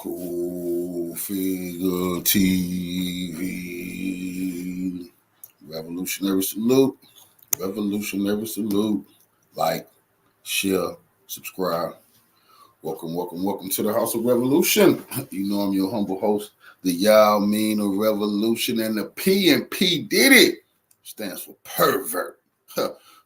Cool Figure TV. Revolutionary salute. Revolutionary salute. Like, share, subscribe. Welcome to the House of Revolution. You know I'm your humble host, the Y'all Mean of Revolution, and the P in P Diddy stands for pervert.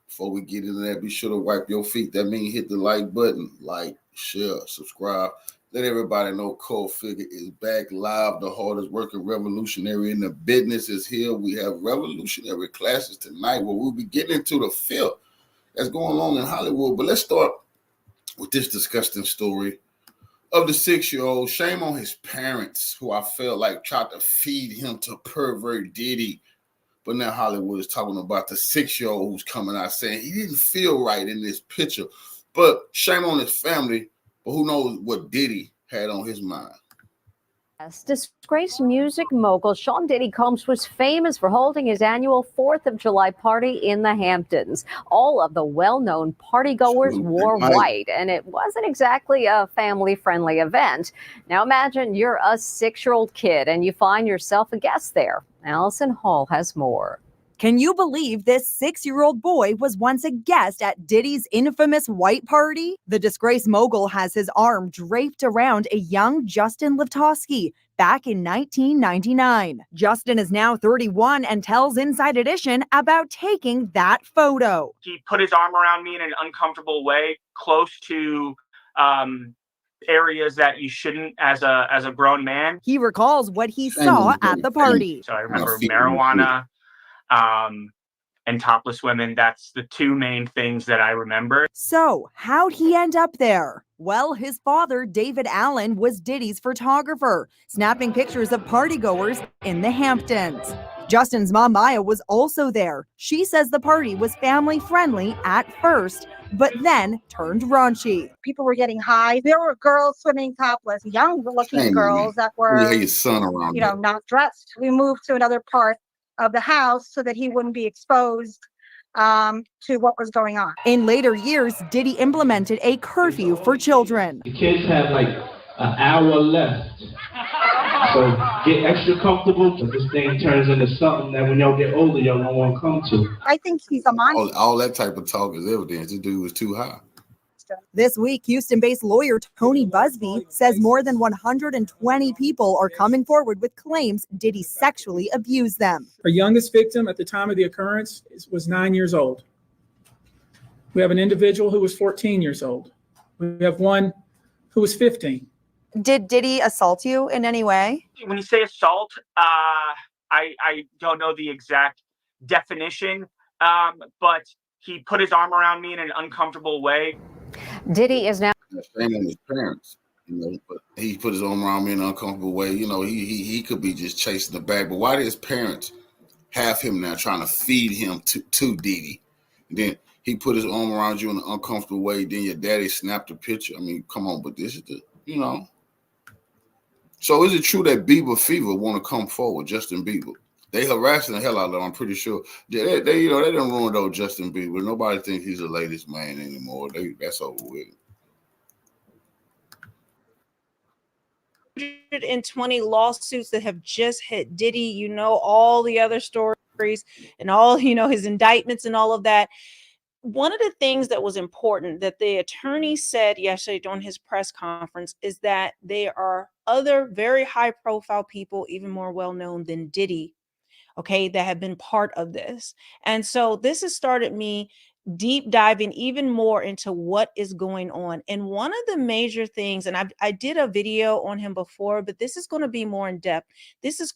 Before we get into that, be sure to wipe your feet. That means hit the like button, like, share, subscribe. Let everybody know Cold Figure is back live. The hardest working revolutionary in the business is here. We have revolutionary classes tonight where we'll be getting into the filth that's going on in Hollywood. But let's start with this disgusting story of the 6-year-old. Shame on his parents, who I felt like tried to feed him to pervert Diddy. But now Hollywood is talking about the 6-year-old who's coming out saying he didn't feel right in this picture. But shame on his family. But who knows what Diddy had on his mind. Disgraced music mogul Sean Diddy Combs was famous for holding his annual 4th of July party in the Hamptons. All of the well-known partygoers wore white, and it wasn't exactly a family-friendly event. Now imagine you're a 6-year-old kid and you find yourself a guest there. Allison Hall has more. Can you believe this 6-year-old boy was once a guest at Diddy's infamous white party? The disgraced mogul has his arm draped around a young Justin Livtowski back in 1999. Justin is now 31 and tells Inside Edition about taking that photo. He put his arm around me in an uncomfortable way, close to areas that you shouldn't as a grown man. He recalls what he saw at the party. So I remember marijuana, and topless women. That's the two main things that I remember. So how'd he end up there? Well, his father, David Allen, was Diddy's photographer, snapping pictures of partygoers in the Hamptons. Justin's mom, Maya, was also there. She says the party was family-friendly at first, but then turned raunchy. People were getting high. There were girls swimming topless, young-looking girls that were, not dressed. We moved to another part of the house so that he wouldn't be exposed to what was going on. In later years, Diddy implemented a curfew for children. The kids have like an hour left. So get extra comfortable. But this thing turns into something that when y'all get older, y'all don't want to come to. I think he's a monster. All that type of talk is evidence. This dude was too high. This week, Houston-based lawyer Tony Busby says more than 120 people are coming forward with claims Diddy sexually abused them. Our youngest victim at the time of the occurrence was 9 years old. We have an individual who was 14 years old. We have one who was 15. Did Diddy assault you in any way? When you say assault, I don't know the exact definition, but he put his arm around me in an uncomfortable way. Diddy is now shame on his parents, but he put his arm around me in an uncomfortable way. He could be just chasing the bag, but why did his parents have him now trying to feed him to Diddy? And then he put his arm around you in an uncomfortable way. Then your daddy snapped a picture. I mean, come on, but this is So is it true that Bieber Fever want to come forward, Justin Bieber? They harassing the hell out of him, I'm pretty sure. They didn't ruin old Justin Bieber. Nobody thinks he's the latest man anymore. That's over with. 120 lawsuits that have just hit Diddy, all the other stories and all, his indictments and all of that. One of the things that was important that the attorney said yesterday during his press conference is that there are other very high profile people, even more well-known than Diddy, that have been part of this. And so this has started me deep diving even more into what is going on. And one of the major things, and I did a video on him before, but this is going to be more in depth. This is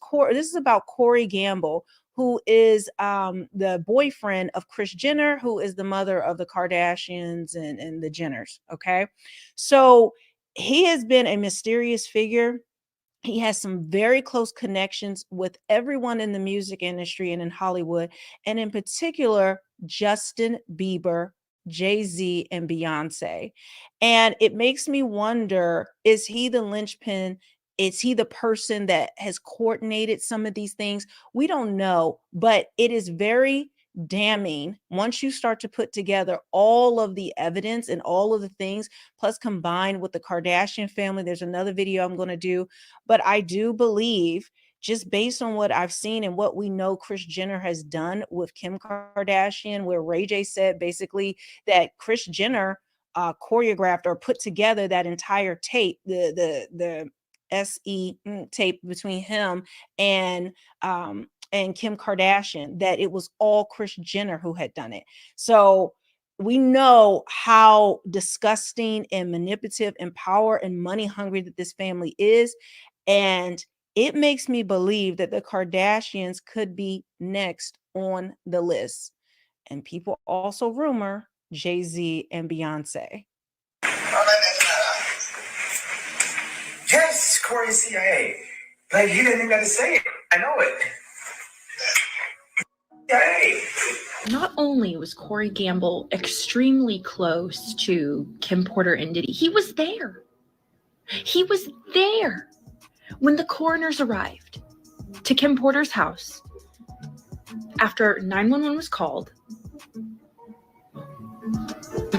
about Corey Gamble, who is the boyfriend of Kris Jenner, who is the mother of the Kardashians and the Jenners. Okay. So he has been a mysterious figure. He has some very close connections with everyone in the music industry and in Hollywood, and in particular, Justin Bieber, Jay-Z, and Beyonce. And it makes me wonder, is he the linchpin? Is he the person that has coordinated some of these things? We don't know, but it is very damning once you start to put together all of the evidence and all of the things, plus combined with the Kardashian family. There's another video I'm going to do, but I do believe, just based on what I've seen and what we know Kris Jenner has done with Kim Kardashian, where Ray J said basically that Kris Jenner choreographed or put together that entire tape, the SE tape between him and Kim Kardashian, that it was all Kris Jenner who had done it. So we know how disgusting and manipulative and power and money hungry that this family is. And it makes me believe that the Kardashians could be next on the list. And people also rumor Jay-Z and Beyonce. Yes, Corey CIA. Like, he didn't even have to say it. I know it. Hey. Not only was Corey Gamble extremely close to Kim Porter and Diddy, he was there. He was there when the coroners arrived to Kim Porter's house after 911 was called.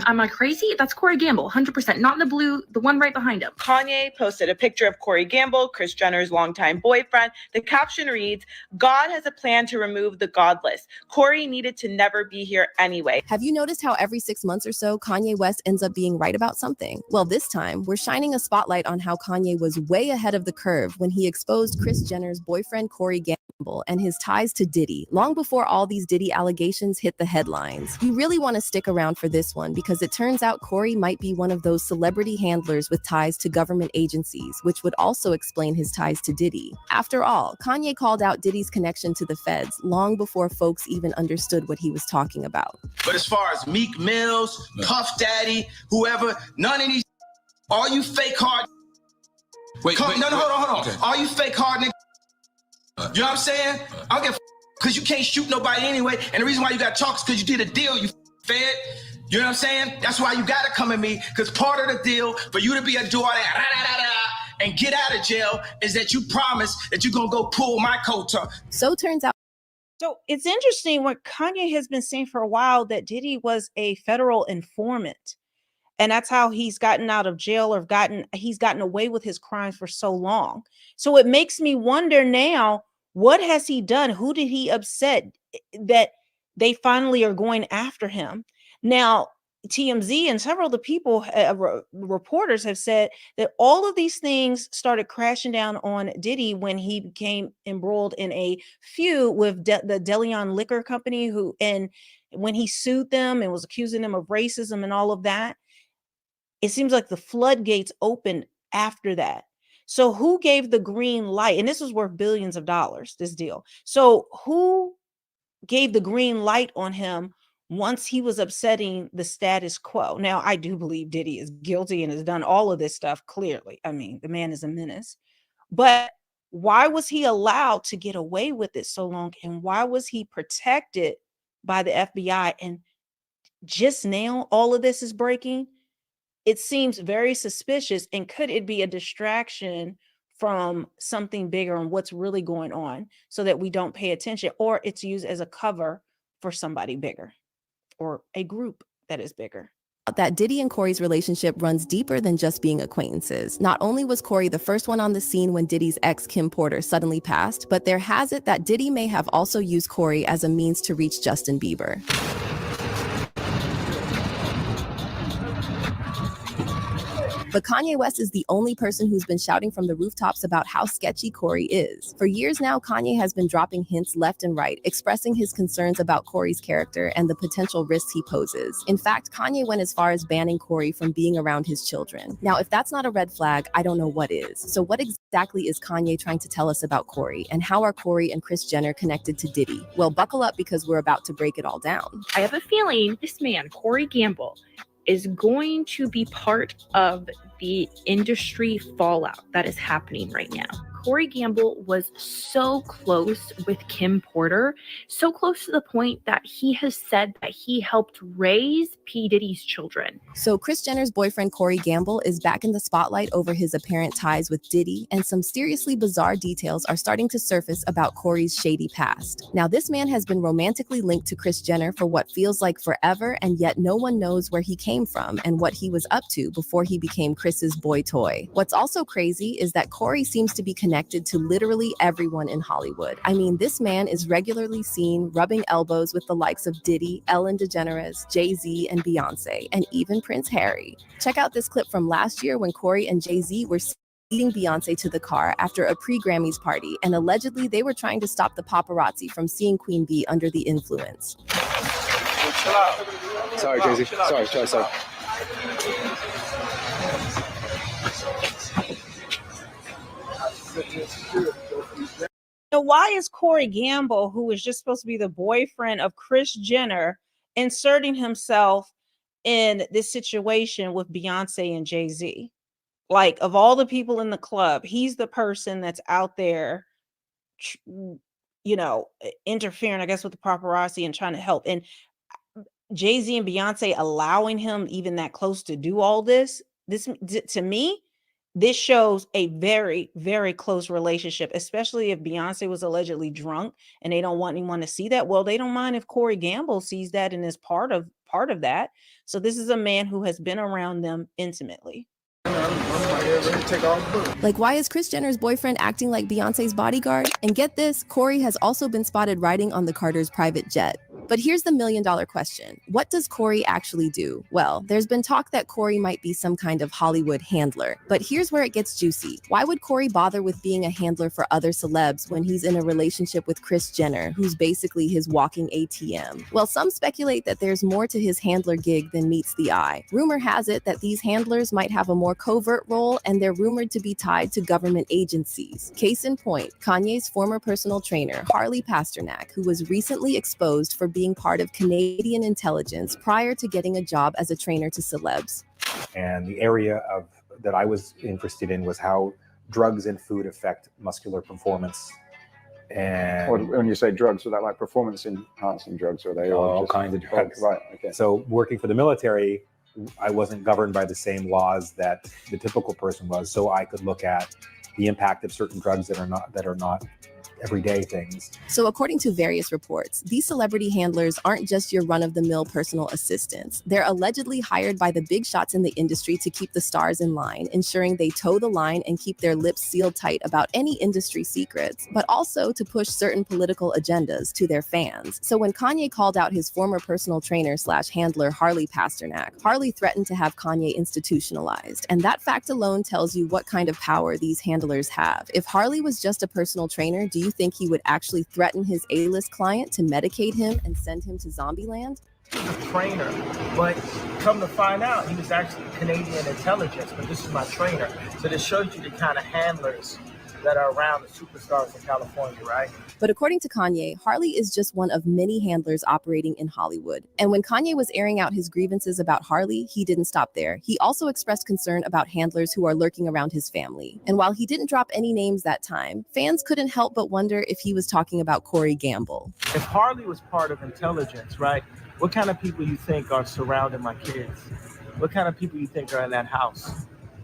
Am I crazy? That's Corey Gamble, 100%. Not in the blue, the one right behind him. Kanye posted a picture of Corey Gamble, Kris Jenner's longtime boyfriend. The caption reads, "God has a plan to remove the godless. Corey needed to never be here anyway." Have you noticed how every 6 months or so, Kanye West ends up being right about something? Well, this time, we're shining a spotlight on how Kanye was way ahead of the curve when he exposed Kris Jenner's boyfriend, Corey Gamble, and his ties to Diddy, long before all these Diddy allegations hit the headlines. You really want to stick around for this one, because it turns out Corey might be one of those celebrity handlers with ties to government agencies, which would also explain his ties to Diddy. After all, Kanye called out Diddy's connection to the feds long before folks even understood what he was talking about. But as far as Meek Mills, Puff Daddy, whoever, none of these, all you fake hard. Hold on. Okay. All you fake hard niggas. You know what I'm saying? I don't give because you can't shoot nobody anyway. And the reason why you got talk is because you did a deal, you fed. You know what I'm saying? That's why you got to come at me, because part of the deal for you to be a do all that and get out of jail is that you promise that you're going to go pull my coat up. So turns out. So it's interesting what Kanye has been saying for a while, that Diddy was a federal informant. And that's how he's gotten out of jail, or he's gotten away with his crimes for so long. So it makes me wonder now, what has he done? Who did he upset that they finally are going after him? Now, TMZ and several of the people, reporters have said that all of these things started crashing down on Diddy when he became embroiled in a feud with the DeLeon Liquor Company, and when he sued them and was accusing them of racism and all of that. It seems like the floodgates opened after that. So who gave the green light? And this was worth billions of dollars, this deal. So who gave the green light on him once he was upsetting the status quo? Now, I do believe Diddy is guilty and has done all of this stuff, clearly. I mean, the man is a menace. But why was he allowed to get away with it so long? And why was he protected by the FBI? And just now, all of this is breaking. It seems very suspicious. And could it be a distraction from something bigger and what's really going on, so that we don't pay attention, or it's used as a cover for somebody bigger or a group that is bigger? That Diddy and Corey's relationship runs deeper than just being acquaintances. Not only was Corey the first one on the scene when Diddy's ex Kim Porter suddenly passed, but there has it that Diddy may have also used Corey as a means to reach Justin Bieber. But Kanye West is the only person who's been shouting from the rooftops about how sketchy Corey is. For years now, Kanye has been dropping hints left and right, expressing his concerns about Corey's character and the potential risks he poses. In fact, Kanye went as far as banning Corey from being around his children. Now, if that's not a red flag, I don't know what is. So what exactly is Kanye trying to tell us about Corey? And how are Corey and Kris Jenner connected to Diddy? Well, buckle up, because we're about to break it all down. I have a feeling this man, Corey Gamble, is going to be part of the industry fallout that is happening right now. Corey Gamble was so close with Kim Porter, so close to the point that he has said that he helped raise P Diddy's children. So Kris Jenner's boyfriend Corey Gamble is back in the spotlight over his apparent ties with Diddy, and some seriously bizarre details are starting to surface about Corey's shady past. Now, this man has been romantically linked to Kris Jenner for what feels like forever, and yet no one knows where he came from and what he was up to before he became Kris's boy toy. What's also crazy is that Corey seems to be connected to literally everyone in Hollywood. I mean, this man is regularly seen rubbing elbows with the likes of Diddy, Ellen DeGeneres, Jay-Z, and Beyonce, and even Prince Harry. Check out this clip from last year when Corey and Jay-Z were leading Beyonce to the car after a pre-Grammys party, and allegedly they were trying to stop the paparazzi from seeing Queen Bee under the influence. Sorry, Jay-Z. Sorry. So why is Corey Gamble, who is just supposed to be the boyfriend of Kris Jenner, inserting himself in this situation with Beyonce and Jay-Z? Like, of all the people in the club, he's the person that's out there, interfering, I guess, with the paparazzi and trying to help. And Jay-Z and Beyonce allowing him even that close to do all this, to me, this shows a very, very close relationship, especially if Beyonce was allegedly drunk and they don't want anyone to see that. Well, they don't mind if Corey Gamble sees that and is part of that. So this is a man who has been around them intimately. Like, why is Kris Jenner's boyfriend acting like Beyonce's bodyguard? And get this, Corey has also been spotted riding on the Carters' private jet. But here's the million-dollar question. What does Corey actually do? Well, there's been talk that Corey might be some kind of Hollywood handler. But here's where it gets juicy. Why would Corey bother with being a handler for other celebs when he's in a relationship with Kris Jenner, who's basically his walking ATM? Well, some speculate that there's more to his handler gig than meets the eye. Rumor has it that these handlers might have a more covert role, and they're rumored to be tied to government agencies. Case in point, Kanye's former personal trainer, Harley Pasternak, who was recently exposed for being part of Canadian intelligence prior to getting a job as a trainer to celebs. And the area that I was interested in was how drugs and food affect muscular performance. And when you say drugs, are that like performance enhancing drugs, or are they all kinds of drugs? Right. Okay. So working for the military, I wasn't governed by the same laws that the typical person was, so I could look at the impact of certain drugs that are not everyday things. So according to various reports, these celebrity handlers aren't just your run-of-the-mill personal assistants. They're allegedly hired by the big shots in the industry to keep the stars in line, ensuring they toe the line and keep their lips sealed tight about any industry secrets, but also to push certain political agendas to their fans. So when Kanye called out his former personal trainer / handler Harley Pasternak, Harley threatened to have Kanye institutionalized. And that fact alone tells you what kind of power these handlers have. If Harley was just a personal trainer, do you think he would actually threaten his A-list client to medicate him and send him to Zombieland? A trainer, but come to find out, he was actually Canadian intelligence, but this is my trainer. So this shows you the kind of handlers that are around the superstars in California, right? But according to Kanye, Harley is just one of many handlers operating in Hollywood. And when Kanye was airing out his grievances about Harley, he didn't stop there. He also expressed concern about handlers who are lurking around his family. And while he didn't drop any names that time, fans couldn't help but wonder if he was talking about Corey Gamble. If Harley was part of intelligence, right, what kind of people you think are surrounding my kids? What kind of people you think are in that house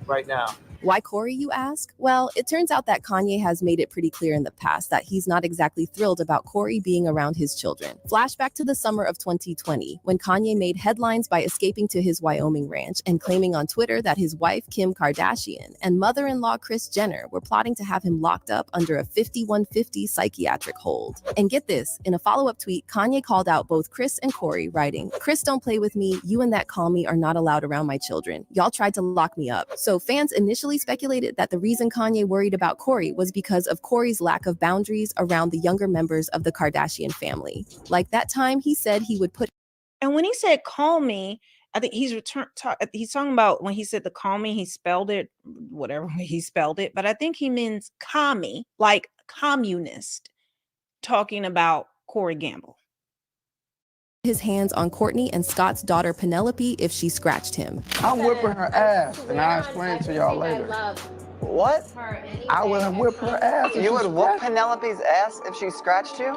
right now? Why Corey, you ask? Well, it turns out that Kanye has made it pretty clear in the past that he's not exactly thrilled about Corey being around his children. Flashback to the summer of 2020, when Kanye made headlines by escaping to his Wyoming ranch and claiming on Twitter that his wife, Kim Kardashian, and mother-in-law, Kris Jenner, were plotting to have him locked up under a 5150 psychiatric hold. And get this, in a follow-up tweet, Kanye called out both Kris and Corey, writing, "Kris, don't play with me. You and that call me are not allowed around my children. Y'all tried to lock me up." So fans initially speculated that the reason Kanye worried about Corey was because of Corey's lack of boundaries around the younger members of the Kardashian family. Like that time he said he would put. And when he said call me, I think he's talking about when he said the call me, he spelled it whatever way he spelled it, but I think he means commie, like communist, talking about Corey Gamble. His hands on Courtney and Scott's daughter Penelope if she scratched him. I'm whipping her ass, and I'll explain to y'all later. What? I would have whipped her ass. You would whoop Penelope's ass if she scratched you?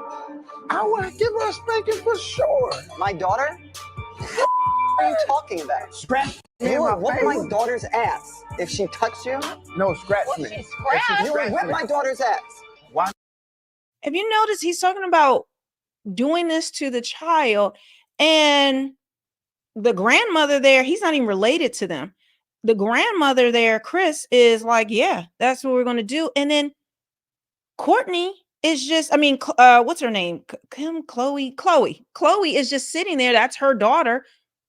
I would have given her a spanking for sure. My daughter? What are you talking about? Scratch me You in would whoop my my face. daughter's ass if she touched you? No, scratch me. You would whip my daughter's ass. Why? If you notice, he's talking about doing this to the child, and the grandmother there, he's not even related to them. The grandmother there, Chris, is like, yeah, that's what we're going to do. And then Courtney is just, I mean, what's her name? Chloe is just sitting there. That's her daughter,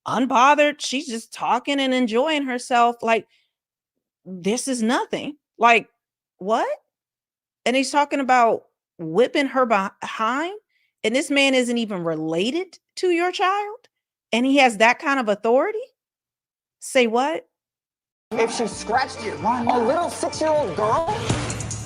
unbothered. She's just talking and enjoying herself. Like, this is nothing. Like, what? And he's talking about whipping her behind. And this man isn't even related to your child. And he has that kind of authority. Say what? If she scratched you, a little 6-year-old girl?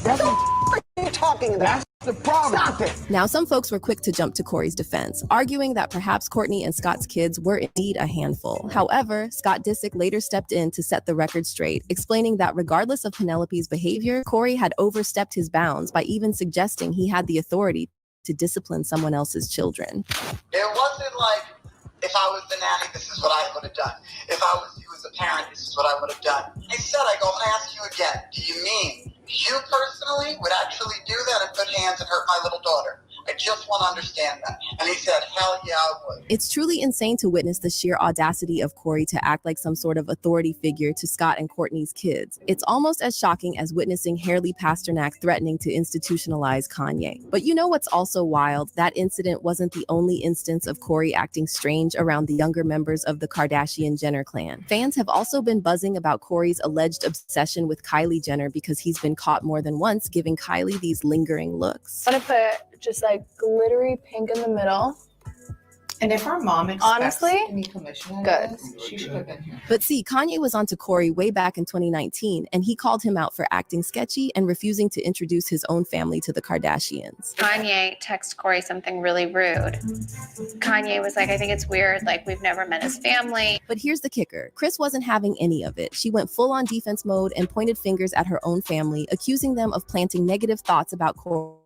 What the are you talking about? That's the problem. Stop it. Now, some folks were quick to jump to Corey's defense, arguing that perhaps Courtney and Scott's kids were indeed a handful. However, Scott Disick later stepped in to set the record straight, explaining that regardless of Penelope's behavior, Corey had overstepped his bounds by even suggesting he had the authority to discipline someone else's children. It wasn't like, if I was the nanny, this is what I would have done. If I was you as a parent, this is what I would have done. I said, I'm going to ask you again, do you mean you personally would actually do that and put hands and hurt my little daughter? I just want to understand that. And he said, hell yeah, I would. It's truly insane to witness the sheer audacity of Corey to act like some sort of authority figure to Scott and Courtney's kids. It's almost as shocking as witnessing Hailey Pasternak threatening to institutionalize Kanye. But you know what's also wild? That incident wasn't the only instance of Corey acting strange around the younger members of the Kardashian-Jenner clan. Fans have also been buzzing about Corey's alleged obsession with Kylie Jenner because he's been caught more than once giving Kylie these lingering looks. I'm gonna put just like glittery pink in the middle. And if our mom expects honestly, any commission, good. She should have been here. But see, Kanye was onto Corey way back in 2019, and he called him out for acting sketchy and refusing to introduce his own family to the Kardashians. Kanye texted Corey something really rude. Kanye was like, I think it's weird, like we've never met his family. But here's the kicker. Kris wasn't having any of it. She went full on defense mode and pointed fingers at her own family, accusing them of planting negative thoughts about Corey's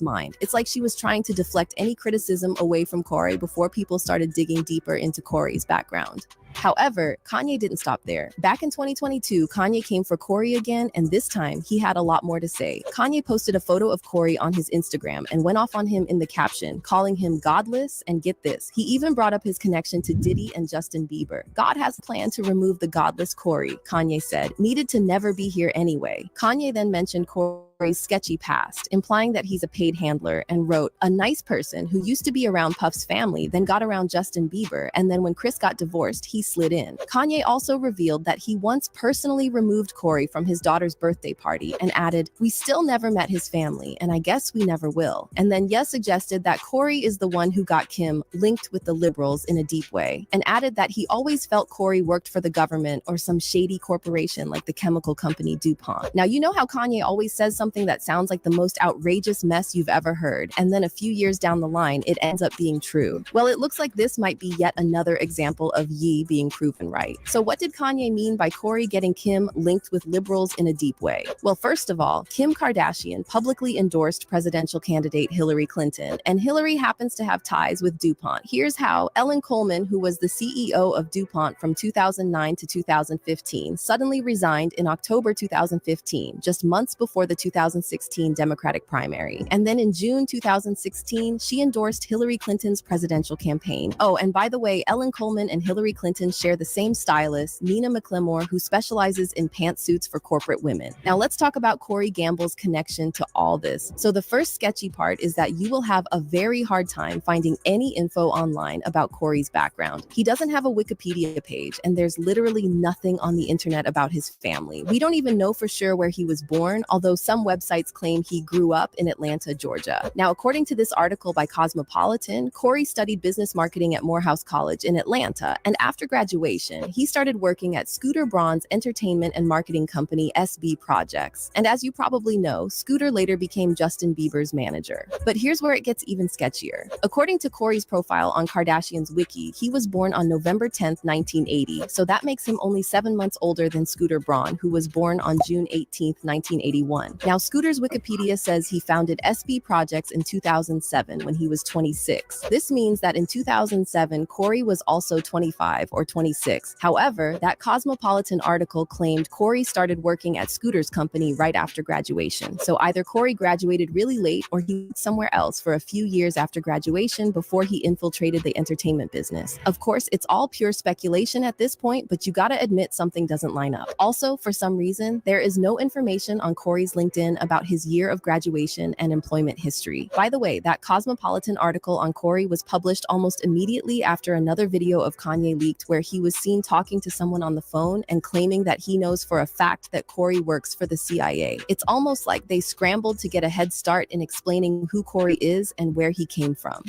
mind. It's like she was trying to deflect any criticism away from Corey before people started digging deeper into Corey's background. However, Kanye didn't stop there. Back in 2022, Kanye came for Corey again, and this time he had a lot more to say. Kanye posted a photo of Corey on his Instagram and went off on him in the caption, calling him godless, and get this, he even brought up his connection to Diddy and Justin Bieber. God has planned to remove the godless Corey, Kanye said, needed to never be here anyway. Kanye then mentioned Corey's sketchy past, implying that he's a paid handler, and wrote, a nice person who used to be around Puff's family, then got around Justin Bieber, and then when Kris got divorced, he slid in. Kanye also revealed that he once personally removed Corey from his daughter's birthday party and added, we still never met his family, and I guess we never will. And then suggested that Corey is the one who got Kim linked with the liberals in a deep way, and added that he always felt Corey worked for the government or some shady corporation like the chemical company DuPont. Now, you know how Kanye always says something that sounds like the most outrageous mess you've ever heard, and then a few years down the line, it ends up being true. Well, it looks like this might be yet another example of Ye being proven right. So what did Kanye mean by Corey getting Kim linked with liberals in a deep way? Well, first of all, Kim Kardashian publicly endorsed presidential candidate Hillary Clinton, and Hillary happens to have ties with DuPont. Here's how. Ellen Coleman, who was the CEO of DuPont from 2009 to 2015, suddenly resigned in October 2015, just months before the 2016 Democratic primary. And then in June 2016, she endorsed Hillary Clinton's presidential campaign. Oh, and by the way, Ellen Coleman and Hillary Clinton share the same stylist, Nina McLemore, who specializes in pantsuits for corporate women. Now let's talk about Corey Gamble's connection to all this. So the first sketchy part is that you will have a very hard time finding any info online about Corey's background. He doesn't have a Wikipedia page, and there's literally nothing on the internet about his family. We don't even know for sure where he was born, although some websites claim he grew up in Atlanta, Georgia. Now, according to this article by Cosmopolitan, Corey studied business marketing at Morehouse College in Atlanta, and after graduation, he started working at Scooter Braun's entertainment and marketing company SB Projects. And as you probably know, Scooter later became Justin Bieber's manager. But here's where it gets even sketchier. According to Corey's profile on Kardashian's wiki, he was born on November 10th, 1980, so that makes him only 7 months older than Scooter Braun, who was born on June 18th, 1981. Now, Scooter's Wikipedia says he founded SB Projects in 2007 when he was 26. This means that in 2007, Corey was also 25 or 26. However, that Cosmopolitan article claimed Corey started working at Scooter's company right after graduation. So either Corey graduated really late or he went somewhere else for a few years after graduation before he infiltrated the entertainment business. Of course, it's all pure speculation at this point, but you gotta admit something doesn't line up. Also, for some reason, there is no information on Corey's LinkedIn about his year of graduation and employment history. By the way, that Cosmopolitan article on Corey was published almost immediately after another video of Kanye leaked where he was seen talking to someone on the phone and claiming that he knows for a fact that Corey works for the CIA. It's almost like they scrambled to get a head start in explaining who Corey is and where he came from.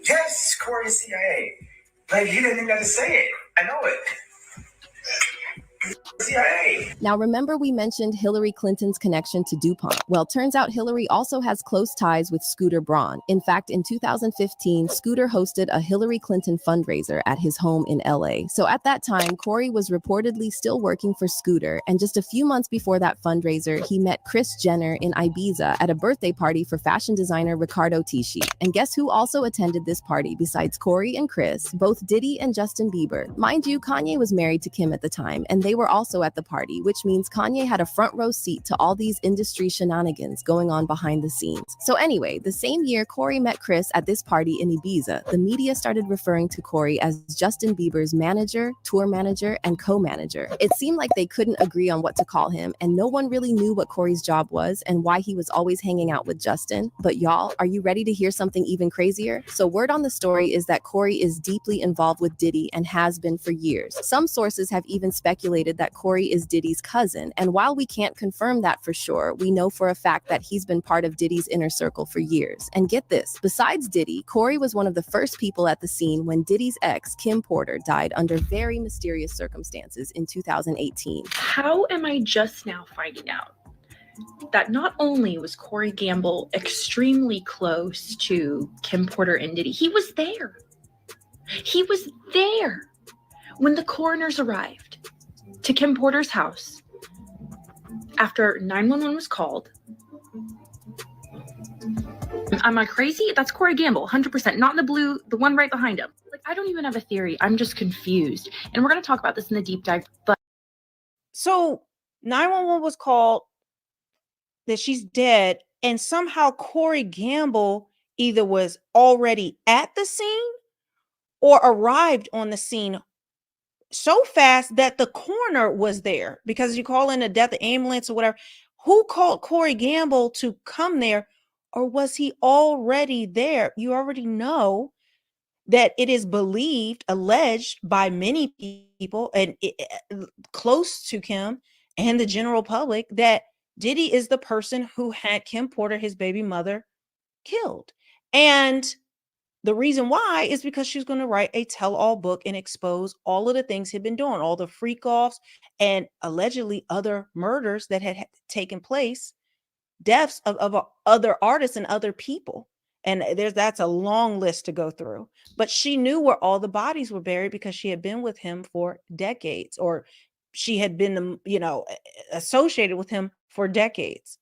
Yes, Corey CIA. Like, you didn't even have to say it. I know it. CIA. Now, remember we mentioned Hillary Clinton's connection to DuPont? Well, turns out Hillary also has close ties with Scooter Braun. In fact, in 2015, Scooter hosted a Hillary Clinton fundraiser at his home in LA. So at that time, Corey was reportedly still working for Scooter, and just a few months before that fundraiser, he met Kris Jenner in Ibiza at a birthday party for fashion designer Riccardo Tisci. And guess who also attended this party besides Corey and Kris? Both Diddy and Justin Bieber. Mind you, Kanye was married to Kim at the time, and they were also at the party, which means Kanye had a front row seat to all these industry shenanigans going on behind the scenes. So anyway, the same year Corey met Kris at this party in Ibiza, the media started referring to Corey as Justin Bieber's manager, tour manager, and co-manager. It seemed like they couldn't agree on what to call him, and no one really knew what Corey's job was and why he was always hanging out with Justin. But y'all, are you ready to hear something even crazier? So word on the story is that Corey is deeply involved with Diddy and has been for years. Some sources have even speculated that Corey is Diddy's cousin, and while we can't confirm that for sure, we know for a fact that he's been part of Diddy's inner circle for years. And get this, besides Diddy, Corey was one of the first people at the scene when Diddy's ex, Kim Porter, died under very mysterious circumstances in 2018. How am I just now finding out that not only was Corey Gamble extremely close to Kim Porter and Diddy, he was there. He was there when the coroners arrived to Kim Porter's house after 911 was called. Am I crazy? That's Corey Gamble, 100%. Not in the blue, the one right behind him. Like, I don't even have a theory. I'm just confused. And we're going to talk about this in the deep dive. But So 911 was called that she's dead, and somehow Corey Gamble either was already at the scene or arrived on the scene so fast that the coroner was there, because you call in a death ambulance or whatever. Who called Corey Gamble to come there, or was he already there? You already know that it is believed, alleged by many people and close to Kim and the general public, that Diddy is the person who had Kim Porter, his baby mother, killed. And the reason why is because she's going to write a tell-all book and expose all of the things he'd been doing, all the freak-offs and allegedly other murders that had taken place, deaths of other artists and other people. And that's a long list to go through. But she knew where all the bodies were buried because she had been with him for decades, or she had been, associated with him for decades.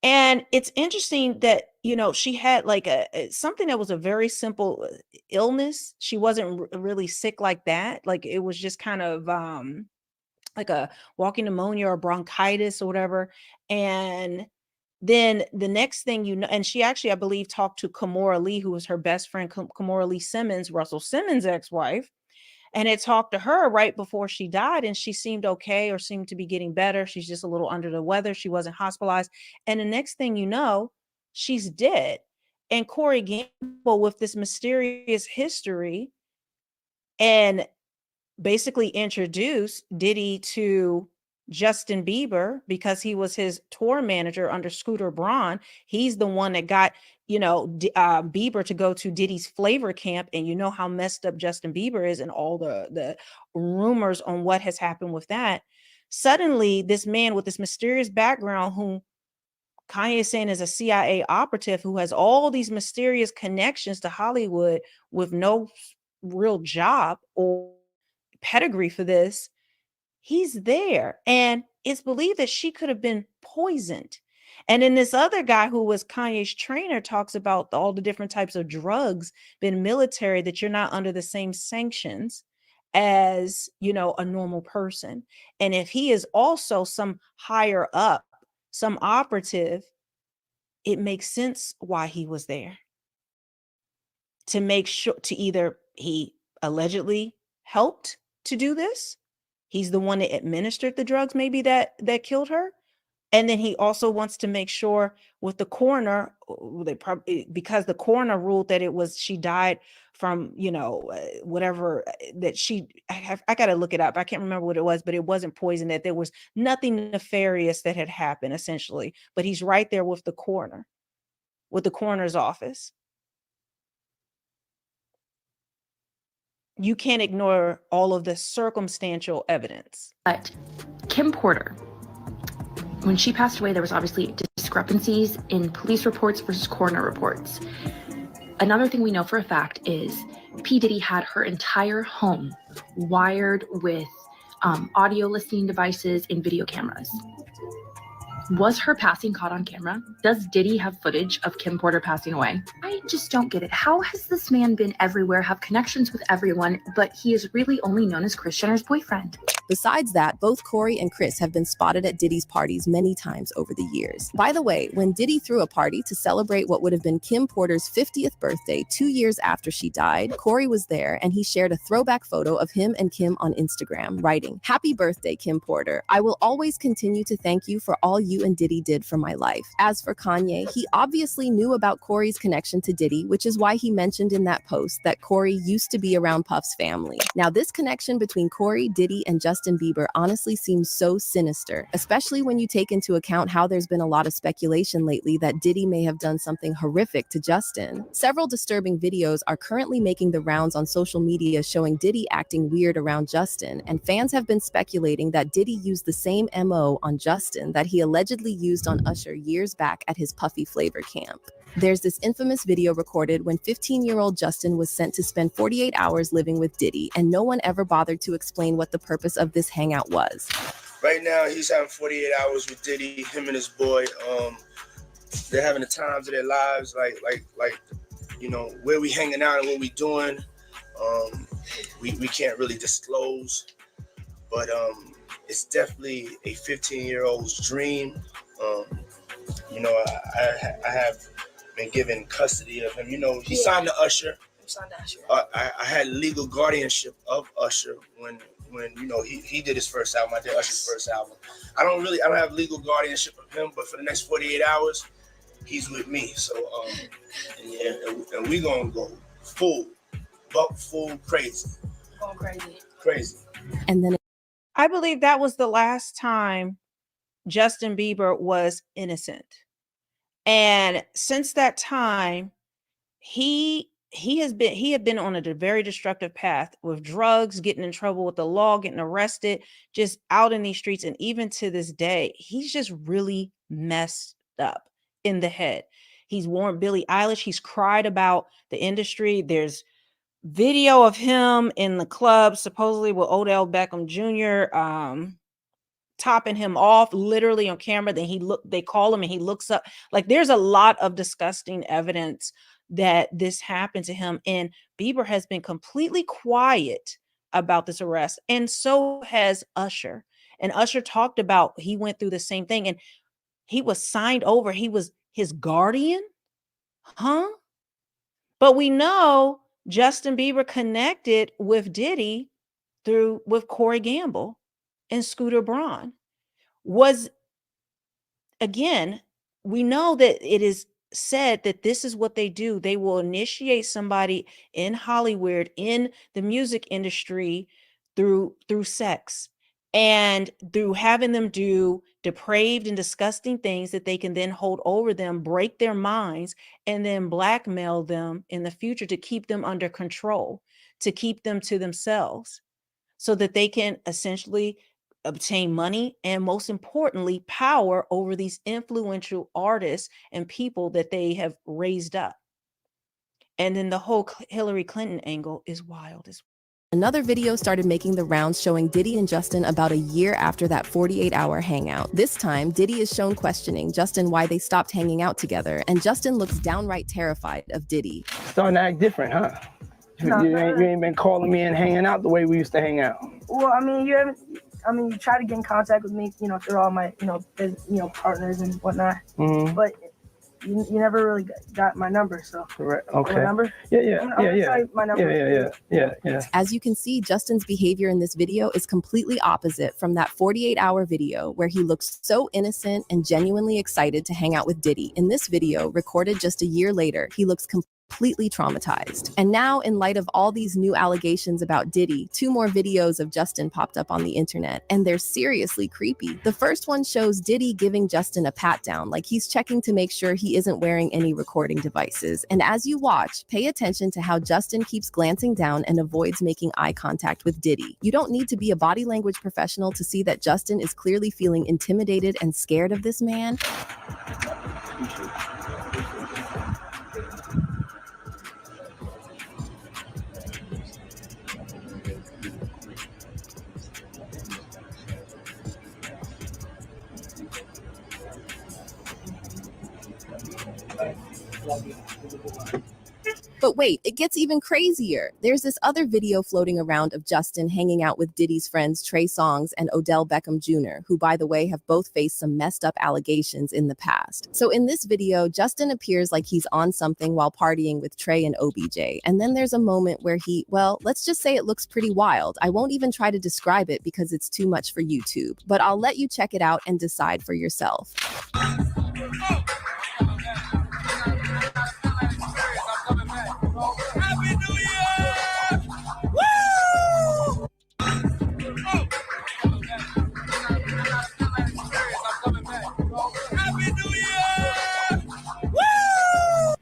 And it's interesting that, she had like something that was a very simple illness. She wasn't really sick like that. Like, it was just kind of like a walking pneumonia or bronchitis or whatever. And then the next thing and she actually, I believe, talked to Kimora Lee, who was her best friend, Kimora Lee Simmons, Russell Simmons' ex-wife, and had talked to her right before she died, and she seemed okay, or seemed to be getting better. She's just a little under the weather. She wasn't hospitalized. And the next thing you know, she's dead. And Corey Gamble, with this mysterious history, and basically introduced Diddy to Justin Bieber, because he was his tour manager under Scooter Braun. He's the one that got, Bieber to go to Diddy's flavor camp. And you know how messed up Justin Bieber is and all the rumors on what has happened with that. Suddenly, this man with this mysterious background, whom Kanye is saying is a CIA operative who has all these mysterious connections to Hollywood with no real job or pedigree for this, he's there. And it's believed that she could have been poisoned. And then this other guy who was Kanye's trainer talks about all the different types of drugs being military, that you're not under the same sanctions as, a normal person. And if he is also some higher up, some operative, it makes sense why he was there. To make sure, to either he allegedly helped to do this, he's the one that administered the drugs maybe that killed her, and then he also wants to make sure with the coroner, they probably, because the coroner ruled that she died from whatever that I got to look it up, I can't remember what it was, but it wasn't poison, that there was nothing nefarious that had happened essentially. But he's right there with the coroner, with the coroner's office. You can't ignore all of the circumstantial evidence. But Kim Porter, when she passed away, there was obviously discrepancies in police reports versus coroner reports. Another thing we know for a fact is P Diddy had her entire home wired with audio listening devices and video cameras. Was her passing caught on camera? Does Diddy have footage of Kim Porter passing away? I just don't get it. How has this man been everywhere, have connections with everyone, but he is really only known as Kris Jenner's boyfriend? Besides that, both Corey and Kris have been spotted at Diddy's parties many times over the years. By the way, when Diddy threw a party to celebrate what would have been Kim Porter's 50th birthday 2 years after she died, Corey was there and he shared a throwback photo of him and Kim on Instagram, writing, "Happy birthday, Kim Porter. I will always continue to thank you for all you and Diddy did for my life." As for Kanye, he obviously knew about Corey's connection to Diddy, which is why he mentioned in that post that Corey used to be around Puff's family. Now, this connection between Corey, Diddy, and Justin Bieber honestly seems so sinister, especially when you take into account how there's been a lot of speculation lately that Diddy may have done something horrific to Justin. Several disturbing videos are currently making the rounds on social media showing Diddy acting weird around Justin, and fans have been speculating that Diddy used the same MO on Justin that he allegedly used on Usher years back at his Puffy flavor camp. There's this infamous video recorded when 15-year-old Justin was sent to spend 48 hours living with Diddy, and no one ever bothered to explain what the purpose of this hangout was. Right now, he's having 48 hours with Diddy, him and his boy. They're having the times of their lives, like where we hanging out and what we doing. We can't really disclose, but it's definitely a 15-year-old's dream. I have been given custody of him. He signed to Usher. I had legal guardianship of Usher when he did his first album. I did Usher's first album. I don't have legal guardianship of him, but for the next 48 hours, he's with me. So and we gonna go full crazy. Going crazy. Crazy. And then I believe that was the last time Justin Bieber was innocent. And since that time, he had been on a very destructive path with drugs, getting in trouble with the law, getting arrested, just out in these streets. And even to this day, he's just really messed up in the head. He's worn Billie Eilish. He's cried about the industry. There's video of him in the club, supposedly with Odell Beckham Jr., topping him off literally on camera. Then they call him and he looks up. Like, there's a lot of disgusting evidence that this happened to him. And Bieber has been completely quiet about this arrest. And so has Usher. And Usher talked about he went through the same thing and he was signed over. He was his guardian. Huh? But we know Justin Bieber connected with Diddy with Corey Gamble and Scooter Braun. Again, we know that it is said that this is what they do. They will initiate somebody in Hollywood, in the music industry, through sex. And through having them do depraved and disgusting things that they can then hold over them, break their minds, and then blackmail them in the future to keep them under control, to keep them to themselves, so that they can essentially obtain money and, most importantly, power over these influential artists and people that they have raised up. And then the whole Hillary Clinton angle is wild as well. Another video started making the rounds showing Diddy and Justin about a year after that 48-hour hangout. This time, Diddy is shown questioning Justin why they stopped hanging out together, and Justin looks downright terrified of Diddy. Starting to act different, huh? You ain't been calling me and hanging out the way we used to hang out. Well, I mean, you try to get in contact with me, through all my, partners and whatnot. Mm-hmm. But you never really got my number, so. Correct. Okay. My number? Yeah. My number. Yeah. As you can see, Justin's behavior in this video is completely opposite from that 48-hour video where he looks so innocent and genuinely excited to hang out with Diddy. In this video, recorded just a year later, he looks completely traumatized. And now, in light of all these new allegations about Diddy, 2 more videos of Justin popped up on the internet, and they're seriously creepy. The first one shows Diddy giving Justin a pat down, like he's checking to make sure he isn't wearing any recording devices. And as you watch, pay attention to how Justin keeps glancing down and avoids making eye contact with Diddy. You don't need to be a body language professional to see that Justin is clearly feeling intimidated and scared of this man. But wait, it gets even crazier. There's this other video floating around of Justin hanging out with Diddy's friends Trey Songz and Odell Beckham Jr., who, by the way, have both faced some messed up allegations in the past. So in this video, Justin appears like he's on something while partying with Trey and OBJ. And then there's a moment where he, well, let's just say it looks pretty wild. I won't even try to describe it because it's too much for YouTube, but I'll let you check it out and decide for yourself.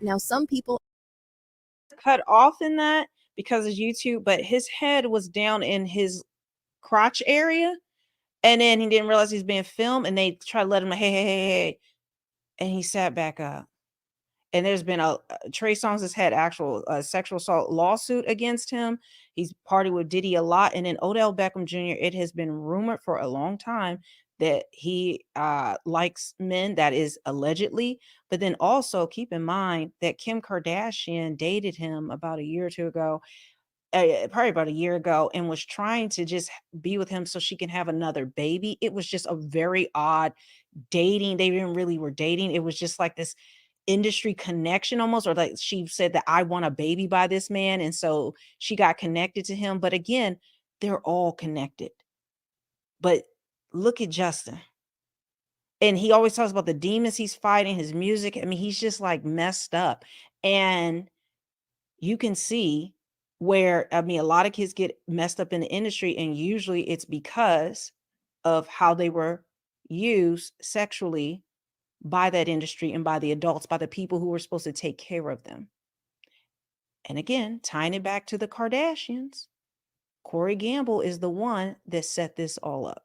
Now, some people cut off in that because of YouTube, but his head was down in his crotch area, and then he didn't realize he's being filmed, and they tried to let him, hey, and he sat back up. And there's been Trey Songz has had actual sexual assault lawsuit against him. He's partied with Diddy a lot. And then Odell Beckham Jr., it has been rumored for a long time that he likes men, that is allegedly. But then also keep in mind that Kim Kardashian dated him about a year or two ago, probably about a year ago, and was trying to just be with him so she can have another baby. It was just a very odd dating. They didn't really were dating. It was just like this industry connection almost, or like she said that I want a baby by this man, and so she got connected to him. But again, they're all connected. But look at Justin, and he always talks about the demons he's fighting, his music. I mean, he's just like messed up. And you can see where, I mean, a lot of kids get messed up in the industry, and usually it's because of how they were used sexually by that industry and by the adults, by the people who were supposed to take care of them. And again, tying it back to the Kardashians, Corey Gamble is the one that set this all up.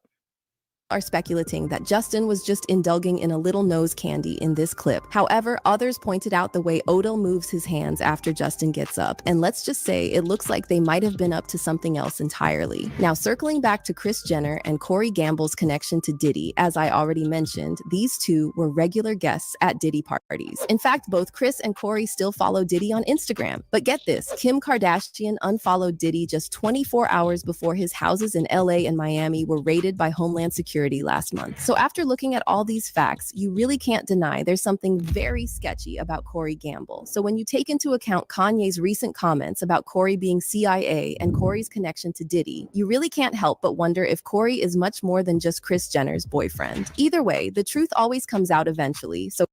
Are speculating that Justin was just indulging in a little nose candy in this clip. However, others pointed out the way Odell moves his hands after Justin gets up. And let's just say it looks like they might have been up to something else entirely. Now, circling back to Kris Jenner and Corey Gamble's connection to Diddy, as I already mentioned, these two were regular guests at Diddy parties. In fact, both Kris and Corey still follow Diddy on Instagram. But get this, Kim Kardashian unfollowed Diddy just 24 hours before his houses in LA and Miami were raided by Homeland Security last month. So after looking at all these facts, you really can't deny there's something very sketchy about Corey Gamble. So when you take into account Kanye's recent comments about Corey being CIA and Corey's connection to Diddy, you really can't help but wonder if Corey is much more than just Kris Jenner's boyfriend. Either way, the truth always comes out eventually. So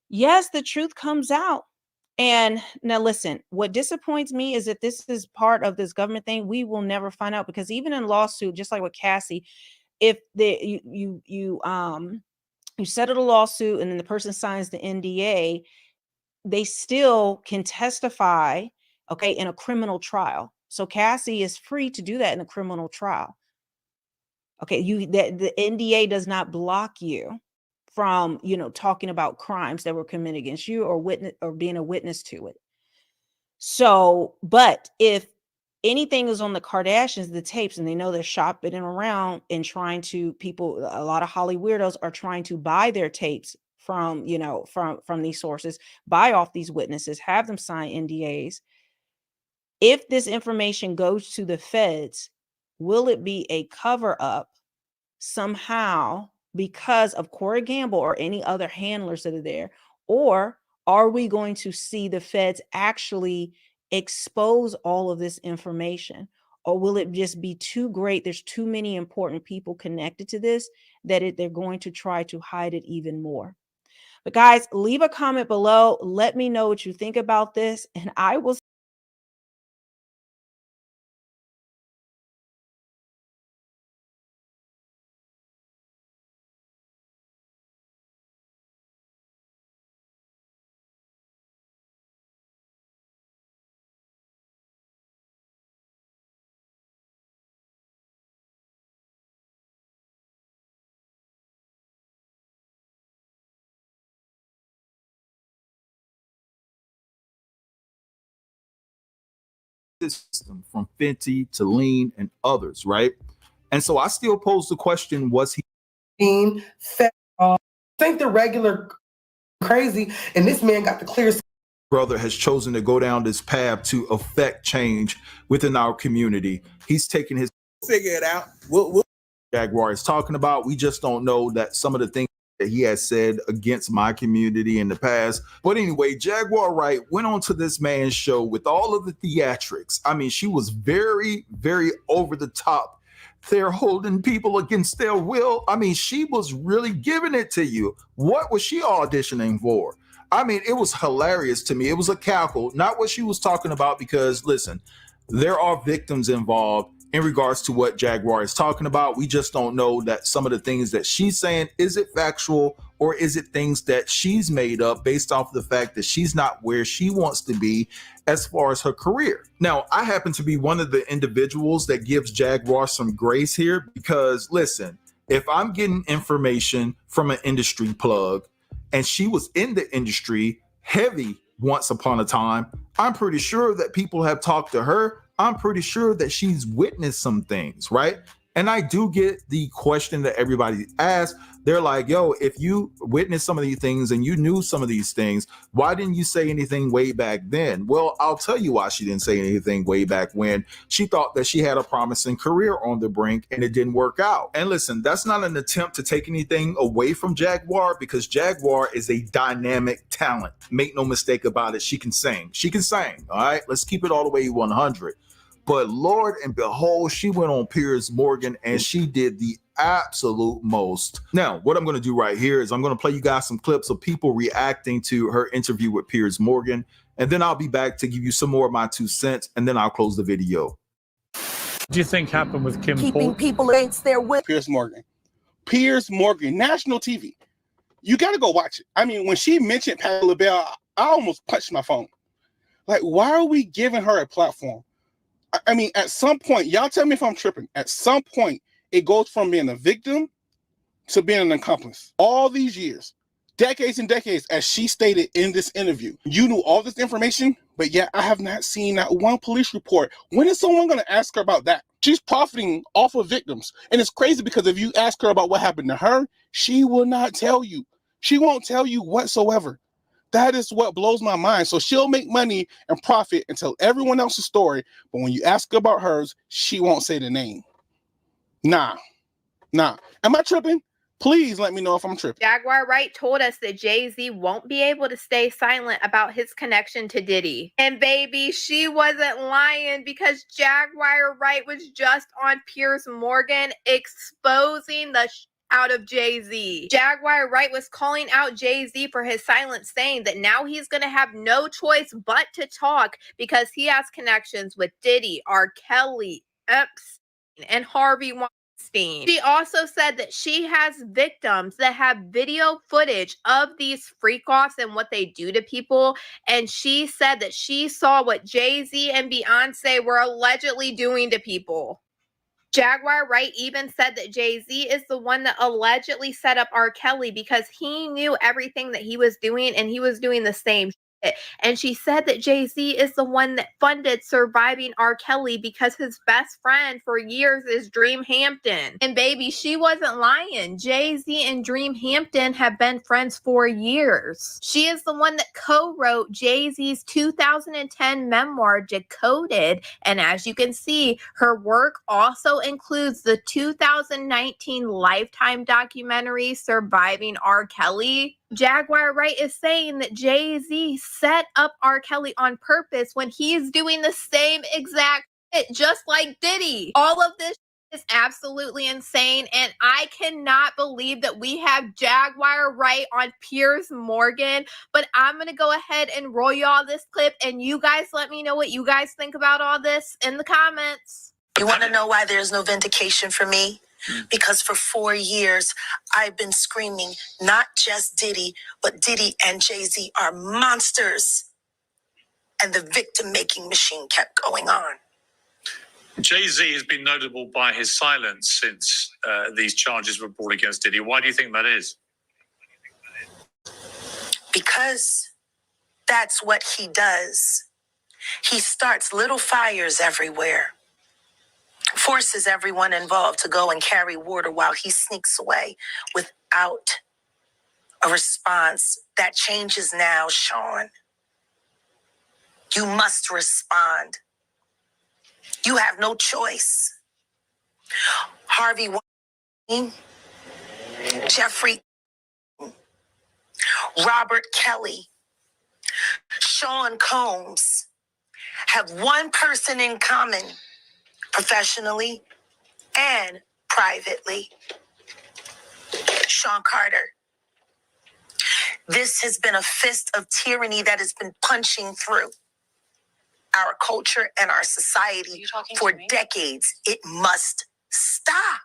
yes, the truth comes out. And now listen, what disappoints me is that this is part of this government thing. We will never find out, because even in lawsuit, just like with Cassie, if you settle a lawsuit and then the person signs the NDA, they still can testify, okay, in a criminal trial. So Cassie is free to do that in a criminal trial. Okay, the NDA does not block you from, talking about crimes that were committed against you or witness or being a witness to it. So, but if anything is on the Kardashians, the tapes, and they know they're shopping around and trying to, a lot of Holly weirdos are trying to buy their tapes from, from these sources, buy off these witnesses, have them sign NDAs. If this information goes to the feds, will it be a cover up somehow because of Corey Gamble or any other handlers that are there? Or are we going to see the feds actually expose all of this information? Or will it just be too great? There's too many important people connected to this that they're going to try to hide it even more. But guys, leave a comment below. Let me know what you think about this, and I will system from Fenty to Lean and others, right? And so I still pose the question, was he think the regular crazy, and this man got the clear brother has chosen to go down this path to affect change within our community. He's taking his figure it out. We'll Jaguar is talking about. We just don't know that some of the things that he has said against my community in the past. But anyway, Jaguar Wright went on to this man's show with all of the theatrics. I mean, she was very, very over the top. They're holding people against their will. I mean, she was really giving it to you. What was she auditioning for? I mean, it was hilarious to me. It was a cackle, not what she was talking about, because listen, there are victims involved in regards to what Jaguar is talking about. We just don't know that some of the things that she's saying, is it factual or is it things that she's made up based off of the fact that she's not where she wants to be as far as her career. Now, I happen to be one of the individuals that gives Jaguar some grace here, because listen, if I'm getting information from an industry plug and she was in the industry heavy once upon a time, I'm pretty sure that people have talked to her. I'm pretty sure that she's witnessed some things, right? And I do get the question that everybody asks. They're like, yo, if you witnessed some of these things and you knew some of these things, why didn't you say anything way back then? Well, I'll tell you why she didn't say anything way back when. She thought that she had a promising career on the brink and it didn't work out. And listen, that's not an attempt to take anything away from Jaguar, because Jaguar is a dynamic talent. Make no mistake about it. She can sing. She can sing. All right. Let's keep it all the way 100. But Lord and behold, she went on Piers Morgan and she did the absolute most. Now, what I'm going to do right here is I'm going to play you guys some clips of people reacting to her interview with Piers Morgan, and then I'll be back to give you some more of my 2 cents, and then I'll close the video. What do you think happened with Kim Keeping people against their will. Piers Morgan, national TV. You got to go watch it. I mean, when she mentioned Patti LaBelle, I almost punched my phone. Like, why are we giving her a platform? I mean, at some point, y'all tell me if I'm tripping. At some point, it goes from being a victim to being an accomplice. All these years, decades and decades, as she stated in this interview, you knew all this information, but yet I have not seen that one police report. When is someone going to ask her about that? She's profiting off of victims. And it's crazy, because if you ask her about what happened to her, she will not tell you. She won't tell you whatsoever. That is what blows my mind. So she'll make money and profit and tell everyone else's story, but when you ask her about hers, she won't say the name. Nah. Am I tripping? Please let me know if I'm tripping. Jaguar Wright told us that Jay-Z won't be able to stay silent about his connection to Diddy. And baby, she wasn't lying, because Jaguar Wright was just on Piers Morgan exposing the out of Jay-Z. Jaguar Wright was calling out Jay-Z for his silence, saying that now he's going to have no choice but to talk because he has connections with Diddy, R. Kelly, Epstein, and Harvey Weinstein. She also said that she has victims that have video footage of these freak-offs and what they do to people, and she said that she saw what Jay-Z and Beyonce were allegedly doing to people. Jaguar Wright even said that Jay-Z is the one that allegedly set up R. Kelly because he knew everything that he was doing and he was doing the same shit. And she said that Jay-Z is the one that funded surviving R. Kelly because his best friend for years is Dream Hampton. And baby, she wasn't lying. Jay-Z and Dream Hampton have been friends for years. She is the one that co-wrote Jay-Z's 2010 memoir, Decoded. And as you can see, her work also includes the 2019 Lifetime documentary, Surviving R. Kelly. Jaguar Wright is saying that Jay-Z set up R. Kelly on purpose when he's doing the same exact shit, just like Diddy. All of this is absolutely insane, and I cannot believe that we have Jaguar Wright on Piers Morgan, but I'm going to go ahead and roll y'all this clip, and you guys let me know what you guys think about all this in the comments. You want to know why there's no vindication for me? Because for 4 years, I've been screaming, not just Diddy, but Diddy and Jay-Z are monsters. And the victim-making machine kept going on. Jay-Z has been notable by his silence since these charges were brought against Diddy. Why do you think that is? Because that's what he does. He starts little fires everywhere. Forces everyone involved to go and carry water while he sneaks away without a response. That changes now, Sean. You must respond. You have no choice. Harvey Weinstein, Jeffrey, Robert Kelly, Sean Combs have one person in common, professionally and privately. Sean Carter. This has been a fist of tyranny that has been punching through our culture and our society for decades. It must stop.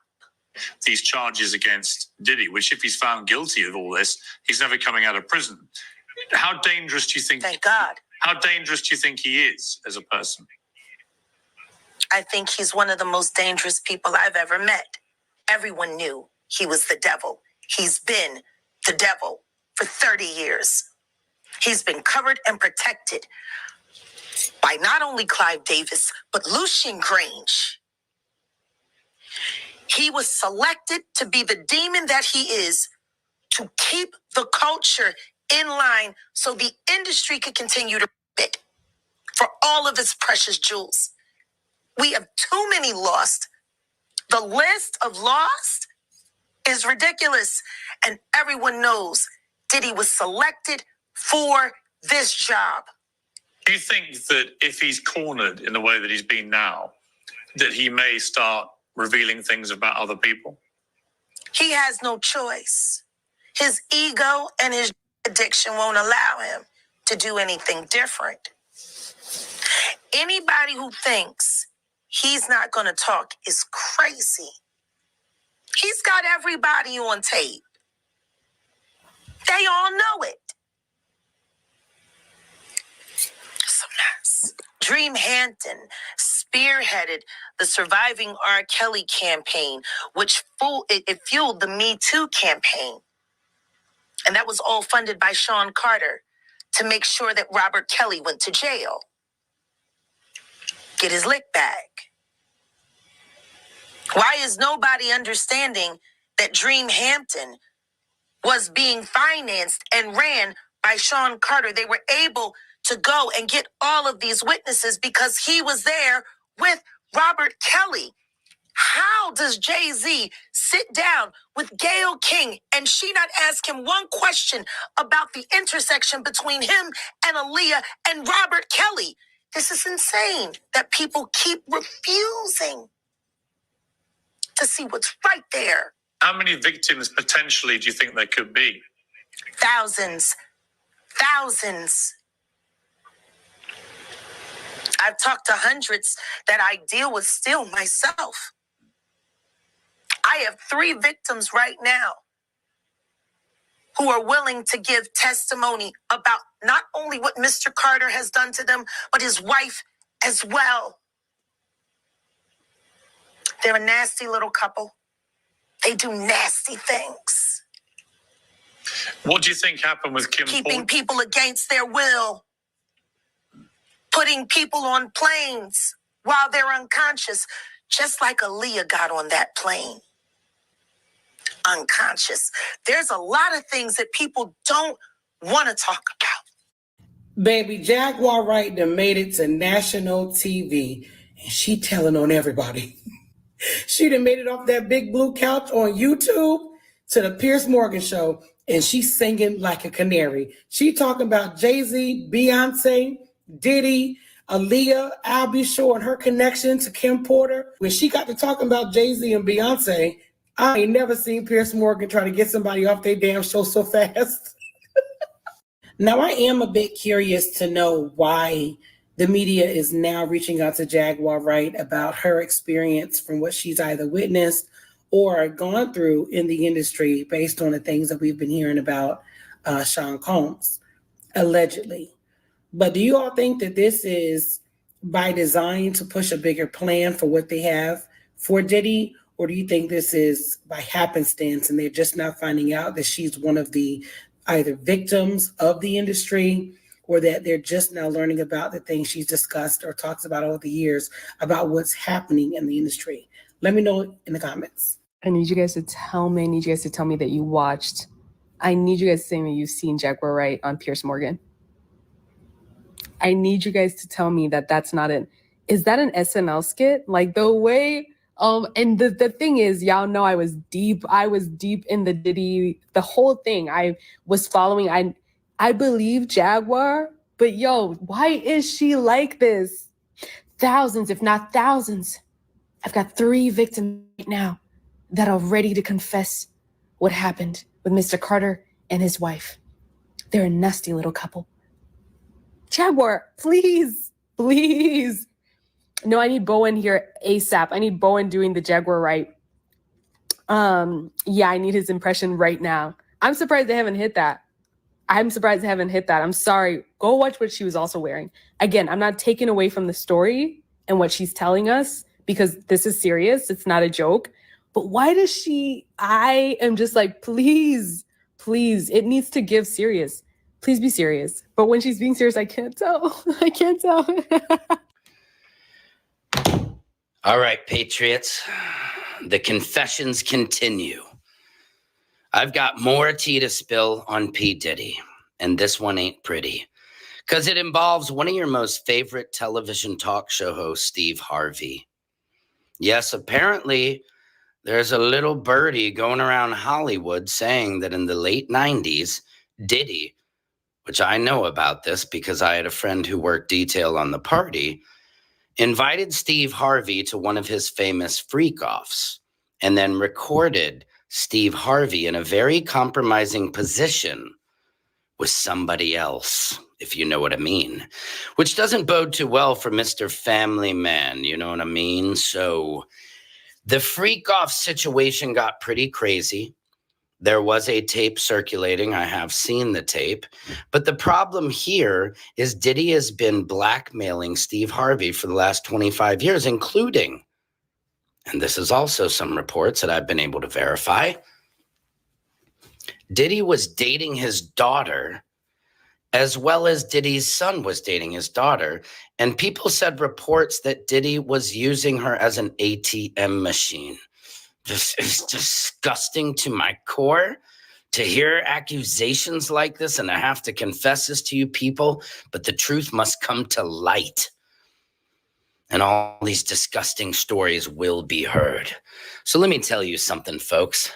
These charges against Diddy, which if he's found guilty of all this, he's never coming out of prison. How dangerous do you think? Thank God. How dangerous do you think he is as a person? I think he's one of the most dangerous people I've ever met. Everyone knew he was the devil. He's been the devil for 30 years. He's been covered and protected by not only Clive Davis, but Lucian Grange. He was selected to be the demon that he is to keep the culture in line so the industry could continue to bid for all of its precious jewels. We have too many lost. The list of lost is ridiculous. And everyone knows Diddy was selected for this job. Do you think that if he's cornered in the way that he's been now, that he may start revealing things about other people? He has no choice. His ego and his addiction won't allow him to do anything different. Anybody who thinks he's not going to talk is crazy. He's got everybody on tape. They all know it. It's a mess. Dream Hampton spearheaded the Surviving R. Kelly campaign, which fueled the Me Too campaign. And that was all funded by Sean Carter to make sure that Robert Kelly went to jail. Get his lick back. Why is nobody understanding that Dream Hampton was being financed and ran by Sean Carter? They were able to go and get all of these witnesses because he was there with Robert Kelly. How does Jay-Z sit down with Gayle King and she not ask him one question about the intersection between him and Aaliyah and Robert Kelly? This is insane that people keep refusing to see what's right there. How many victims potentially do you think there could be? Thousands. Thousands. I've talked to hundreds that I deal with still myself. I have 3 victims right now who are willing to give testimony about not only what Mr. Carter has done to them, but his wife as well. They're a nasty little couple. They do nasty things. What do you think happened with Kim Keeping Porter? people against their will. Putting people on planes while they're unconscious, just like Aaliyah got on that plane. Unconscious. There's a lot of things that people don't want to talk about. Baby, Jaguar Wright done made it to national TV, and she telling on everybody. She done made it off that big blue couch on YouTube to the Piers Morgan show, and she's singing like a canary. She talking about Jay-Z, Beyonce, Diddy, Aaliyah, I'll be sure, and her connection to Kim Porter. When she got to talking about Jay-Z and Beyonce, I ain't never seen Piers Morgan try to get somebody off their damn show so fast. Now, I am a bit curious to know why the media is now reaching out to Jaguar Wright about her experience from what she's either witnessed or gone through in the industry based on the things that we've been hearing about Sean Combs, allegedly. But do you all think that this is by design to push a bigger plan for what they have for Diddy? Or do you think this is by happenstance and they're just now finding out that she's one of the either victims of the industry or that they're just now learning about the things she's discussed or talks about over the years about what's happening in the industry? Let me know in the comments. I need you guys to tell me that you watched. I need you guys to say that you've seen Jaguar Wright on Piers Morgan. I need you guys to tell me that that's not is that an SNL skit? Like the way, and the thing is, y'all know I was deep in the Diddy, the whole thing. I was following, I believe Jaguar, but yo, why is she like this? Thousands, if not thousands. I've got 3 victims right now that are ready to confess what happened with Mr. Carter and his wife. They're a nasty little couple. Jaguar, please. No, I need Bowen here ASAP. I need Bowen doing the Jaguar Wright. Yeah, I need his impression right now. I'm surprised they haven't hit that. I'm sorry. Go watch what she was also wearing. Again, I'm not taking away from the story and what she's telling us because this is serious. It's not a joke. But why does I am just like, please, it needs to give serious. Please be serious. But when she's being serious, I can't tell. All right, Patriots. The confessions continue. I've got more tea to spill on P Diddy, and this one ain't pretty, because it involves one of your most favorite television talk show hosts, Steve Harvey. Yes, apparently there's a little birdie going around Hollywood saying that in the late 90s, Diddy, which I know about this because I had a friend who worked detail on the party, invited Steve Harvey to one of his famous freak-offs and then recorded Steve Harvey in a very compromising position with somebody else, if you know what I mean, which doesn't bode too well for Mr. Family Man, you know what I mean? So the freak-off situation got pretty crazy. There was a tape circulating. I have seen the tape. But the problem here is Diddy has been blackmailing Steve Harvey for the last 25 years, including, and this is also some reports that I've been able to verify, Diddy was dating his daughter as well as Diddy's son was dating his daughter. And people said reports that Diddy was using her as an ATM machine. It's disgusting to my core to hear accusations like this, and I have to confess this to you people, but the truth must come to light. And all these disgusting stories will be heard. So let me tell you something, folks.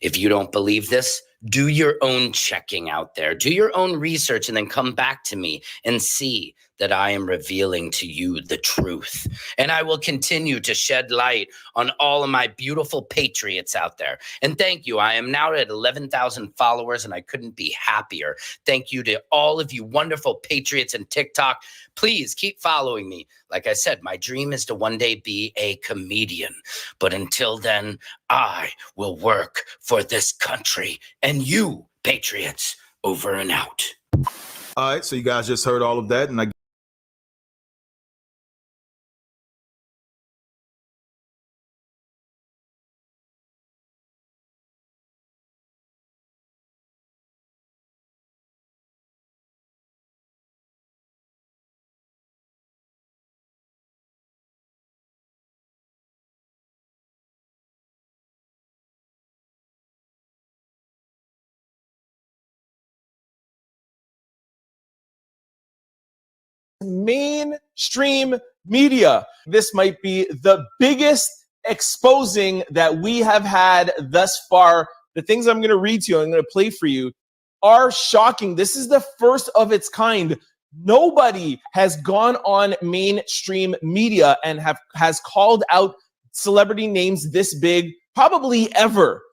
If you don't believe this, Do your own checking out there. Do your own research and then come back to me and see that I am revealing to you the truth. And I will continue to shed light on all of my beautiful patriots out there. And thank you. I am now at 11,000 followers and I couldn't be happier. Thank you to all of you wonderful patriots in TikTok. Please keep following me. Like I said, my dream is to one day be a comedian. But until then, I will work for this country and you, patriots. Over and out. All right, so you guys just heard all of that, and I mainstream media. This might be the biggest exposing that we have had thus far. The things I'm going to read to you, I'm going to play for you, are shocking. This is the first of its kind. Nobody has gone on mainstream media and has called out celebrity names this big, probably ever.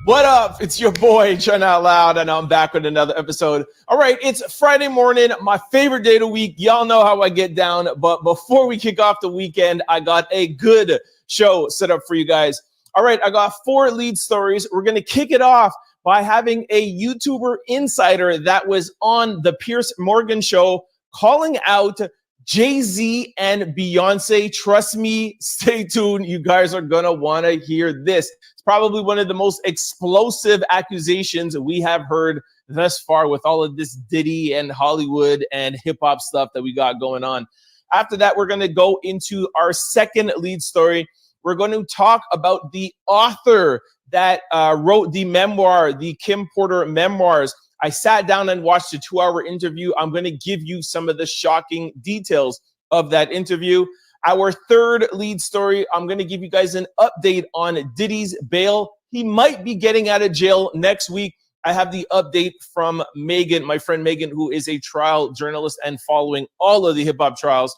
What up? It's your boy, Trying Out Loud, and I'm back with another episode. All right, it's Friday morning, my favorite day of the week. Y'all know how I get down, but before we kick off the weekend, I got a good show set up for you guys. All right, I got 4 lead stories. We're going to kick it off by having a YouTuber insider that was on the Piers Morgan show calling out Jay-Z and Beyonce. Trust me, stay tuned. You guys are going to want to hear this. It's probably one of the most explosive accusations we have heard thus far with all of this Diddy and Hollywood and hip-hop stuff that we got going on. After that, we're going to go into our second lead story. We're going to talk about the author that wrote the memoir, the Kim Porter memoirs. I sat down and watched a 2-hour interview. I'm going to give you some of the shocking details of that interview. Our third lead story, I'm going to give you guys an update on Diddy's bail. He might be getting out of jail next week. I have the update from Megan, my friend Megan, who is a trial journalist and following all of the hip-hop trials.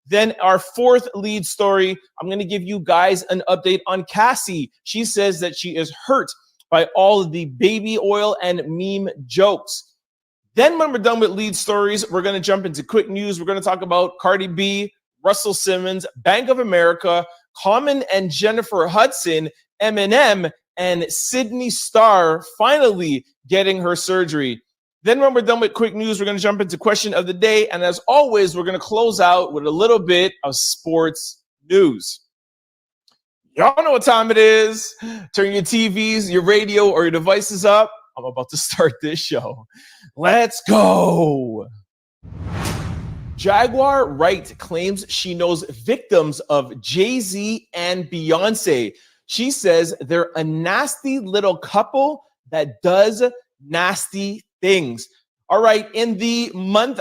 Then our fourth lead story, I'm going to give you guys an update on Cassie. She says that she is hurt by all of the baby oil and meme jokes. Then when we're done with lead stories, we're going to jump into quick news. We're going to talk about Cardi B, Russell Simmons, Bank of America, Common and Jennifer Hudson, Eminem, and Sydney Starr finally getting her surgery. Then when we're done with quick news, we're going to jump into question of the day. And as always, we're going to close out with a little bit of sports news. Y'all know what time it is. Turn your TVs, your radio, or your devices up. I'm about to start this show. Let's go. Jaguar Wright claims she knows victims of Jay-Z and Beyonce. She says they're a nasty little couple that does nasty things. All right, in the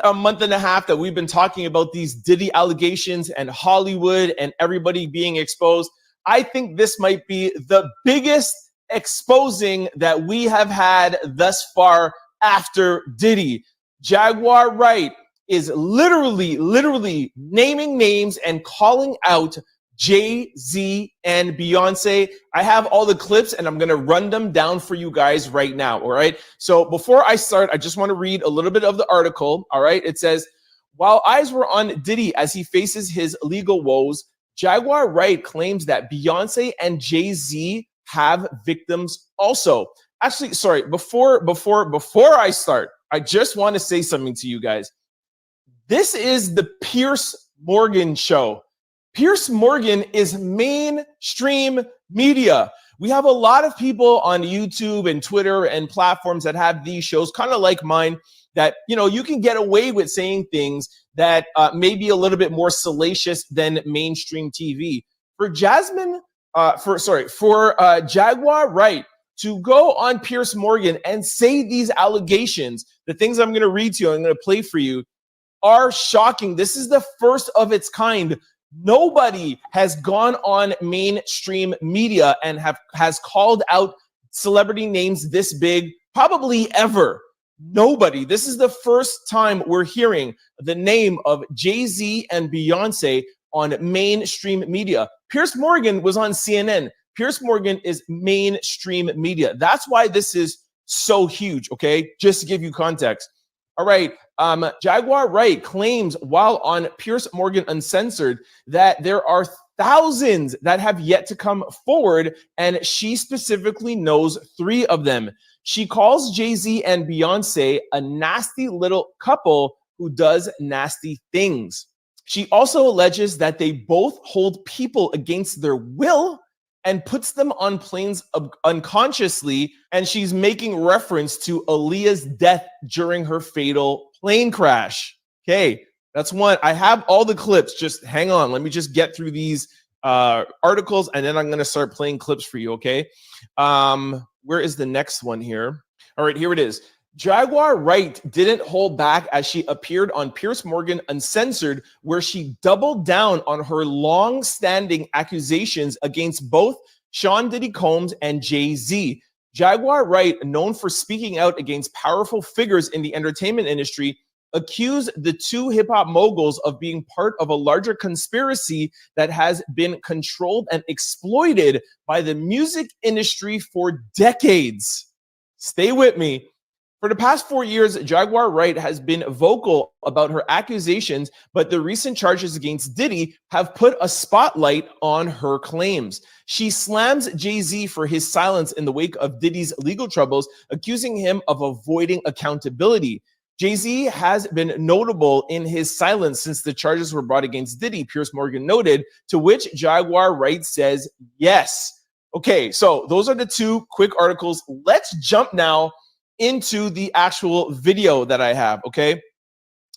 a month and a half that we've been talking about these Diddy allegations and Hollywood and everybody being exposed, I think this might be the biggest exposing that we have had thus far after Diddy. Jaguar Wright is literally naming names and calling out Jay-Z and Beyonce. I have all the clips and I'm going to run them down for you guys right now. All right. So before I start, I just want to read a little bit of the article. All right. It says, while eyes were on Diddy as he faces his legal woes, Jaguar Wright claims that Beyonce and Jay-Z have victims also. Actually, sorry, before I start, I just want to say something to you guys. This is the Piers Morgan show. Piers Morgan is mainstream media. We have a lot of people on YouTube and Twitter and platforms that have these shows, kind of like mine, that, you know, you can get away with saying things that may be a little bit more salacious than mainstream TV. For Jaguar Wright to go on Piers Morgan and say these allegations, the things I'm going to read to you, I'm going to play for you, are shocking. This is the first of its kind. Nobody has gone on mainstream media and has called out celebrity names this big probably ever. Nobody. This is the first time we're hearing the name of Jay-Z and Beyonce on mainstream media. Piers Morgan was on CNN. Piers Morgan is mainstream media. That's why this is so huge, okay? Just to give you context. All right, Jaguar Wright claims while on Piers Morgan Uncensored that there are thousands that have yet to come forward, and she specifically knows 3 of them. She calls Jay-Z and Beyonce a nasty little couple who does nasty things. She also alleges that they both hold people against their will and puts them on planes unconsciously, and she's making reference to Aaliyah's death during her fatal plane crash. Okay, that's one. I have all the clips. Just hang on. Let me just get through these articles, and then I'm going to start playing clips for you, okay? Where is the next one here? All right, here it is. Jaguar Wright didn't hold back as she appeared on Piers Morgan Uncensored, where she doubled down on her long-standing accusations against both Sean Diddy Combs and Jay-Z. Jaguar Wright, known for speaking out against powerful figures in the entertainment industry, accused the 2 hip-hop moguls of being part of a larger conspiracy that has been controlled and exploited by the music industry for decades. Stay with me. For the past 4 years, Jaguar Wright has been vocal about her accusations, but the recent charges against Diddy have put a spotlight on her claims. She slams Jay-Z for his silence in the wake of Diddy's legal troubles, accusing him of avoiding accountability. Jay-Z has been notable in his silence since the charges were brought against Diddy, Piers Morgan noted, to which Jaguar Wright says yes. Okay, so those are the 2 quick articles. Let's jump now into the actual video that I have, okay?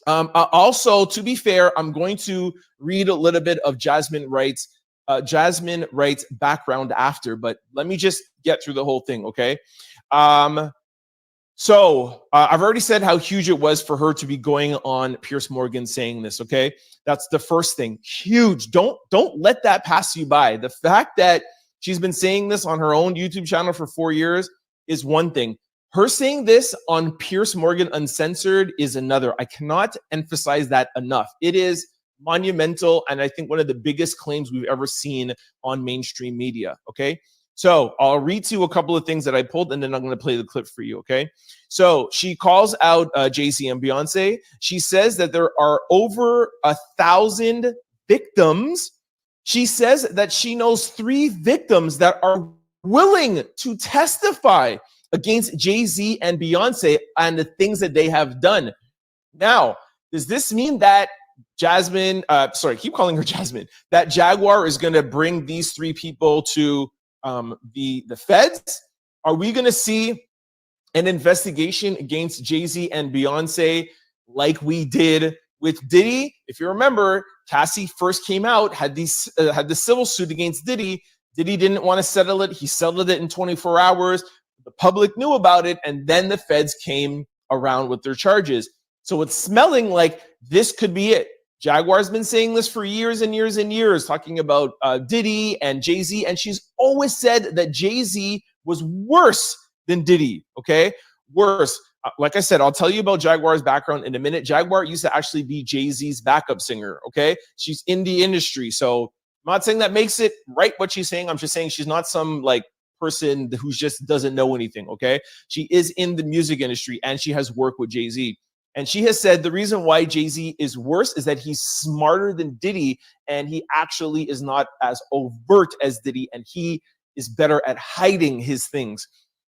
Also, to be fair, I'm going to read a little bit of Jasmine Wright's background after, but let me just get through the whole thing, okay? So I've already said how huge it was for her to be going on Piers Morgan saying this, okay? That's the first thing. Huge. Don't let that pass you by. The fact that she's been saying this on her own YouTube channel for 4 years is one thing. Her saying this on Piers Morgan Uncensored is another. I cannot emphasize that enough. It is monumental, and I think one of the biggest claims we've ever seen on mainstream media, okay? So I'll read to you a couple of things that I pulled, and then I'm going to play the clip for you, okay? So she calls out Jay-Z and Beyonce. She says that there are over 1,000 victims. She says that she knows 3 victims that are willing to testify against Jay-Z and Beyonce and the things that they have done. Now, does this mean that keep calling her Jasmine, that Jaguar is going to bring these 3 people to the feds? Are we going to see an investigation against Jay-Z and Beyonce like we did with Diddy? If you remember, Cassie first came out, had the civil suit against Diddy. Diddy didn't want to settle it. He settled it in 24 hours. The public knew about it, and then the feds came around with their charges. So it's smelling like this could be it. Jaguar's been saying this for years and years and years, talking about Diddy and Jay-Z, and she's always said that Jay-Z was worse than Diddy, okay? Worse. Like I said, I'll tell you about Jaguar's background in a minute. Jaguar used to actually be Jay-Z's backup singer, okay? She's in the industry, so I'm not saying that makes it right what she's saying. I'm just saying she's not some person who just doesn't know anything, okay? She is in the music industry, and she has worked with Jay-Z. And she has said the reason why Jay-Z is worse is that he's smarter than Diddy, and he actually is not as overt as Diddy, and he is better at hiding his things.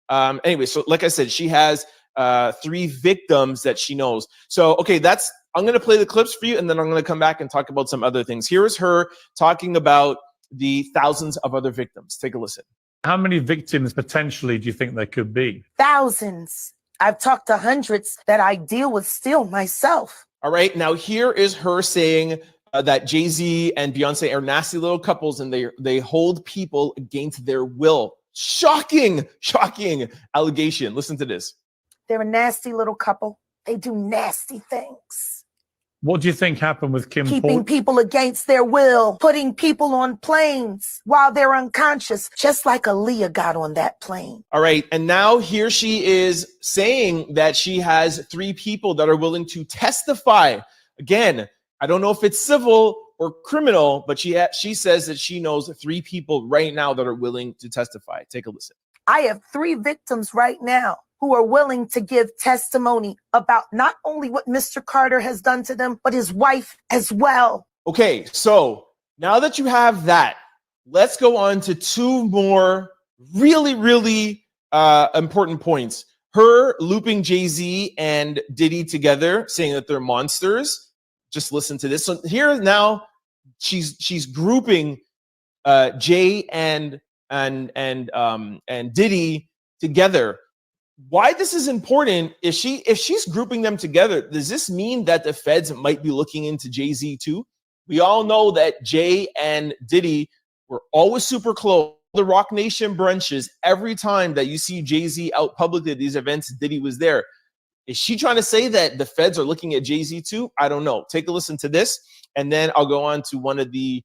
Anyway, so like I said, she has 3 victims that she knows. So, okay, I'm going to play the clips for you, and then I'm going to come back and talk about some other things. Here's her talking about the thousands of other victims. Take a listen. How many victims potentially do you think there could be? Thousands. I've talked to hundreds that I deal with still myself. All right. Now, here is her saying that Jay-Z and Beyonce are nasty little couples, and they hold people against their will. Shocking allegation. Listen to this. They're a nasty little couple. They do nasty things. What do you think happened with Kim keeping Porter? people against their will, putting people on planes while they're unconscious, just like Aaliyah got on that plane. All right. And now here she is saying that she has 3 people that are willing to testify. Again, I don't know if it's civil or criminal, but she says that she knows 3 people right now that are willing to testify. Take a listen. I have 3 victims right now who are willing to give testimony about not only what Mr. Carter has done to them, but his wife as well. Okay, so now that you have that, let's go on to 2 more really important points. Her looping Jay-Z and Diddy together, saying that they're monsters. Just listen to this. So here now, she's grouping Jay and Diddy together. Why this is important is if she's grouping them together, does this mean that the feds might be looking into Jay-Z too? We all know that Jay and Diddy were always super close. The Rock Nation brunches, every time that you see Jay-Z out publicly at these events, Diddy was there. Is she trying to say that the feds are looking at Jay-Z too? I don't know. Take a listen to this, and then I'll go on to one of the,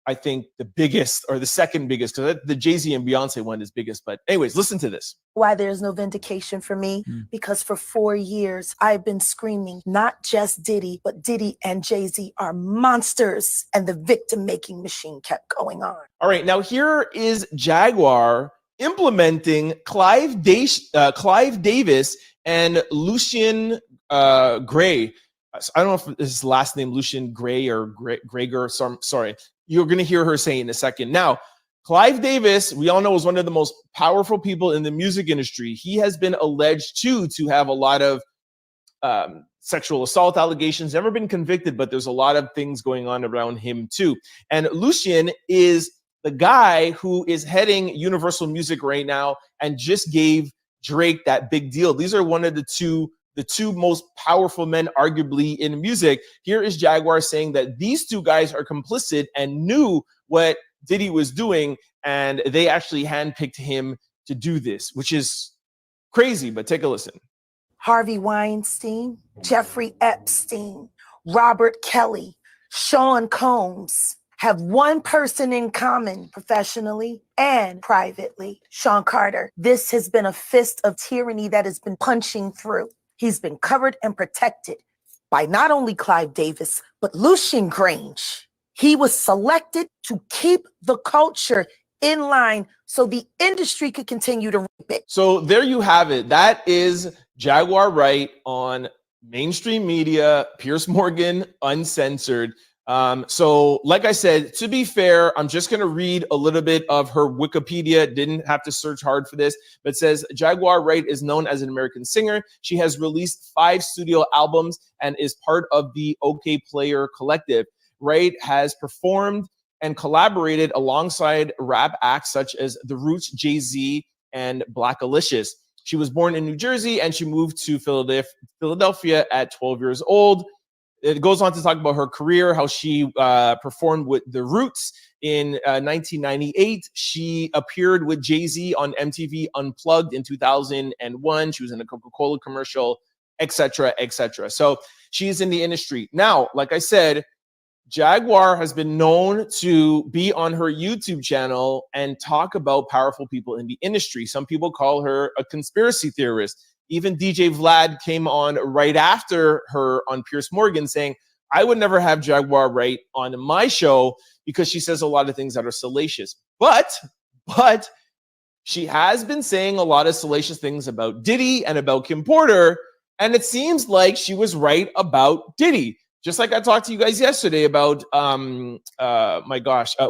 I think, the biggest or the second biggest, because the Jay-Z and Beyonce one is biggest. But anyways, listen to this. Why there's no vindication for me? Because for 4 years, I've been screaming, not just Diddy, but Diddy and Jay-Z are monsters. And the victim-making machine kept going on. All right, now here is Jaguar implementing Clive Davis and Lucian Gray. I don't know if his last name Lucian Gray or Gregor. Sorry. You're going to hear her say in a second. Now, Clive Davis, we all know, is one of the most powerful people in the music industry. He has been alleged to have a lot of sexual assault allegations, never been convicted, but there's a lot of things going on around him too. And Lucian is the guy who is heading Universal Music right now and just gave Drake that big deal. These are one of the two most powerful men arguably in music. Here is Jaguar saying that these 2 guys are complicit and knew what Diddy was doing, and they actually handpicked him to do this, which is crazy, but take a listen. Harvey Weinstein, Jeffrey Epstein, Robert Kelly, Sean Combs have one person in common professionally and privately, Sean Carter. This has been a fist of tyranny that has been punching through. He's been covered and protected by not only Clive Davis, but Lucian Grange. He was selected to keep the culture in line so the industry could continue to reap it. So there you have it. That is Jaguar Wright on mainstream media, Piers Morgan Uncensored. So like I said, to be fair, I'm just going to read a little bit of her Wikipedia. Didn't have to search hard for this, but it says Jaguar Wright is known as an American singer. She has released 5 studio albums and is part of the OK Player Collective. Wright has performed and collaborated alongside rap acts such as The Roots, Jay-Z, and Black Alicious. She was born in New Jersey and she moved to Philadelphia at 12 years old. It goes on to talk about her career, how she performed with The Roots in 1998. She appeared with Jay-Z on MTV Unplugged in 2001. She was in a Coca-Cola commercial, etc., etc. So she's in the industry. Now, like I said, Jaguar has been known to be on her YouTube channel and talk about powerful people in the industry. Some people call her a conspiracy theorist. Even DJ Vlad came on right after her on Piers Morgan saying, I would never have Jaguar Wright on my show because she says a lot of things that are salacious. But she has been saying a lot of salacious things about Diddy and about Kim Porter, and it seems like she was right about Diddy. Just like I talked to you guys yesterday about,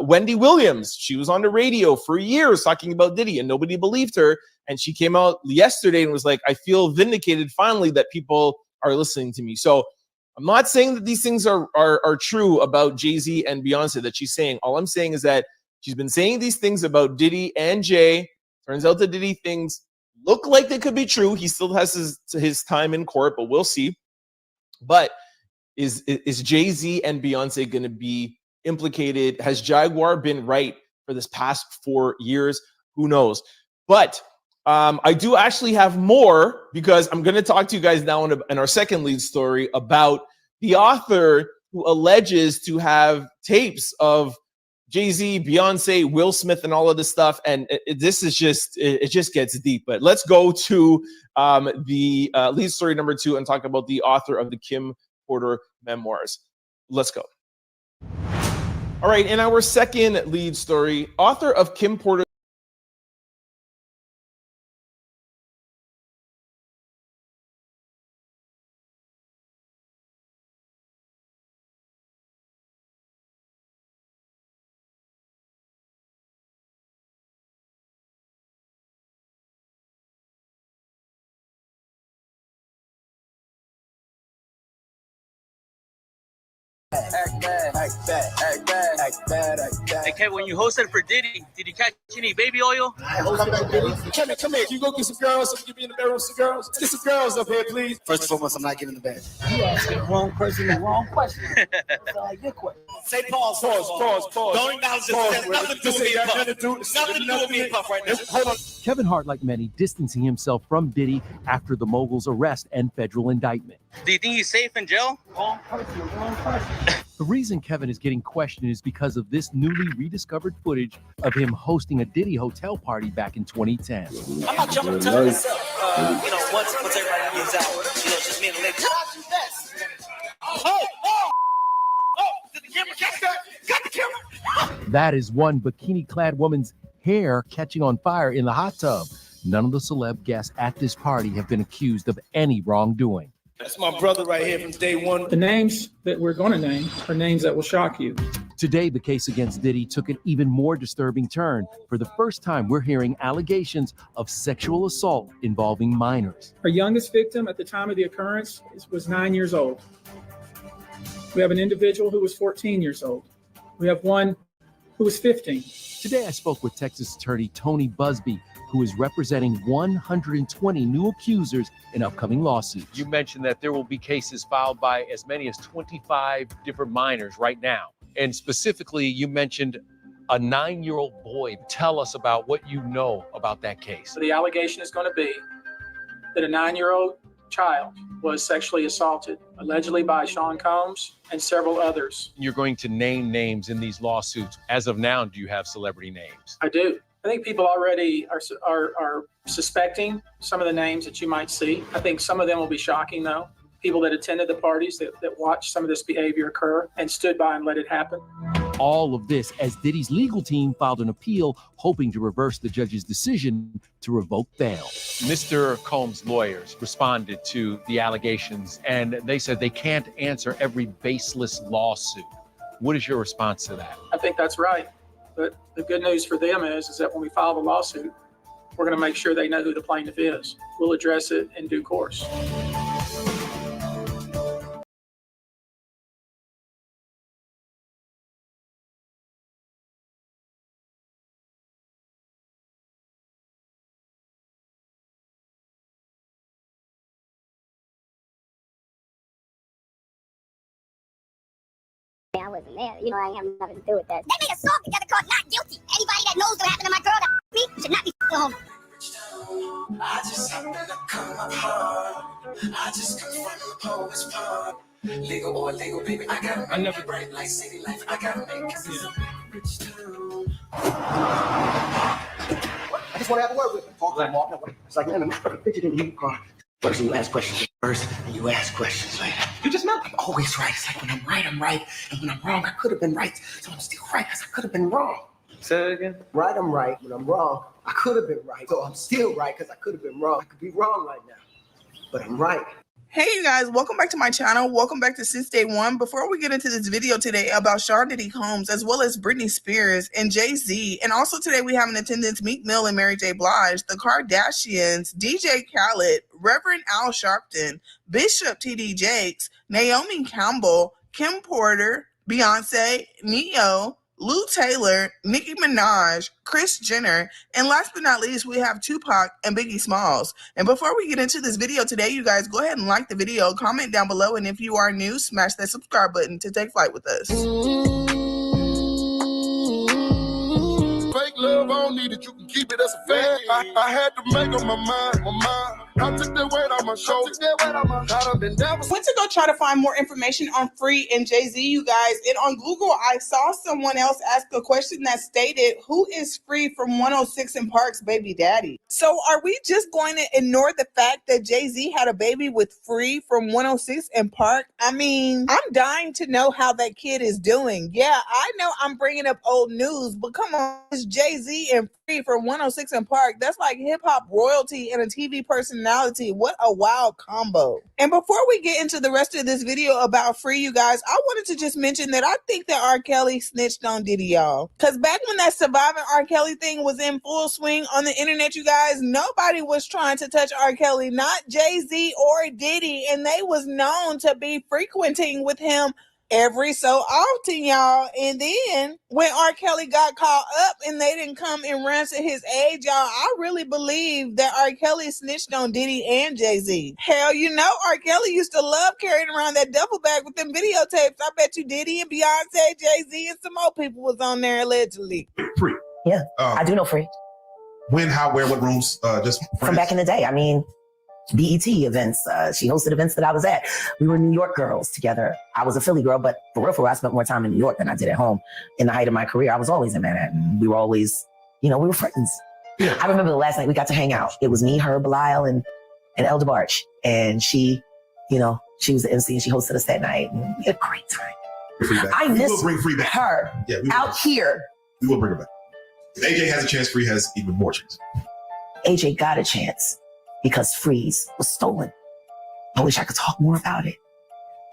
Wendy Williams. She was on the radio for years talking about Diddy and nobody believed her. And she came out yesterday and was like, I feel vindicated finally that people are listening to me. So I'm not saying that these things are true about Jay-Z and Beyonce that she's saying. All I'm saying is that she's been saying these things about Diddy and Jay. Turns out the Diddy things look like they could be true. He still has his time in court, but we'll see. But is Jay-Z and Beyonce going to be implicated? Has Jaguar been right for this past 4 years? Who knows? But I do actually have more because I'm going to talk to you guys now in our second lead story about the author who alleges to have tapes of Jay-Z, Beyonce, Will Smith, and all of this stuff. And this is just, it just gets deep. But let's go to the lead story number 2 and talk about the author of the Kim Porter memoirs. Let's go. All right, in our second lead story, author of Kim Porter. Act bad, act bad, act bad, act bad, act bad. Hey, Kevin, when you hosted for Diddy, did you catch any baby oil? Come here. You go get some girls. So you be in the bedroom with some girls. Get some girls up here, please. First and foremost, I'm not getting in the bed. You asking the wrong person the wrong question. That's like your question. Say pause. Don't acknowledge this. It has nothing to do with me and Puff. Nothing to do with me and Puff right now. Hold on. Kevin Hart, like many, distancing himself from Diddy after the mogul's arrest and federal indictment. Do you think he's safe in jail? Wrong person. The reason Kevin is getting questioned is because of this newly rediscovered footage of him hosting a Diddy hotel party back in 2010. I'm not jumping to myself. Once everybody moves out, just me and the lady. Did the camera catch that? Got the camera. That is one bikini-clad woman's hair catching on fire in the hot tub. None of the celeb guests at this party have been accused of any wrongdoing. That's my brother right here from day one. The names that we're going to name are names that will shock you. Today, the case against Diddy took an even more disturbing turn. For the first time, we're hearing allegations of sexual assault involving minors. Our youngest victim at the time of the occurrence was 9 years old. We have an individual who was 14 years old. We have one who was 15. Today, I spoke with Texas attorney Tony Busby, who is representing 120 new accusers in upcoming lawsuits. You mentioned that there will be cases filed by as many as 25 different minors right now. And specifically, you mentioned a 9-year-old boy. Tell us about what you know about that case. So the allegation is going to be that a 9-year-old child was sexually assaulted, allegedly by Sean Combs and several others. You're going to name names in these lawsuits. As of now, do you have celebrity names? I do. I think people already are suspecting some of the names that you might see. I think some of them will be shocking, though. People that attended the parties, that watched some of this behavior occur and stood by and let it happen. All of this as Diddy's legal team filed an appeal, hoping to reverse the judge's decision to revoke bail. Mr. Combs' lawyers responded to the allegations, and they said they can't answer every baseless lawsuit. What is your response to that? I think that's right. But the good news for them is that when we file the lawsuit, we're going to make sure they know who the plaintiff is. We'll address it in due course. I wasn't there. I ain't have nothing to do with that. They made a song together called Not Guilty. Anybody that knows what happened to my girl that me should not be home. I just happen to come up hard. I just come from the poet's part. Legal or illegal, baby, I gotta make it right like city life. I gotta make it rich town. I just want to have a word with him. I'm walking away. It's like, man, I'm pictured in your car. First, you ask questions first, and you ask questions later. You just know I'm always right. It's like when I'm right, I'm right. And when I'm wrong, I could have been right. So I'm still right because I could have been wrong. Say it again. Right, I'm right. When I'm wrong, I could have been right. So I'm still right because I could have been wrong. I could be wrong right now, but I'm right. Hey you guys, welcome back to my channel. Welcome back to Since Day One. Before we get into this video today about Sean Diddy Combs, as well as Britney Spears and Jay-Z, and also today we have in attendance Meek Mill and Mary J. Blige, the Kardashians, DJ Khaled, Reverend Al Sharpton, Bishop T.D. Jakes, Naomi Campbell, Kim Porter, Beyonce, Neo, Lou Taylor, Nicki Minaj, Kris Jenner, and last but not least, we have Tupac and Biggie Smalls. And before we get into this video today, you guys go ahead and like the video, comment down below, and if you are new, smash that subscribe button to take flight with us. Fake love, I don't need it, you can keep it as a fact. I had to make up my mind. I took the weight on my shoulder. Went to go try to find more information on Free and Jay-Z, you guys. And on Google, I saw someone else ask a question that stated, who is Free from 106 and Park's baby daddy? So are we just going to ignore the fact that Jay-Z had a baby with Free from 106 and Park? I mean, I'm dying to know how that kid is doing. Yeah, I know I'm bringing up old news, but come on, it's Jay-Z and Free from 106 and Park. That's like hip-hop royalty and a TV personality. What a wild combo. And before we get into the rest of this video about Free, you guys, I wanted to just mention that I think that R. Kelly snitched on Diddy, y'all. Because back when that Surviving R. Kelly thing was in full swing on the internet, you guys, nobody was trying to touch R. Kelly, not Jay-Z or Diddy, and they was known to be frequenting with him every so often, y'all. And then when R. Kelly got caught up and they didn't come and ransom his age, y'all, I really believe that R. Kelly snitched on Diddy and Jay-Z. Hell, you know, R. Kelly used to love carrying around that duffel bag with them videotapes. I bet you Diddy and Beyonce, Jay-Z, and some more people was on there allegedly. Free. Yeah, I do know Free. When, how, where, what rooms? Just from back in the day. I mean, BET events. She hosted events that I was at. We were New York girls together. I was a Philly girl, but for real, I spent more time in New York than I did at home. In the height of my career, I was always in Manhattan. We were always, we were friends. Yeah. I remember the last night we got to hang out. It was me, her, Belial, and Elder Barch. And she, she was the MC and she hosted us that night. And we had a great time. I miss her out here. We will bring her back. If AJ has a chance, Free has even more chance. AJ got a chance because Freeze was stolen. I wish I could talk more about it.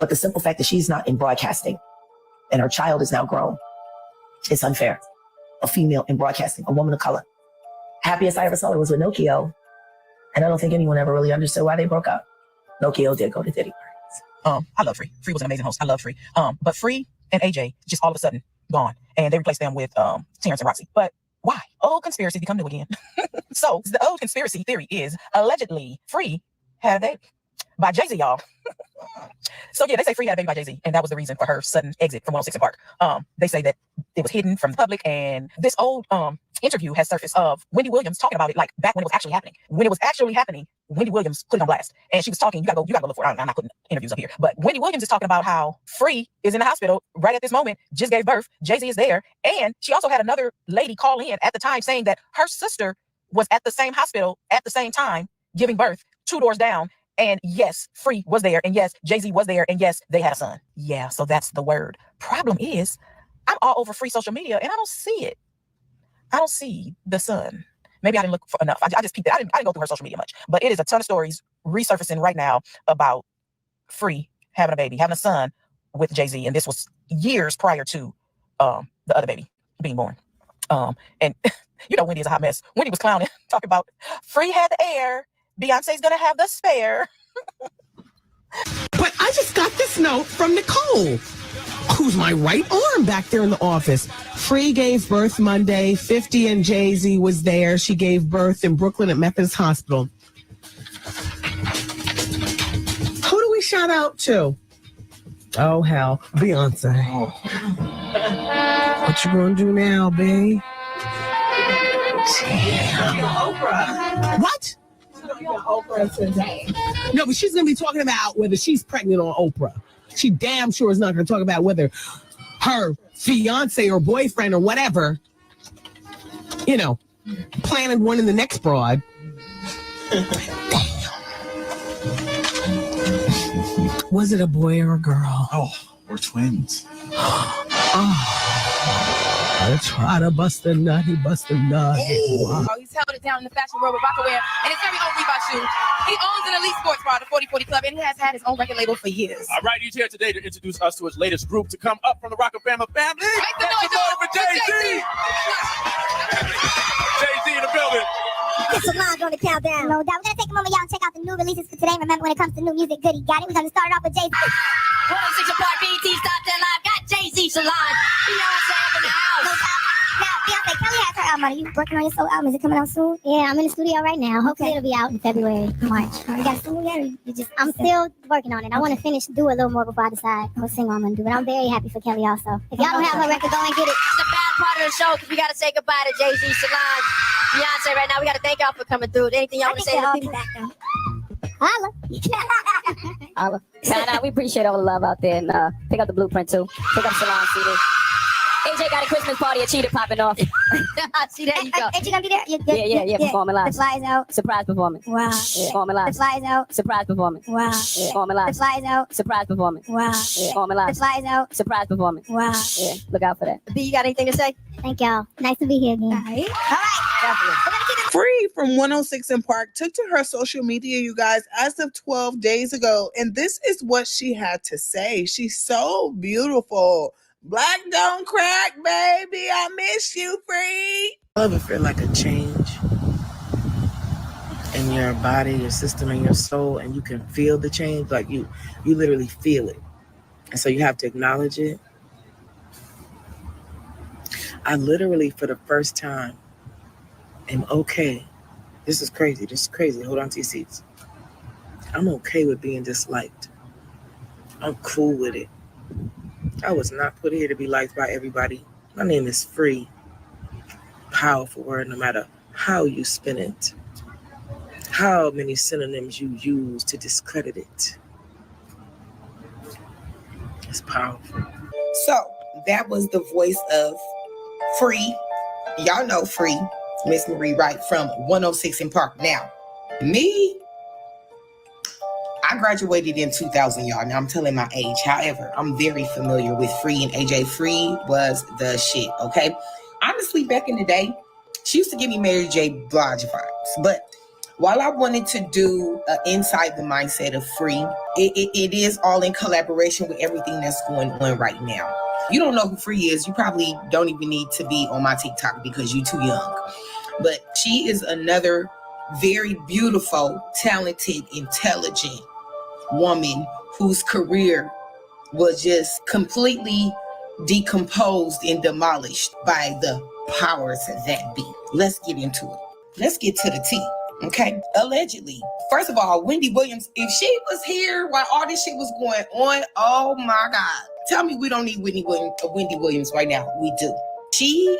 But the simple fact that she's not in broadcasting and her child is now grown, it's unfair. A female in broadcasting, a woman of color. Happiest I ever saw her was with Nokio. And I don't think anyone ever really understood why they broke up. Nokio did go to Diddy parties. I love Free. Free was an amazing host. I love Free. But Free and AJ just all of a sudden gone. And they replaced them with Terrence and Roxy. But why? Old conspiracy become new again. So the old conspiracy theory is allegedly Free had a baby by Jay-Z, y'all. So yeah, they say Free had a baby by Jay-Z, and that was the reason for her sudden exit from 106 and Park. They say that it was hidden from the public, and this old interview has surfaced of Wendy Williams talking about it like back when it was actually happening. When it was actually happening, Wendy Williams put it on blast, and she was talking. You gotta go look for it. I'm not putting interviews up here, but Wendy Williams is talking about how Free is in the hospital right at this moment, just gave birth. Jay-Z is there, and she also had another lady call in at the time saying that her sister was at the same hospital at the same time giving birth 2 doors down. And yes, Free was there. And yes, Jay-Z was there. And yes, they had a son. Yeah, so that's the word. Problem is, I'm all over Free social media and I don't see it. I don't see the son. Maybe I didn't look for enough. I just peeked it. I didn't go through her social media much. But it is a ton of stories resurfacing right now about Free having a baby, having a son with Jay-Z. And this was years prior to the other baby being born. And Wendy is a hot mess. Wendy was clowning, talking about Free had the air. Beyonce's gonna have the spare. But I just got this note from Nicole, who's my right arm back there in the office. Free gave birth Monday. 50 and Jay-Z was there. She gave birth in Brooklyn at Methodist Hospital. Who do we shout out to? Oh, hell. Beyonce. What you gonna do now, babe? Oprah. What? Oprah today. No, but she's going to be talking about whether she's pregnant on Oprah. She damn sure is not going to talk about whether her fiance or boyfriend or whatever, planted one in the next broad. Was it a boy or a girl? Oh, we're twins. I try to bust a nut, he bust a nut. Oh, he's held it down in the fashion world with Rockaware and his very own Reebok shoe. He owns an elite sports bar, the 4040 Club, and he has had his own record label for years. All right, he's here today to introduce us to his latest group to come up from the Rockafama family. Make the noise for Jay-Z! Jay-Z in the building. It's Solange on the countdown. No doubt. We're going to take a moment, y'all, and check out the new releases for today. Remember, when it comes to new music, goody got it. We're going to start it off with Jay-Z. 106 Apart, BET's Top 10 Live. Got Jay-Z, Solange. Beyonce up in the house. No doubt. Now, Beyonce, Kelly has her album. Are you working on your solo album? Is it coming out soon? Yeah, I'm in the studio right now. Hopefully it'll be out in February, March. You got a single yet? I'm still working on it. I want to do a little more before I decide what single I'm going to do. But I'm very happy for Kelly also. If y'all don't have her record, go and get it. It's the bad part of the show because we got to say goodbye to Jay-Z, Solange, Beyonce right now. We got to thank y'all for coming through. Anything y'all want to say to the people? Back, though. Holla. Holla. Nah, we appreciate all the love out there. And pick up the blueprint too. Pick up Salon CD. AJ got a Christmas party at Cheetah popping off. See, there you go. AJ gonna be there? Yeah. Performing live. The fly's out. Surprise performance. Wow. Yeah. Performing live. The fly's out. Surprise performance. Wow. Yeah. Performing live. The fly's out. Surprise performance. Wow. Yeah. Performing live. The fly's out. Surprise performance. Wow. Yeah. Look out for that. B, you got anything to say? Thank y'all. Nice to be here again. All right. Free from 106 in Park took to her social media, you guys, as of 12 days ago. And this is what she had to say. She's so beautiful. Black don't crack, baby. I miss you, Free. I ever feel like a change in your body, your system, and your soul, and you can feel the change. Like you literally feel it. And so you have to acknowledge it. I literally, for the first time, am okay. This is crazy. Hold on to your seats. I'm okay with being disliked. I'm cool with it. I was not put here to be liked by everybody. My name is Free. Powerful word, no matter how you spin it. How many synonyms you use to discredit it. It's powerful. So that was the voice of Free. Y'all know Free, Miss Marie Wright from 106 in Park. Now, me, I graduated in 2000, y'all. Now I'm telling my age. However, I'm very familiar with Free and AJ. Free was the shit, okay? Honestly, back in the day, she used to give me Mary J. Blige vibes. But while I wanted to do Inside the Mindset of Free, it is all in collaboration with everything that's going on right now. You don't know who Free is. You probably don't even need to be on my TikTok because you're too young. But she is another very beautiful, talented, intelligent woman whose career was just completely decomposed and demolished by the powers that be. Let's get into it. Let's get to the tea, okay? Allegedly, first of all, Wendy Williams, if she was here while all this shit was going on, oh my God. Tell me we don't need Wendy Williams right now. We do. She,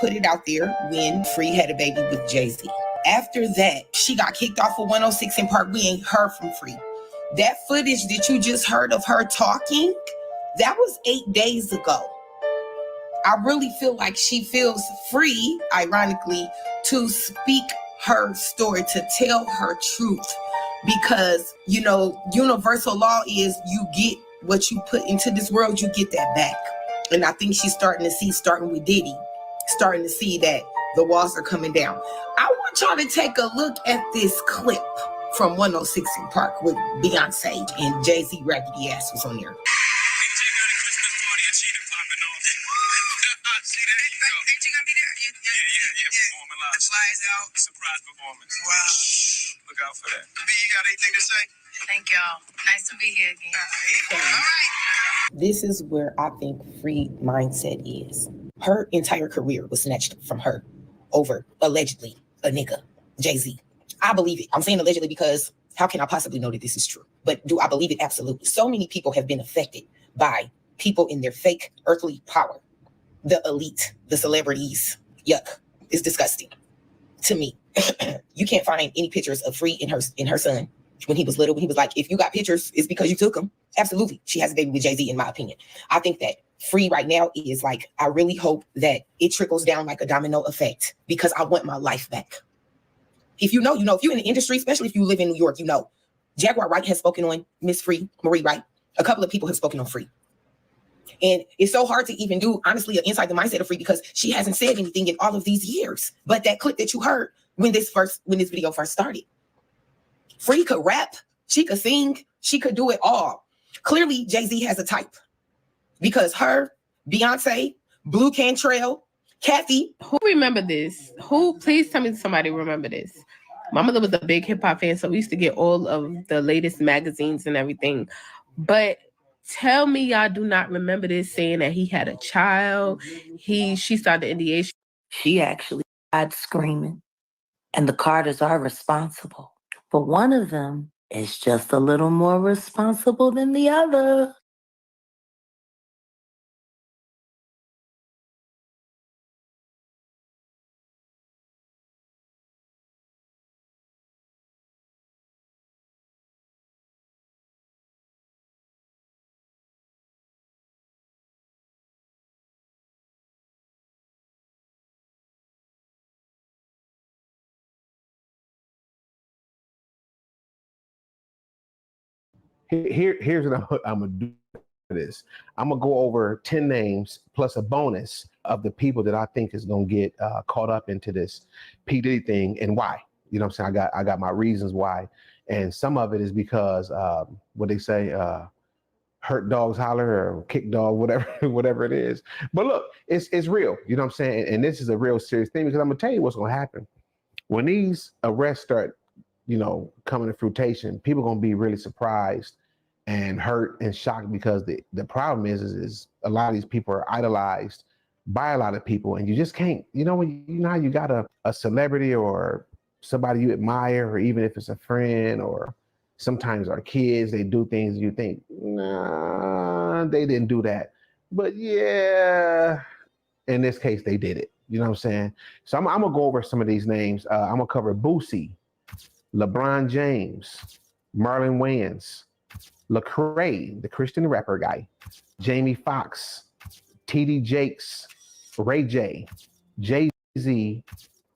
put it out there when Free had a baby with Jay-Z. After that, she got kicked off of 106 in Park. We ain't heard from Free. That footage that you just heard of her talking, that was 8 days ago. I really feel like she feels free, ironically, to speak her story, to tell her truth. Because, universal law is you get what you put into this world, you get that back. And I think she's starting with Diddy, starting to see that the walls are coming down. I want y'all to take a look at this clip from 106 in Park with Beyonce and Jay-Z raggedy ass was on there. Performing live. The flyers out. Surprise performance. Wow. Look out for that. B, you got anything to say? Thank y'all. Nice to be here again. All right. This is where I think Free mindset is. Her entire career was snatched from her over, allegedly, a nigga, Jay-Z. I believe it. I'm saying allegedly because how can I possibly know that this is true? But do I believe it? Absolutely. So many people have been affected by people in their fake earthly power. The elite, the celebrities. Yuck. It's disgusting to me. You can't find any pictures of Free and her son when he was little. When he was like, if you got pictures, it's because you took them. Absolutely. She has a baby with Jay-Z, in my opinion. I think that Free right now is like, I really hope that it trickles down like a domino effect because I want my life back. If you know, if you're in the industry, especially if you live in New York, Jaguar Wright has spoken on Miss Free, Marie Wright. A couple of people have spoken on Free. And it's so hard to even do, honestly, an Inside the Mindset of Free because she hasn't said anything in all of these years. But that clip that you heard when this video first started, Free could rap, she could sing, she could do it all. Clearly, Jay-Z has a type because her, Beyonce, Blue Cantrell, Kathy. Who remember this? Please tell me somebody remember this. My mother was a big hip hop fan, so we used to get all of the latest magazines and everything. But tell me y'all do not remember this, saying that he had a child. She started NDA. She actually died screaming. And the Carters are responsible. But one of them is just a little more responsible than the other. Here's what I'm gonna do for this. I'm gonna go over 10 names plus a bonus of the people that I think is gonna get caught up into this P Diddy thing and why. You know what I'm saying? I got my reasons why, and some of it is because what they say, hurt dogs holler or kick dog, whatever it is. But look, it's real. You know what I'm saying? And this is a real serious thing because I'm gonna tell you what's gonna happen when these arrests start, coming to fruition. People gonna be really surprised and hurt and shocked because the problem is a lot of these people are idolized by a lot of people, and you just can't. When how you got a celebrity or somebody you admire, or even if it's a friend, or sometimes our kids, they do things you think, nah, they didn't do that, but yeah, in this case they did it. You know what I'm saying? So I'm gonna go over some of these names. I'm gonna cover Boosie, LeBron James, Marlon Wayans, Lecrae, the Christian rapper guy, Jamie Foxx, TD Jakes, Ray J, Jay-Z,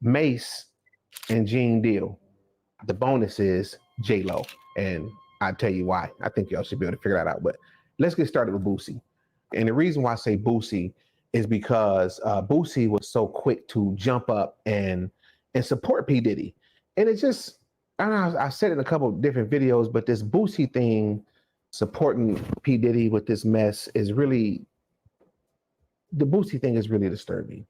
Mace, and Gene Deal. The bonus is J-Lo, and I'll tell you why. I think y'all should be able to figure that out. But let's get started with Boosie. And the reason why I say Boosie is because Boosie was so quick to jump up and support P Diddy. And it just, I don't know, I said it in a couple of different videos, but this Boosie thing, supporting P Diddy with this mess, is really, the Boosie thing is really disturbing,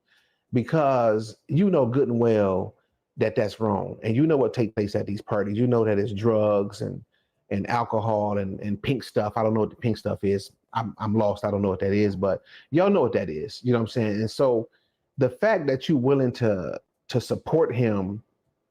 because you know good and well that that's wrong. And you know what takes place at these parties. You know that it's drugs and alcohol and pink stuff. I don't know what the pink stuff is. I'm lost. I don't know what that is, but y'all know what that is. You know what I'm saying? And so the fact that you're willing to support him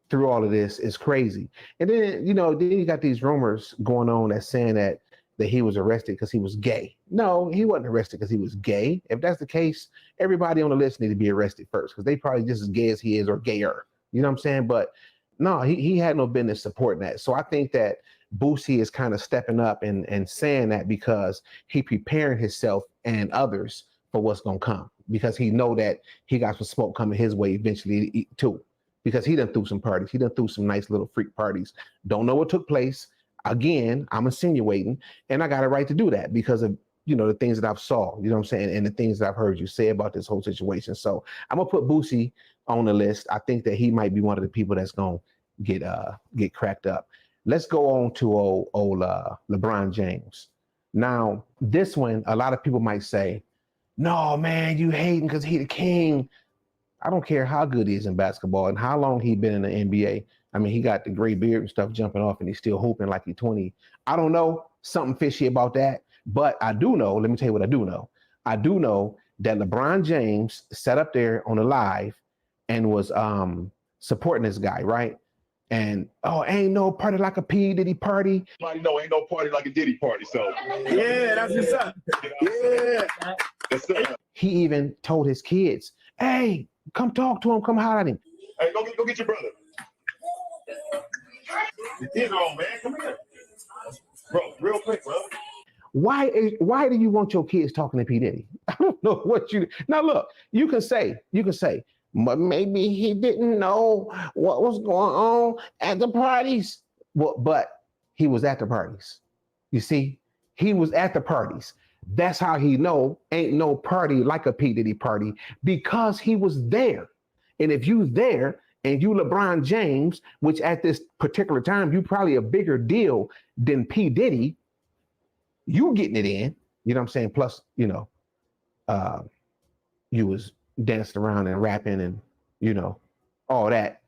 through all of this is crazy. And then, then you got these rumors going on that's saying that he was arrested because he was gay. No, he wasn't arrested because he was gay. If that's the case, everybody on the list need to be arrested first, because they probably just as gay as he is, or gayer. You know what I'm saying? But no, he had no business supporting that. So I think that Boosie is kind of stepping up and saying that because he preparing himself and others for what's going to come, because he know that he got some smoke coming his way eventually too, because he done threw some parties. He done threw some nice little freak parties. Don't know what took place. Again, I'm insinuating, and I got a right to do that because of, the things that I've saw, you know what I'm saying, and the things that I've heard you say about this whole situation. So I'm gonna put Boosie on the list. I think that he might be one of the people that's gonna get cracked up. Let's go on to old LeBron James. Now, this one, a lot of people might say, no, man, you hating because he the king. I don't care how good he is in basketball and how long he been in the NBA. I mean, he got the gray beard and stuff jumping off, and he's still hooping like he's 20. I don't know, something fishy about that. But I do know, let me tell you what I do know. I do know that LeBron James sat up there on the live and was supporting this guy, right? And, ain't no party like a P Diddy party. No, ain't no party like a Diddy party. So Yeah, that's what's up. Yeah. Yes, sir. He even told his kids, hey, come talk to him, come holler at him. Hey, go get your brother. Get on, man. Come here. Bro, real quick, bro. Why do you want your kids talking to P Diddy? I don't know what you. Now look, you can say, but maybe he didn't know what was going on at the parties. Well, but he was at the parties. You see, he was at the parties. That's how he know ain't no party like a P Diddy party, because he was there. And if you there and you LeBron James, which at this particular time you probably a bigger deal than P Diddy, you getting it in, you know what I'm saying? Plus, you was dancing around and rapping and, all that.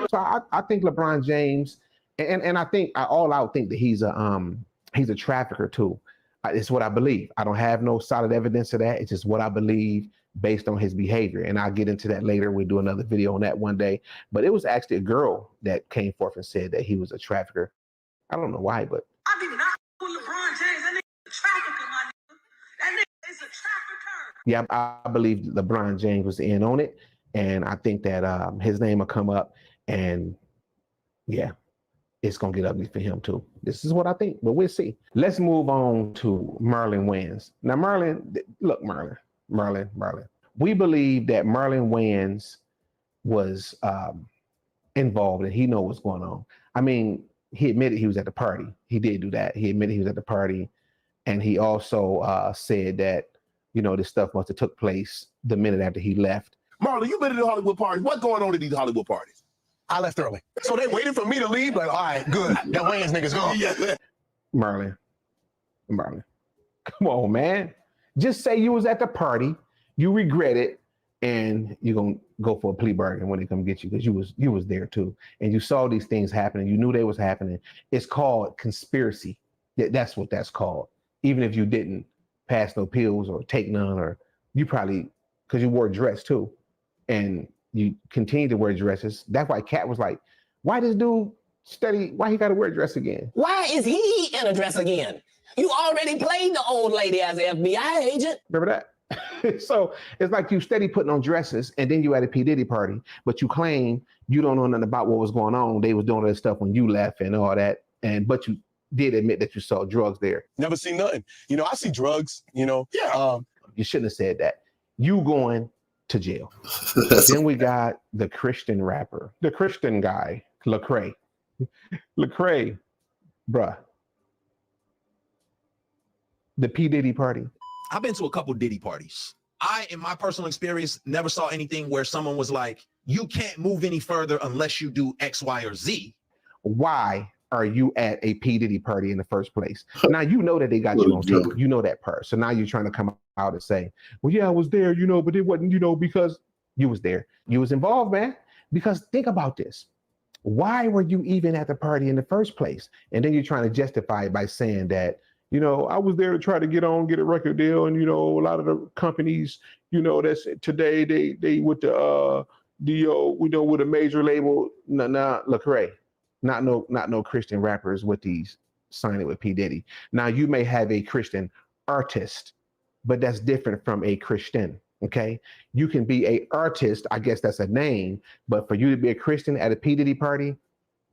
So I think LeBron James, and I think I all out think that he's a trafficker too. It's what I believe. I don't have no solid evidence of that. It's just what I believe based on his behavior. And I'll get into that later. We'll do another video on that one day. But it was actually a girl that came forth and said that he was a trafficker. I don't know why, but I did not with LeBron James. That nigga a trafficker, my nigga. That nigga is a trafficker. yeah, I believe LeBron James was in on it. And I think that his name will come up, and yeah, it's going to get ugly for him too. This is what I think, but we'll see. Let's move on to Marlon Wayans. Now, Marlon. We believe that Marlon Wayans was involved and he know what's going on. I mean, he admitted he was at the party. He did do that. He admitted he was at the party, and he also said that, you know, this stuff must have took place the minute after he left. Marlon, you been to the Hollywood parties. What's going on at these Hollywood parties? I left early. So they waited for me to leave? Like, all right, good. That Wayans nigga's gone. Yeah. Marlon, come on, man. Just say you was at the party, you regret it, and you're gonna go for a plea bargain when they come get you, because you was there too, and you saw these things happening. You knew they was happening. It's called conspiracy. That's what that's called. Even if you didn't pass no pills or take none, or you probably, because you wore a dress too, and you continue to wear dresses. That's why Kat was like, "Why this dude study? Why he got to wear a dress again? Why is he in a dress again? You already played the old lady as an FBI agent." Remember that? So it's like you steady putting on dresses, and then you at a P Diddy party, but you claim you don't know nothing about what was going on. They was doing that stuff when you left and all that, but you did admit that you saw drugs there. Never seen nothing. You know, I see drugs, you know. Yeah. You shouldn't have said that. You going to jail. Then we got the Christian rapper, the Christian guy, Lecrae. Lecrae, bruh. The P Diddy party. I've been to a couple Diddy parties. I, in my personal experience, never saw anything where someone was like, you can't move any further unless you do X, Y, or Z. Why are you at a P Diddy party in the first place? Now, you know that they got you on tape. You know that part. So now you're trying to come out and say, well, yeah, I was there, you know, but it wasn't, you know, because you was there. You was involved, man. Because think about this. Why were you even at the party in the first place? And then you're trying to justify it by saying that, you know, I was there to try to get a record deal. And, you know, a lot of the companies, you know, that's today, they with the we know, with a major label, Lecrae, not no Christian rappers with these signing with P Diddy. Now, you may have a Christian artist, but that's different from a Christian. Okay. You can be a artist. I guess that's a name, but for you to be a Christian at a P Diddy party,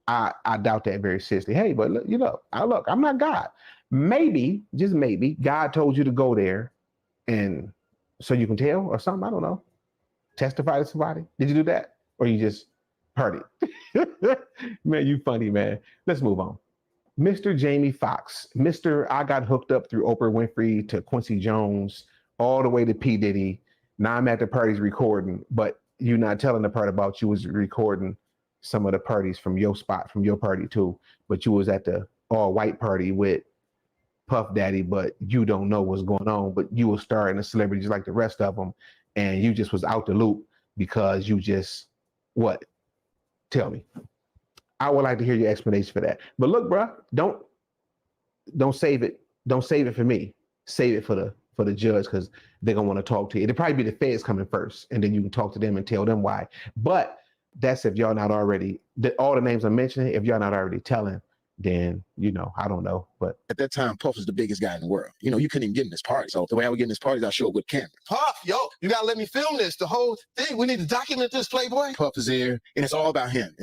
I doubt that very seriously. Hey, but look, you know, I'm not God. Maybe, just maybe, God told you to go there, and so you can tell or something. I don't know. Testify to somebody. Did you do that, or you just party? Man, you funny, man. Let's move on. Mr. Jamie Foxx, Mr. I got hooked up through Oprah Winfrey to Quincy Jones, all the way to P Diddy. Now I'm at the parties recording, but you're not telling the part about you was recording some of the parties from your spot, from your party too. But you was at the all white party with Puff Daddy, but you don't know what's going on. But you was starring a celebrity just like the rest of them, and you just was out the loop because you just what? Tell me. I would like to hear your explanation for that. But look, bro, don't save it. Don't save it for me. Save it for the judge, because they're gonna want to talk to you. It'll probably be the feds coming first, and then you can talk to them and tell them why. But that's if y'all not already, all the names I'm mentioning, if y'all not already telling, then, you know, I don't know. But at that time, Puff was the biggest guy in the world. You know, you couldn't even get in this party. So the way I would get in this party is I show up with camera. Puff, yo, you gotta let me film this, the whole thing. We need to document this, Playboy. Puff is here, and it's all about him.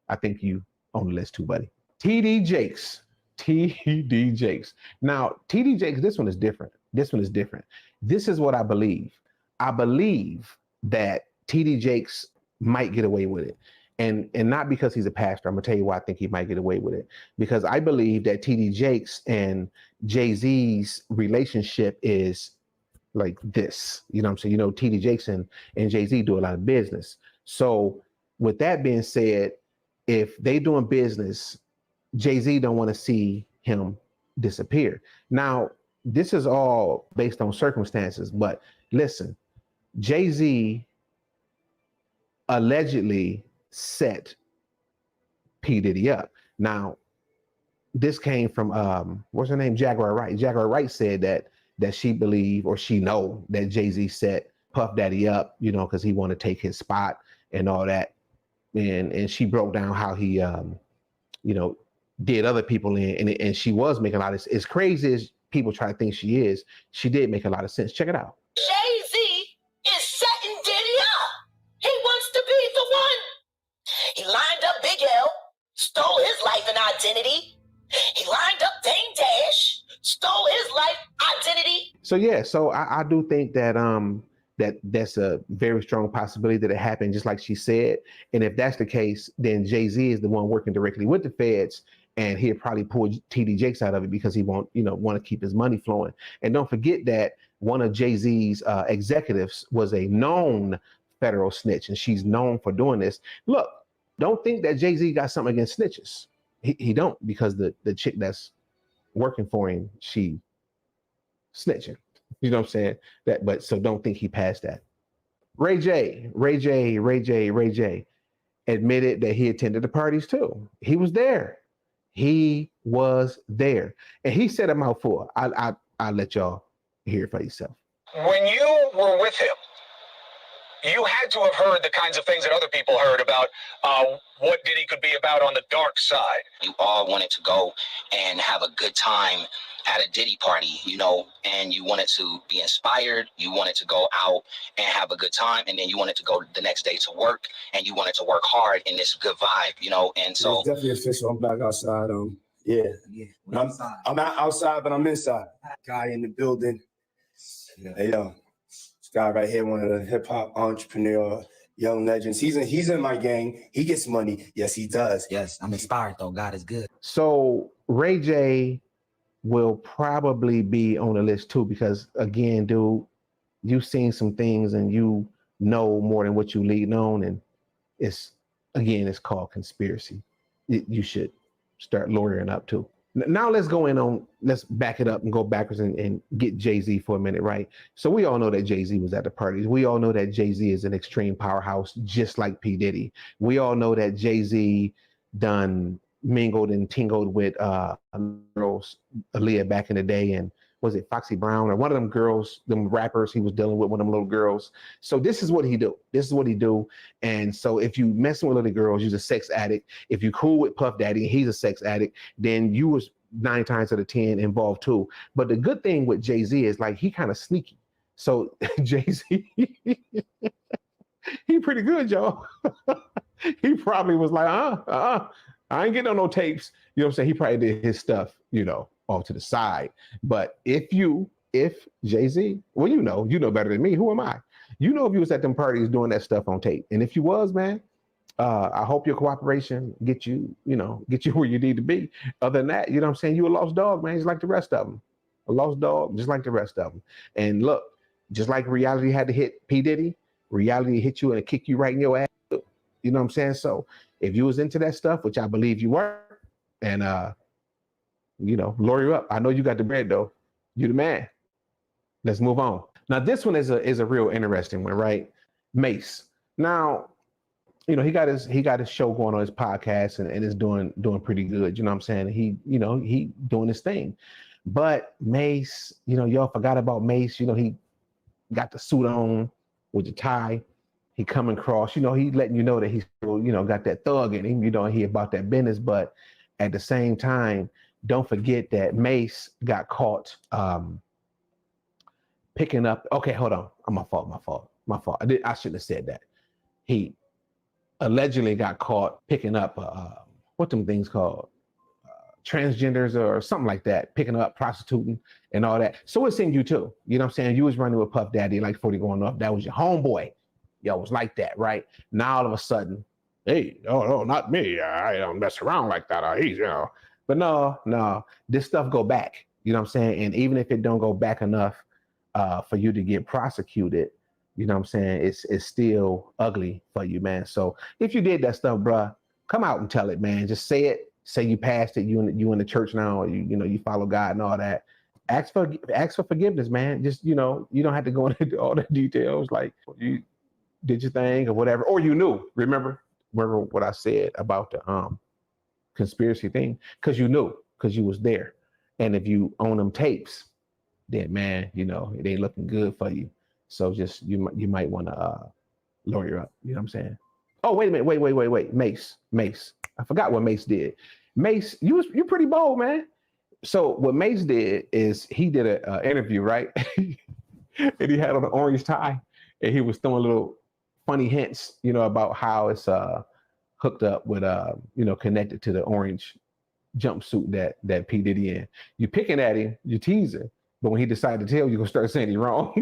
I think you on the list too, buddy. TD Jakes. TD Jakes. Now, TD Jakes, this one is different. This one is different. This is what I believe. I believe that TD Jakes might get away with it. And not because he's a pastor. I'm gonna tell you why I think he might get away with it. Because I believe that TD Jakes and Jay-Z's relationship is like this. You know what I'm saying? You know, TD Jakes and Jay-Z do a lot of business. So with that being said, if they doing business, Jay-Z don't want to see him disappear. Now, this is all based on circumstances, but listen, Jay-Z allegedly set P Diddy up. Now, this came from what's her name? Jaguar Wright. Jaguar Wright said that she believed, or she know, that Jay-Z set Puff Daddy up, you know, because he want to take his spot and all that. And she broke down how he you know, did other people in, and she was making a lot of, as crazy as people try to think she is, she did make a lot of sense. Check it out. Jay-Z is setting Diddy up. He wants to be the one. He lined up Big L, stole his life and identity. He lined up Dame Dash, stole his life identity. So yeah, so I do think that that's a very strong possibility that it happened, just like she said. And if that's the case, then Jay-Z is the one working directly with the feds, and he'll probably pull TD Jakes out of it because he want to keep his money flowing. And don't forget that one of Jay-Z's executives was a known federal snitch, and she's known for doing this. Look, don't think that Jay-Z got something against snitches. He don't, because the chick that's working for him, she snitching. You know what I'm saying? But so don't think he passed that. Ray J admitted that he attended the parties too. He was there. He was there. And he said a mouthful. I'll let y'all hear it for yourself. When you were with him, you had to have heard the kinds of things that other people heard about what Diddy could be about on the dark side. You all wanted to go and have a good time at a Diddy party, and you wanted to be inspired. You wanted to go out and have a good time, and then you wanted to go the next day to work, and you wanted to work hard in this good vibe, and so. It's definitely official. I'm back outside. Yeah. I'm not outside, but I'm inside. Guy in the building. Hey, yo. This guy right here, one of the hip hop entrepreneur young legends. He's in my gang. He gets money. Yes, he does. Yes, I'm inspired though. God is good. So Ray J will probably be on the list too, because again, dude, you've seen some things and you know more than what you lead on, and it's called conspiracy. You should start lawyering up too. Now let's back it up and go backwards and get Jay-Z for a minute, right? So we all know that Jay-Z was at the parties. We all know that Jay-Z is an extreme powerhouse, just like P Diddy. We all know that Jay-Z done mingled and tingled with girls, Aaliyah back in the day, and was it Foxy Brown or one of them girls, them rappers he was dealing with, one of them little girls. So this is what he do. And so if you messing with little girls, you're a sex addict. If you cool with Puff Daddy, he's a sex addict, then you was 9 times out of 10 involved too. But the good thing with Jay-Z is like he kind of sneaky. So Jay-Z, he pretty good, y'all. He probably was like, I ain't getting on no tapes. You know what I'm saying? He probably did his stuff, off to the side. But if Jay-Z, well, you know better than me. Who am I? If you was at them parties doing that stuff on tape. And if you was, man, I hope your cooperation get you where you need to be. Other than that, you know what I'm saying? You a lost dog, man, just like the rest of them. A lost dog, just like the rest of them. And look, just like reality had to hit P Diddy, reality hit you and kick you right in your ass. You know what I'm saying? So if you was into that stuff, which I believe you were, and lawyer up. I know you got the bread though. You the man. Let's move on. Now this one is a real interesting one, right? Mace. Now, he got his show going on his podcast and is doing pretty good. You know what I'm saying? He doing his thing. But Mace, y'all forgot about Mace. He got the suit on with the tie. He coming across, he letting you know that he's still, got that thug in him, he about that business. But at the same time, don't forget that Mace got caught picking up. Okay, hold on. My fault. I shouldn't have said that. He allegedly got caught picking up what them things called? Transgenders or something like that, picking up, prostituting and all that. So it's in you too. You know what I'm saying? You was running with Puff Daddy like 40 going off. That was your homeboy. Yo, it was like that, right? Now all of a sudden, hey, no, not me. I don't mess around like that. He's, But no, this stuff go back. You know what I'm saying? And even if it don't go back enough for you to get prosecuted, you know what I'm saying? It's still ugly for you, man. So if you did that stuff, bruh, come out and tell it, man. Just say it. Say you passed it. You in the church now, or you follow God and all that. Ask for forgiveness, man. Just you don't have to go into all the details. Like you did your thing or whatever, or you knew. Remember what I said about the conspiracy thing? Because you knew, because you was there. And if you own them tapes, then man, it ain't looking good for you. So just you might want to lawyer up. You know what I'm saying? Oh, wait a minute. Wait. Mace. I forgot what Mace did. Mace, you pretty bold, man. So what Mace did is he did an interview, right? And he had on an orange tie, and he was throwing little funny hints, about how it's hooked up with connected to the orange jumpsuit that P Diddy in. You picking at him, you teasing, but when he decided to tell you, you're gonna start saying he's wrong.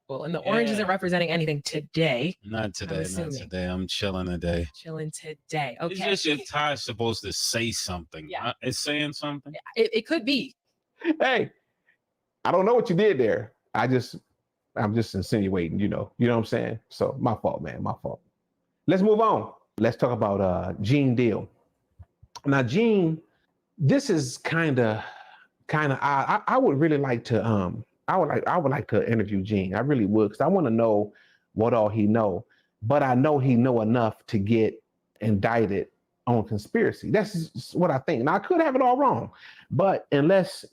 Well, and the orange isn't representing anything today. Not today, not today. I'm chilling today. Chilling today. Okay. It's just your tie's supposed to say something. Yeah. It's saying something. It could be. Hey, I don't know what you did there. I'm just insinuating, you know what I'm saying? So my fault, man, my fault. Let's move on. Let's talk about Gene Deal. Now, Gene, this is kind of odd. I would really like to I would like to interview Gene. I really would, because I want to know what all he know. But I know he know enough to get indicted on conspiracy. That's what I think. Now, I could have it all wrong, but unless,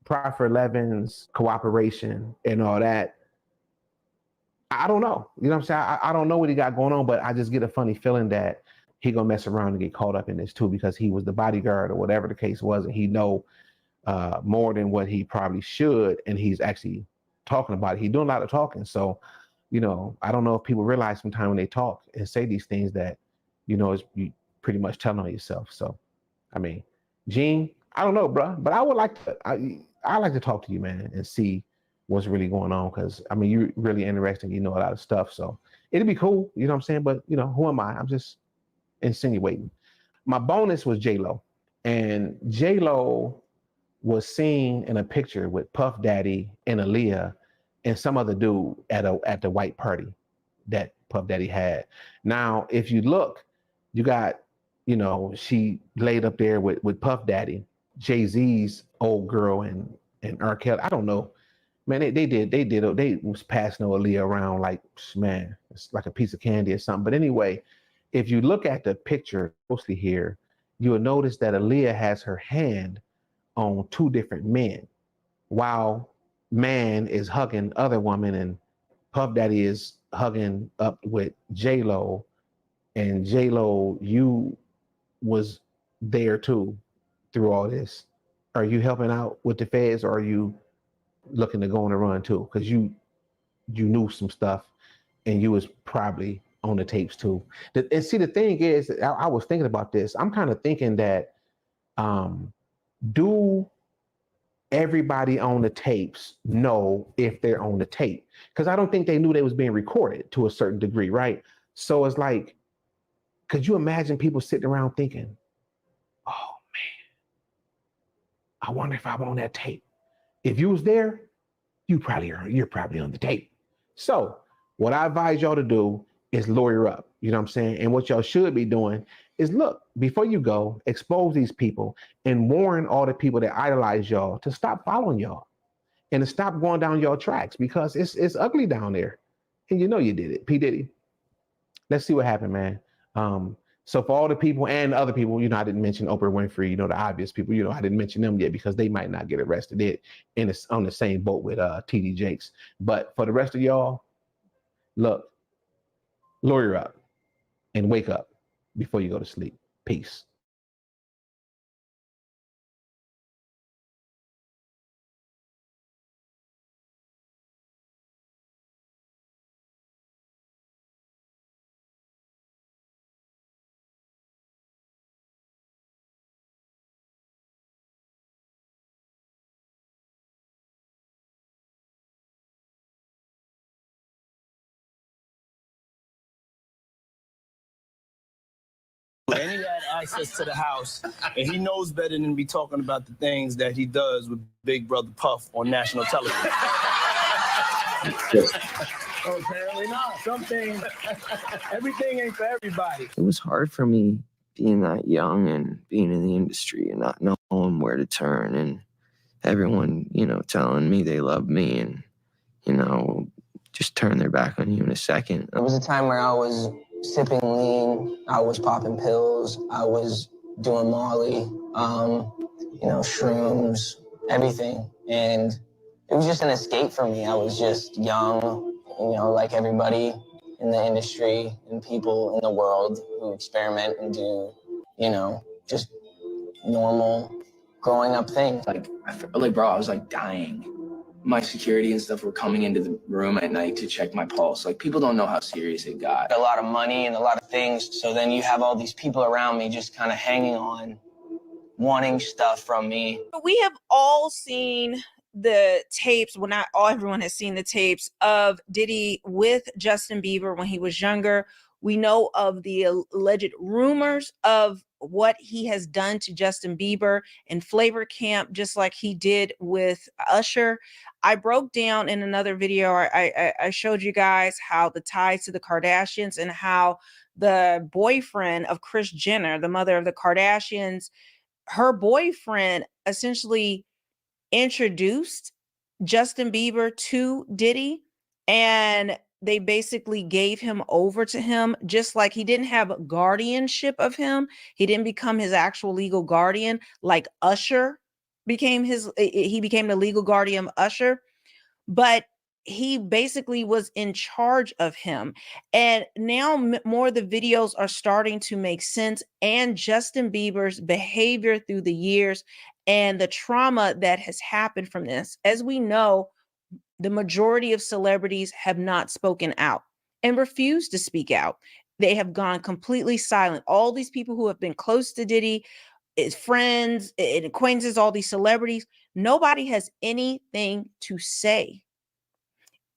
Proffer Levin's cooperation and all that, I don't know. You know what I'm saying? I don't know what he got going on, but I just get a funny feeling that he gonna mess around and get caught up in this too, because he was the bodyguard or whatever the case was, and he know more than what he probably should, and he's actually talking about it. He's doing a lot of talking. So, I don't know if people realize sometimes when they talk and say these things that, is you pretty much telling on yourself. So, I mean, Gene, I don't know, bro, but I would like to, I like to talk to you, man, and see what's really going on. Cause I mean, you're really interesting. You know a lot of stuff. So it'd be cool. You know what I'm saying? But who am I? I'm just insinuating. My bonus was J-Lo, and J-Lo was seen in a picture with Puff Daddy and Aaliyah and some other dude at the white party that Puff Daddy had. Now, if you look, you got, she laid up there with Puff Daddy, Jay-Z's old girl, and R. Kelly. I don't know, man. They was passing Aaliyah around like, man, it's like a piece of candy or something. But anyway, if you look at the picture closely here, you will notice that Aaliyah has her hand on two different men, while man is hugging other woman, and Puff Daddy is hugging up with J-Lo, and J-Lo, you was there too through all this. Are you helping out with the feds, or are you looking to go on a run too? Because you knew some stuff, and you was probably on the tapes too. And see, the thing is, I was thinking about this. I'm kind of thinking that, do everybody on the tapes know if they're on the tape? Because I don't think they knew they was being recorded to a certain degree, right? So it's like, could you imagine people sitting around thinking, oh man, I wonder if I'm on that tape. If you was there, you're probably on the tape. So what I advise y'all to do is lawyer up. You know what I'm saying? And what y'all should be doing is, look, before you go, expose these people and warn all the people that idolize y'all to stop following y'all and to stop going down y'all tracks, because it's ugly down there. And you did it, P Diddy. Let's see what happened, man. So for all the people and other people, I didn't mention Oprah Winfrey, the obvious people, I didn't mention them yet because they might not get arrested. They're on the same boat with TD Jakes. But for the rest of y'all, look, lawyer up and wake up before you go to sleep. Peace. And he had access to the house, and he knows better than to be talking about the things that he does with Big Brother Puff on national television. Oh, apparently not. Some things, everything ain't for everybody. It was hard for me being that young and being in the industry and not knowing where to turn, and everyone, telling me they love me and, just turn their back on you in a second. There was a time where I was sipping lean, I was popping pills, I was doing Molly, shrooms, everything. And it was just an escape for me. I was just young, like everybody in the industry and people in the world who experiment and do, just normal growing up things. Bro, I was dying. My security and stuff were coming into the room at night to check my pulse. People don't know how serious it got. A lot of money and a lot of things. So then you have all these people around me just kind of hanging on, wanting stuff from me. We have all seen the tapes, well, not all, everyone has seen the tapes of Diddy with Justin Bieber when he was younger. We know of the alleged rumors of what he has done to Justin Bieber in Flavor Camp, just like he did with Usher. I broke down in another video, I showed you guys how the ties to the Kardashians and how the boyfriend of Kris Jenner, the mother of the Kardashians, her boyfriend essentially introduced Justin Bieber to Diddy, and they basically gave him over to him, just like he didn't have guardianship of him. He didn't become his actual legal guardian like Usher became he became the legal guardian of Usher, but he basically was in charge of him. And now more of the videos are starting to make sense, and Justin Bieber's behavior through the years and the trauma that has happened from this. As we know, the majority of celebrities have not spoken out and refused to speak out. They have gone completely silent. All these people who have been close to Diddy, his friends and acquaintances, all these celebrities, nobody has anything to say.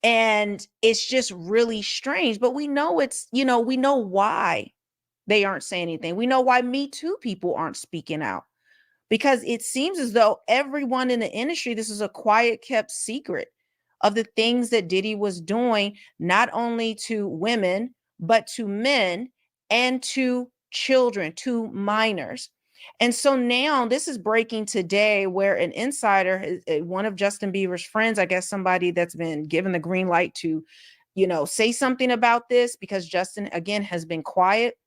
And it's just really strange, but we know it's, we know why they aren't saying anything. We know why Me Too people aren't speaking out, because it seems as though everyone in the industry, this is a quiet kept secret of the things that Diddy was doing, not only to women, but to men and to children, to minors. And so now this is breaking today, where an insider, one of Justin Bieber's friends, I guess somebody that's been given the green light to, say something about this, because Justin, again, has been quiet.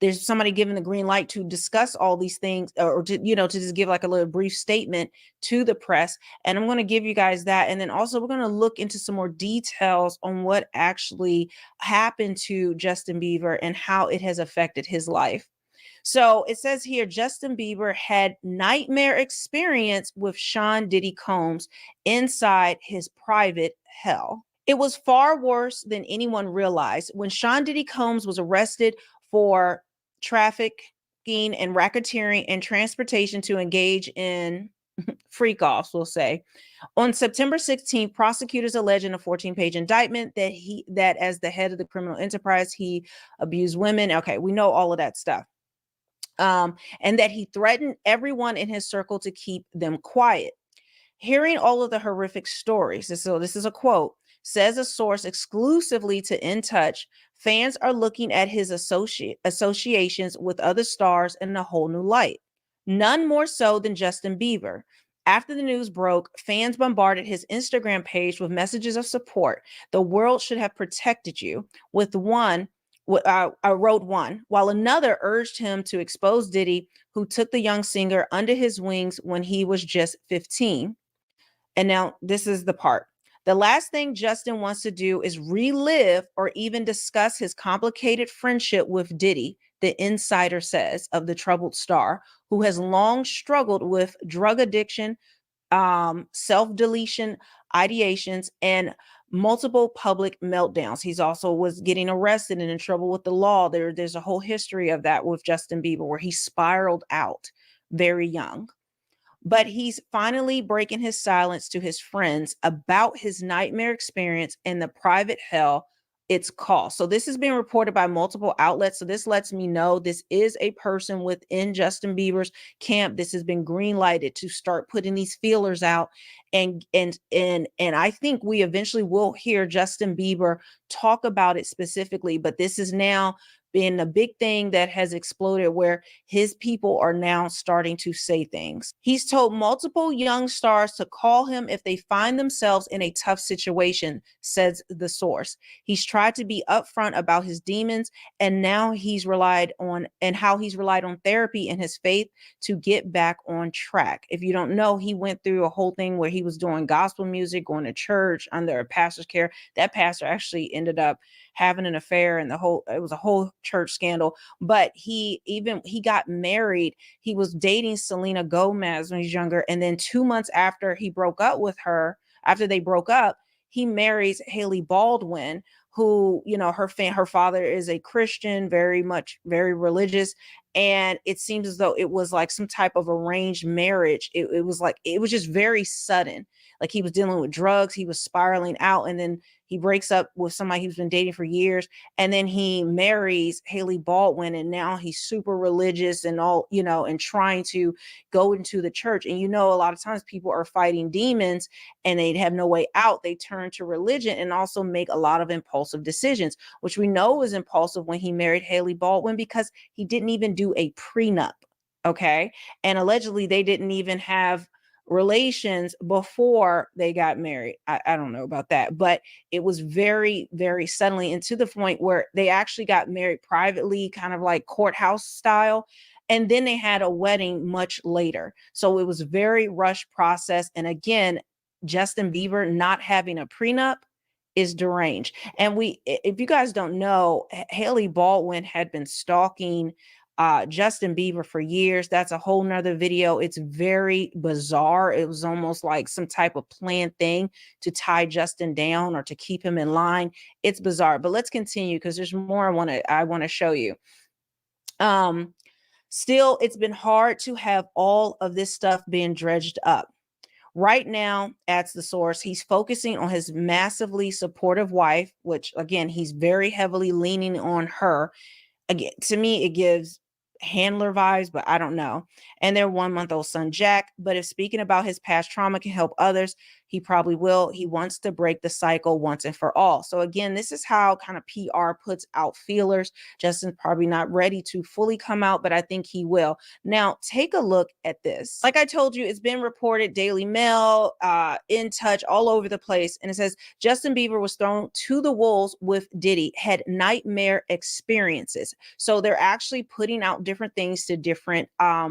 There's somebody given the green light to discuss all these things, or to, to just give like a little brief statement to the press. And I'm going to give you guys that. And then also we're going to look into some more details on what actually happened to Justin Bieber and how it has affected his life. So it says here, Justin Bieber had nightmare experience with Sean Diddy Combs inside his private hell. It was far worse than anyone realized. When Sean Diddy Combs was arrested for trafficking and racketeering and transportation to engage in freak-offs, we'll say, on September 16th, prosecutors allege in a 14-page indictment that as the head of the criminal enterprise, he abused women. Okay, we know all of that stuff. And that he threatened everyone in his circle to keep them quiet. Hearing all of the horrific stories, so this is a quote, says a source exclusively to In Touch, fans are looking at his associations with other stars in a whole new light. None more so than Justin Bieber. After the news broke, fans bombarded his Instagram page with messages of support. The world should have protected you. With one, I wrote one, while another urged him to expose Diddy, who took the young singer under his wings when he was just 15. And now this is the part. The last thing Justin wants to do is relive or even discuss his complicated friendship with Diddy, the insider says, of the troubled star, who has long struggled with drug addiction, self-deletion ideations, and multiple public meltdowns. He's also was getting arrested and in trouble with the law. There's a whole history of that with Justin Bieber, where he spiraled out very young. But he's finally breaking his silence to his friends about his nightmare experience and the private hell it's cost. So this has been reported by multiple outlets. So this lets me know this is a person within Justin Bieber's camp. This has been green lighted to start putting these feelers out. And I think we eventually will hear Justin Bieber talk about it specifically, but this is now been a big thing that has exploded, where his people are now starting to say things. He's told multiple young stars to call him if they find themselves in a tough situation, says the source. He's tried to be upfront about his demons, and now he's relied on therapy and his faith to get back on track. If you don't know, he went through a whole thing where he was doing gospel music, going to church under a pastor's care. That pastor actually ended up having an affair, and it was a whole church scandal. But he got married. He was dating Selena Gomez when he was younger, and then 2 months after he broke up with her, after they broke up, he marries Haley Baldwin, who, her father is a Christian, very religious, And it seems as though it was like some type of arranged marriage. It was like, it was just very sudden. Like he was dealing with drugs, he was spiraling out, and then he breaks up with somebody he's been dating for years, and then he marries Haley Baldwin, and now he's super religious and all, you know, and trying to go into the church. And you know, a lot of times people are fighting demons and they have no way out. They turn to religion and also make a lot of impulsive decisions, which we know was impulsive when he married Haley Baldwin, because he didn't even do a prenup. Okay. And allegedly they didn't even have relations before they got married. I don't know about that, but it was very, very suddenly, and to the point where they actually got married privately, kind of like courthouse style. And then they had a wedding much later. So it was a very rushed process. And again, Justin Bieber not having a prenup is deranged. And if you guys don't know, Haley Baldwin had been stalking Justin Bieber for years. That's a whole nother video. It's very bizarre. It was almost like some type of planned thing to tie Justin down or to keep him in line. It's bizarre, but let's continue because there's more I want to show you. Still, it's been hard to have all of this stuff being dredged up. Right now, at the source, he's focusing on his massively supportive wife, which again, he's very heavily leaning on her. Again, to me, it gives handler vibes, but I don't know. And their 1-month-old son, Jack. But if speaking about his past trauma can help others, he probably will. He wants to break the cycle once and for all. So again, this is how kind of PR puts out feelers. Justin's probably not ready to fully come out, but I think he will. Now, take a look at this. Like I told you, it's been reported, Daily Mail, In Touch, all over the place. And it says, Justin Bieber was thrown to the wolves with Diddy, had nightmare experiences. So they're actually putting out different things to different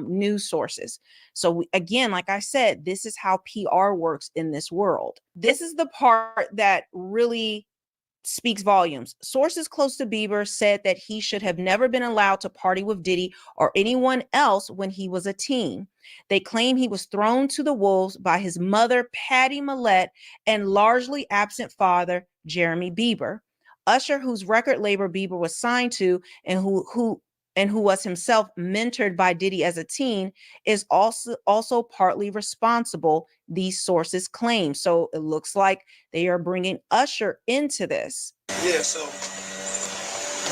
news sources. So again, like I said, this is how PR works in this world. This is the part that really speaks volumes. Sources close to Bieber said that he should have never been allowed to party with Diddy or anyone else when he was a teen. They claim he was thrown to the wolves by his mother, Patty Millette, and largely absent father, Jeremy Bieber. Usher, whose record label Bieber was signed to and who was himself mentored by Diddy as a teen, is also partly responsible, these sources claim. So it looks like they are bringing Usher into this. Yeah, so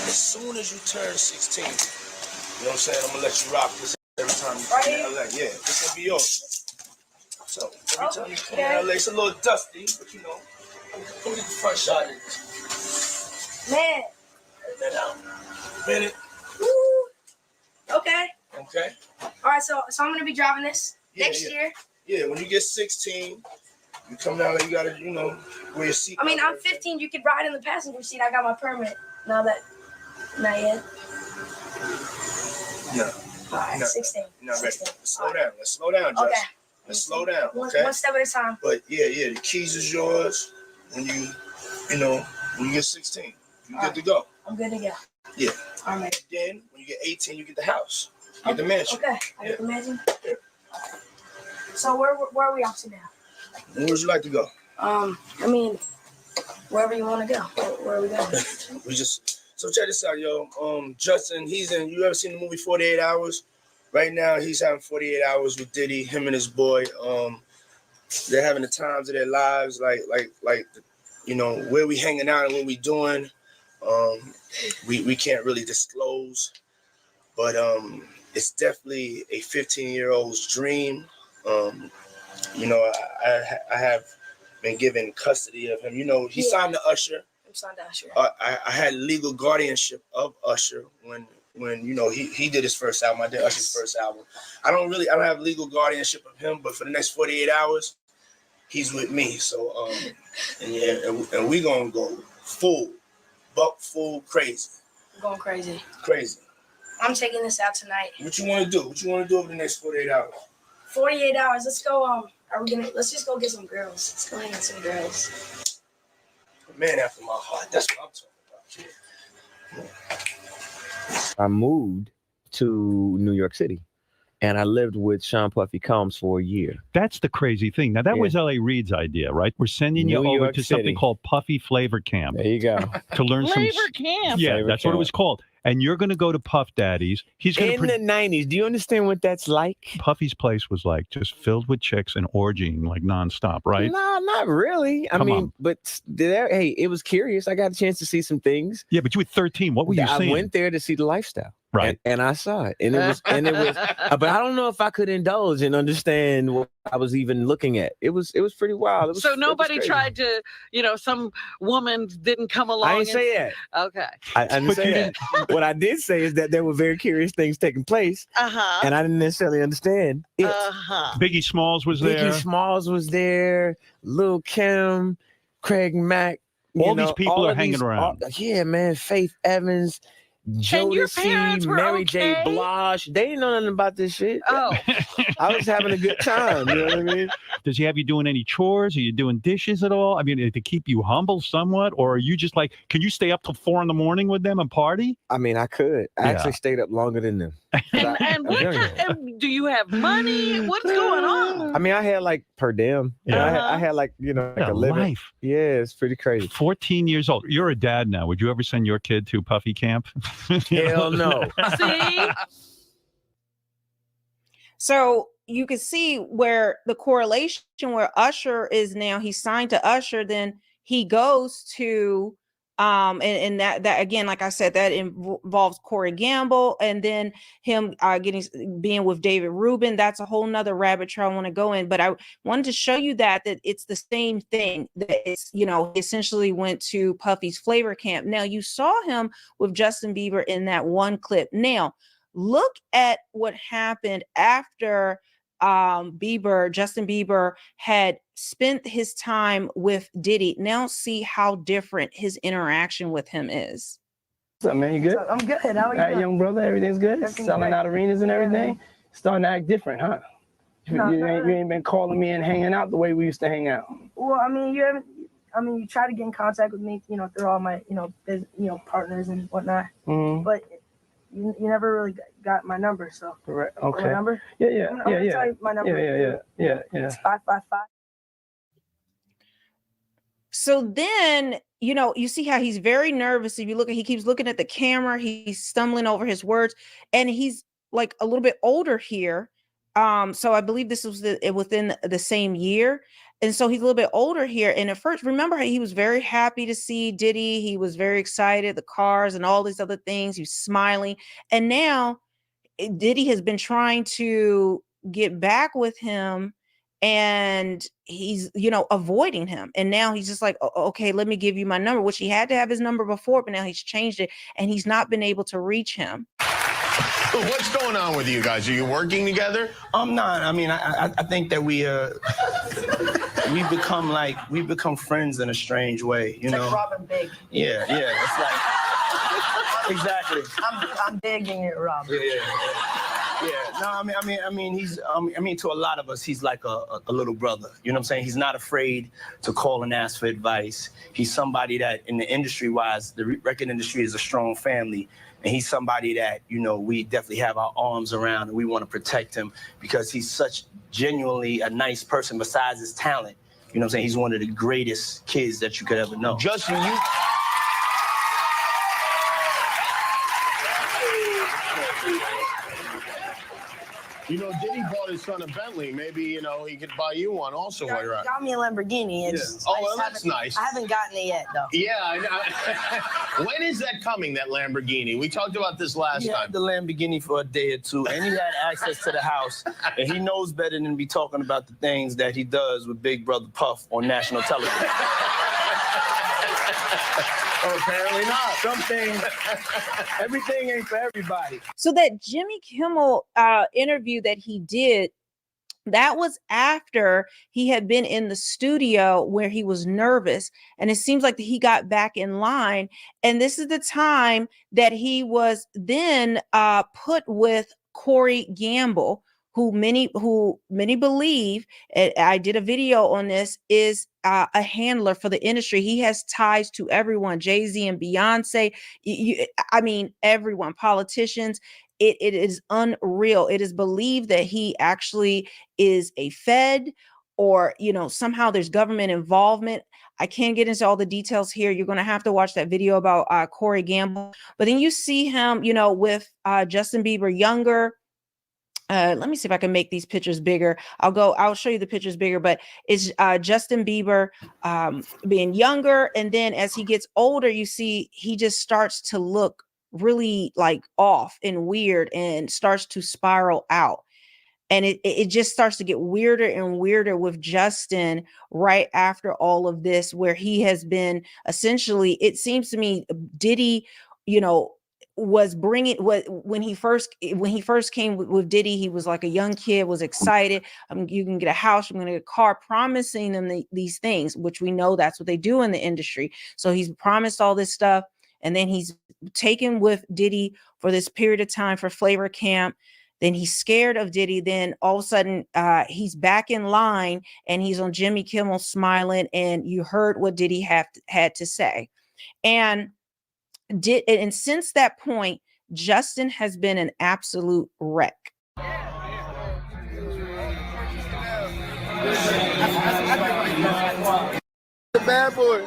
as soon as you turn 16, you know what I'm saying? I'm gonna let you rock this every time you come to LA. Yeah, this gonna be yours. So every time you come to LA, it's a little dusty, but you know, let me get the front shot of this. Man. And then out. Minute. Woo. Okay. Okay. All right, so I'm gonna be driving this next year. Yeah, when you get 16, you come down, you gotta, you know, wear your seat. I mean, I'm 15. You could ride in the passenger seat. I got my permit. Not yet. No. All right, 16. No, ready. Let's slow down. Let's slow down, Josh. Okay. Let's slow down. Okay. One step at a time. But yeah, the keys is yours when you get 16. You good to go. I'm good to go. Yeah. All right. Then when you get 18, you get the house. You get the mansion. Okay. I get the mansion. Yeah. So where are we off to now? Where would you like to go? I mean, wherever you want to go. Where are we going? So check this out, yo. Justin, you ever seen the movie 48 Hours? Right now, he's having 48 hours with Diddy, him and his boy. They're having the times of their lives, like, you know, where we hanging out and what we doing. We can't really disclose, but it's definitely a 15-year-old's dream. You know, I have been given custody of him. You know, he signed to Usher. I'm signed to Usher. I had legal guardianship of Usher when you know he did his first album. I did Usher's first album. I don't have legal guardianship of him, but for the next 48 hours, he's with me. So and we gonna go full crazy. I'm going crazy. Crazy. I'm taking this out tonight. What you want to do? What you want to do over the next 48 hours? 48 hours. Let's go. Let's just go get some girls. Let's go hang with some girls. A man after my heart. That's what I'm talking about. I moved to New York City, and I lived with Sean Puffy Combs for a year. That's the crazy thing. Now, that was L.A. Reid's idea, right? We're sending you over to something called Puffy Flavor Camp. There you go. To learn Flavor Camp. Yeah, Flavor that's what it Camp. was called. and you're going to go to Puff Daddy's. He's going in the 90s. Do you understand what that's like? Puffy's place was like just filled with chicks and orgying like nonstop, right? No, not really. I Come mean, on. but there, hey, it was curious. I got a chance to see some things. Yeah, but you were 13. What were you I seeing? went there to see the lifestyle. Right. And I saw it. And it was, but I don't know if I could indulge and understand what I was even looking at. It was pretty wild. It was, So nobody tried to, some woman didn't come along. I didn't say that. Okay. I didn't say that. What I did say is that there were very curious things taking place. Uh-huh. And I didn't necessarily understand it. Uh-huh. Biggie Smalls was there. Biggie Smalls was there. Lil' Kim, Craig Mack. All these people are hanging around. Yeah, man. Faith Evans. Jodeci, Mary J. Blige. They didn't know nothing about this shit. Oh. I was having a good time. You know what I mean? Does he have you doing any chores? Are you doing dishes at all? I mean, to keep you humble somewhat? Or are you just like, can you stay up till 4 a.m. with them and party? I mean, I could. I actually stayed up longer than them. And do you have money? What's going on? I mean, I had like per diem. Yeah. I had like, like a living. Life. Yeah, it's pretty crazy. 14 years old. You're a dad now. Would you ever send your kid to Puffy camp? Hell no. See? So you can see where the correlation where Usher is now, he's signed to Usher, then he goes to and that again, like I said, that involves Corey Gamble, and then him being with David Rubin. That's a whole nother rabbit trail I want to go in, but I wanted to show you that it's the same thing, that it's, essentially went to Puffy's flavor camp. Now you saw him with Justin Bieber in that one clip. Now look at what happened after Justin Bieber had spent his time with Diddy. Now see how different his interaction with him is. What's up, man? You good? I'm good. How are you? All right, young brother, everything's good? Everything's Selling great. out arenas and everything? Starting to act different, huh? No, You ain't been calling me and hanging out the way we used to hang out. Well, you try to get in contact with me, through all my, partners and whatnot. Mm-hmm. But you never really got my number, so. Correct. Okay. My number? Yeah. I'm gonna tell you my number. Yeah. It's 555. So then, you see how he's very nervous. If you look he keeps looking at the camera, he's stumbling over his words, and he's like a little bit older here. So I believe this was within the same year. And so he's a little bit older here. And at first, remember, he was very happy to see Diddy. He was very excited, the cars and all these other things. He was smiling. And now Diddy has been trying to get back with him, and he's, avoiding him. And now he's just like, okay, let me give you my number, which he had to have his number before, but now he's changed it, and he's not been able to reach him. What's going on with you guys? Are you working together? I'm not. I mean, I think that we've become friends in a strange way, It's like Robin Big. Yeah. It's like exactly. I'm digging it, Rob. Yeah. No, I mean, he's. To a lot of us, he's like a little brother. You know what I'm saying? He's not afraid to call and ask for advice. He's somebody that, in the industry-wise, the record industry is a strong family, and he's somebody that we definitely have our arms around, and we want to protect him because he's such genuinely a nice person. Besides his talent, you know what I'm saying? He's one of the greatest kids that you could ever know. Justin, Diddy bought his son a Bentley. Maybe, he could buy you one also while you're out. Got me a Lamborghini. That's nice. I haven't gotten it yet, though. Yeah, I know. When is that coming, that Lamborghini? We talked about this last He time. had the Lamborghini for a day or two, and he had access to the house, and he knows better than to be talking about the things that he does with Big Brother Puff on national television. Oh, apparently not. Some things, everything ain't for everybody. So that Jimmy Kimmel interview that he did, that was after he had been in the studio where he was nervous. And it seems like he got back in line. And this is the time that he was then put with Corey Gamble, who many believe, I did a video on this, is a handler for the industry. He has ties to everyone, Jay-Z and Beyonce. Everyone, politicians. It is unreal. It is believed that he actually is a Fed, or somehow there's government involvement. I can't get into all the details here. You're going to have to watch that video about Corey Gamble. But then you see him, you know, with Justin Bieber younger. Let me see if I can make these pictures bigger. I'll show you the pictures bigger, but it's Justin Bieber being younger. And then as he gets older, you see he just starts to look really like off and weird and starts to spiral out. And it just starts to get weirder and weirder with Justin right after all of this, where he has been essentially, it seems to me, Diddy, you know, was bringing what when he first came with Diddy, he was like a young kid, was excited. You can get a house, I'm going to get a car, promising them these things, which we know that's what they do in the industry. So he's promised all this stuff, and then he's taken with Diddy for this period of time for Flavor Camp. Then he's scared of Diddy. Then all of a sudden, he's back in line and he's on Jimmy Kimmel smiling. And you heard what Diddy had to say. And since that point, Justin has been an absolute wreck. The bad boy.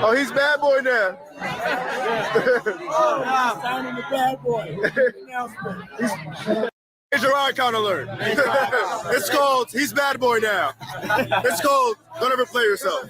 Oh, he's bad boy now. Signing the bad boy. Here's your icon alert. It's called He's Bad Boy Now. It's called Don't Ever Play Yourself.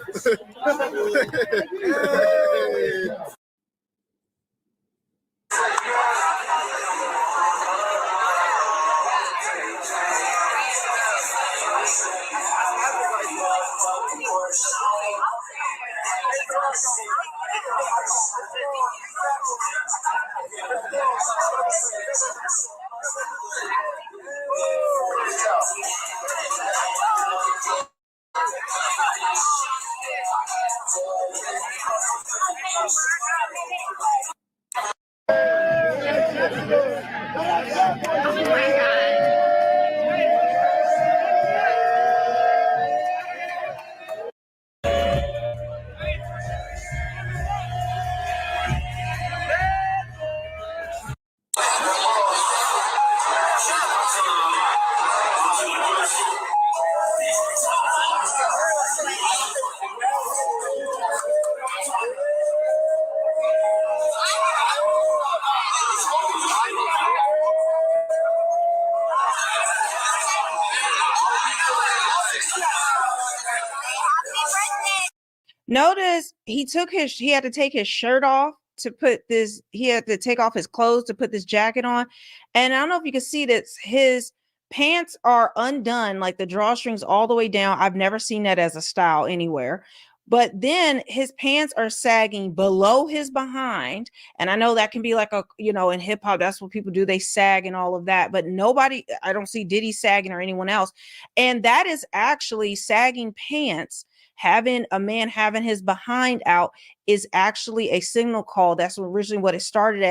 Notice he had to take his shirt off to put this, he had to take off his clothes to put this jacket on. And I don't know if you can see that his pants are undone, like the drawstrings all the way down. I've never seen that as a style anywhere. But then his pants are sagging below his behind. And I know that can be like in hip hop, that's what people do. They sag and all of that. But I don't see Diddy sagging or anyone else. And that is actually sagging pants. Having a man having his behind out is actually a signal call. That's originally what it started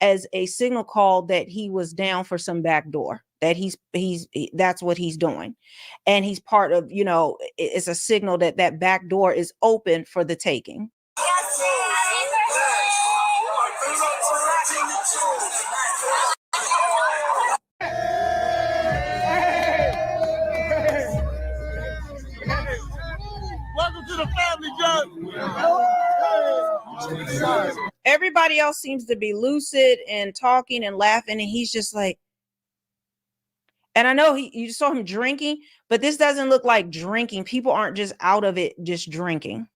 as a signal call that he was down for some backdoor, that that's what he's doing. And he's part of, it's a signal that that back door is open for the taking. Welcome to the family, John. Everybody else seems to be lucid and talking and laughing, and he's just like, and I know you saw him drinking, but this doesn't look like drinking. People aren't just out of it, just drinking.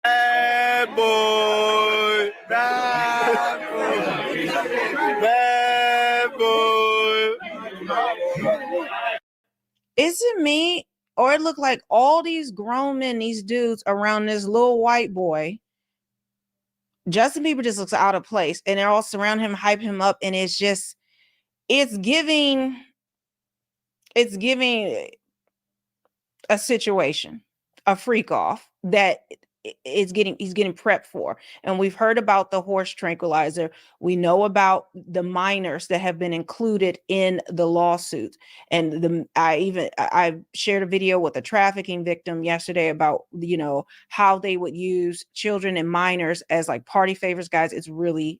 Bad boy. Bad boy. Bad boy. Is it me? Or it looked like all these grown men, these dudes around this little white boy. Justin Bieber just looks out of place, and they're all surround him, hype him up, and it's giving a situation, a freak off that he's getting prepped for. And we've heard about the horse tranquilizer. We know about the minors that have been included in the lawsuit. And I shared a video with a trafficking victim yesterday about, how they would use children and minors as like party favors. Guys, it's really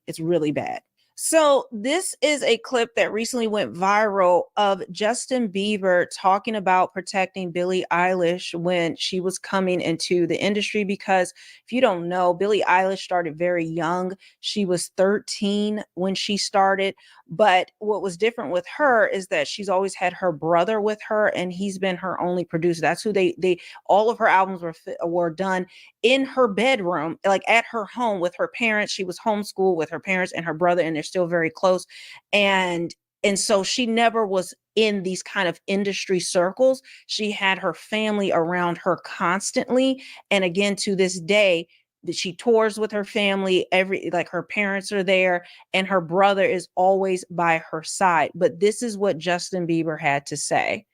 bad. So this is a clip that recently went viral of Justin Bieber talking about protecting Billie Eilish when she was coming into the industry. Because if you don't know, Billie Eilish started very young. She was 13 when she started. But what was different with her is that she's always had her brother with her, and he's been her only producer. That's who they all of her albums were done in her bedroom, like at her home with her parents. She was homeschooled with her parents and her brother, and they're still very close. And so she never was in these kind of industry circles. She had her family around her constantly. And again, to this day, that she tours with her family, her parents are there, and her brother is always by her side. But this is what Justin Bieber had to say.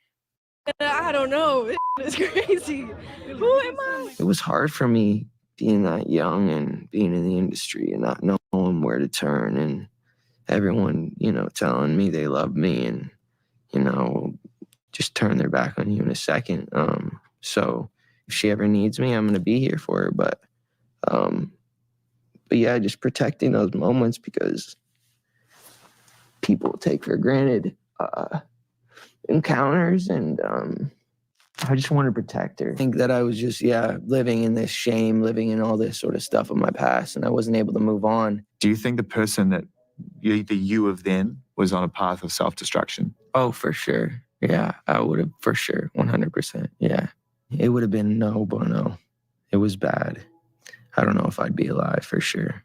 I don't know. It's crazy. Who am I? It was hard for me being that young and being in the industry and not knowing where to turn, and everyone, telling me they love me and, just turn their back on you in a second. So if she ever needs me, I'm going to be here for her. But yeah, just protecting those moments, because people take for granted encounters, and I just want to protect her. I think that I was just, living in this shame, living in all this sort of stuff of my past, and I wasn't able to move on. Do you think the person that the you of then was on a path of self-destruction? Oh, for sure. Yeah, I would have, for sure, 100%. Yeah. It would have been no bueno. It was bad. I don't know if I'd be alive, for sure.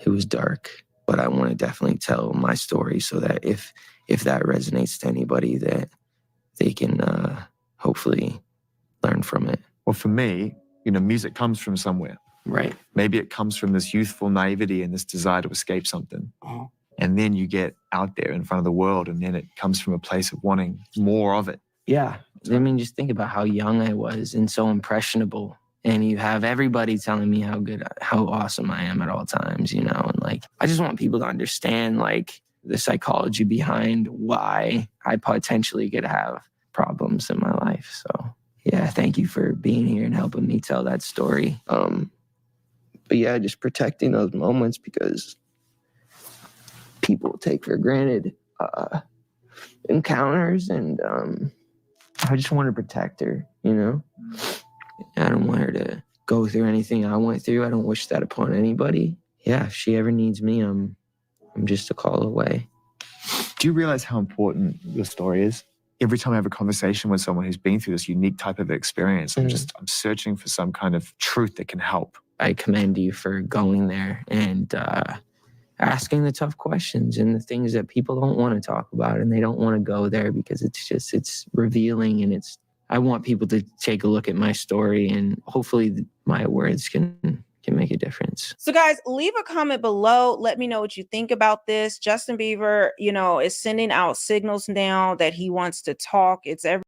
It was dark, but I want to definitely tell my story so that if that resonates to anybody, that they can hopefully learn from it. Well, for me, music comes from somewhere. Right. Maybe it comes from this youthful naivety and this desire to escape something. Uh-huh. And then you get out there in front of the world, and then it comes from a place of wanting more of it. Yeah. I mean, just think about how young I was and so impressionable. And you have everybody telling me how awesome I am at all times, and I just want people to understand the psychology behind why I potentially could have problems in my life. So yeah, thank you for being here and helping me tell that story. But yeah, just protecting those moments, because people take for granted encounters, and I just want to protect her, I don't want her to go through anything I went through. I don't wish that upon anybody. Yeah, if she ever needs me, I'm just a call away. Do you realize how important your story is? Every time I have a conversation with someone who's been through this unique type of experience, I'm searching for some kind of truth that can help. I commend you for going there and asking the tough questions and the things that people don't want to talk about, and they don't want to go there because it's revealing, and I want people to take a look at my story, and hopefully my words can make a difference. So guys, leave a comment below. Let me know what you think about this. Justin Bieber, is sending out signals now that he wants to talk. It's every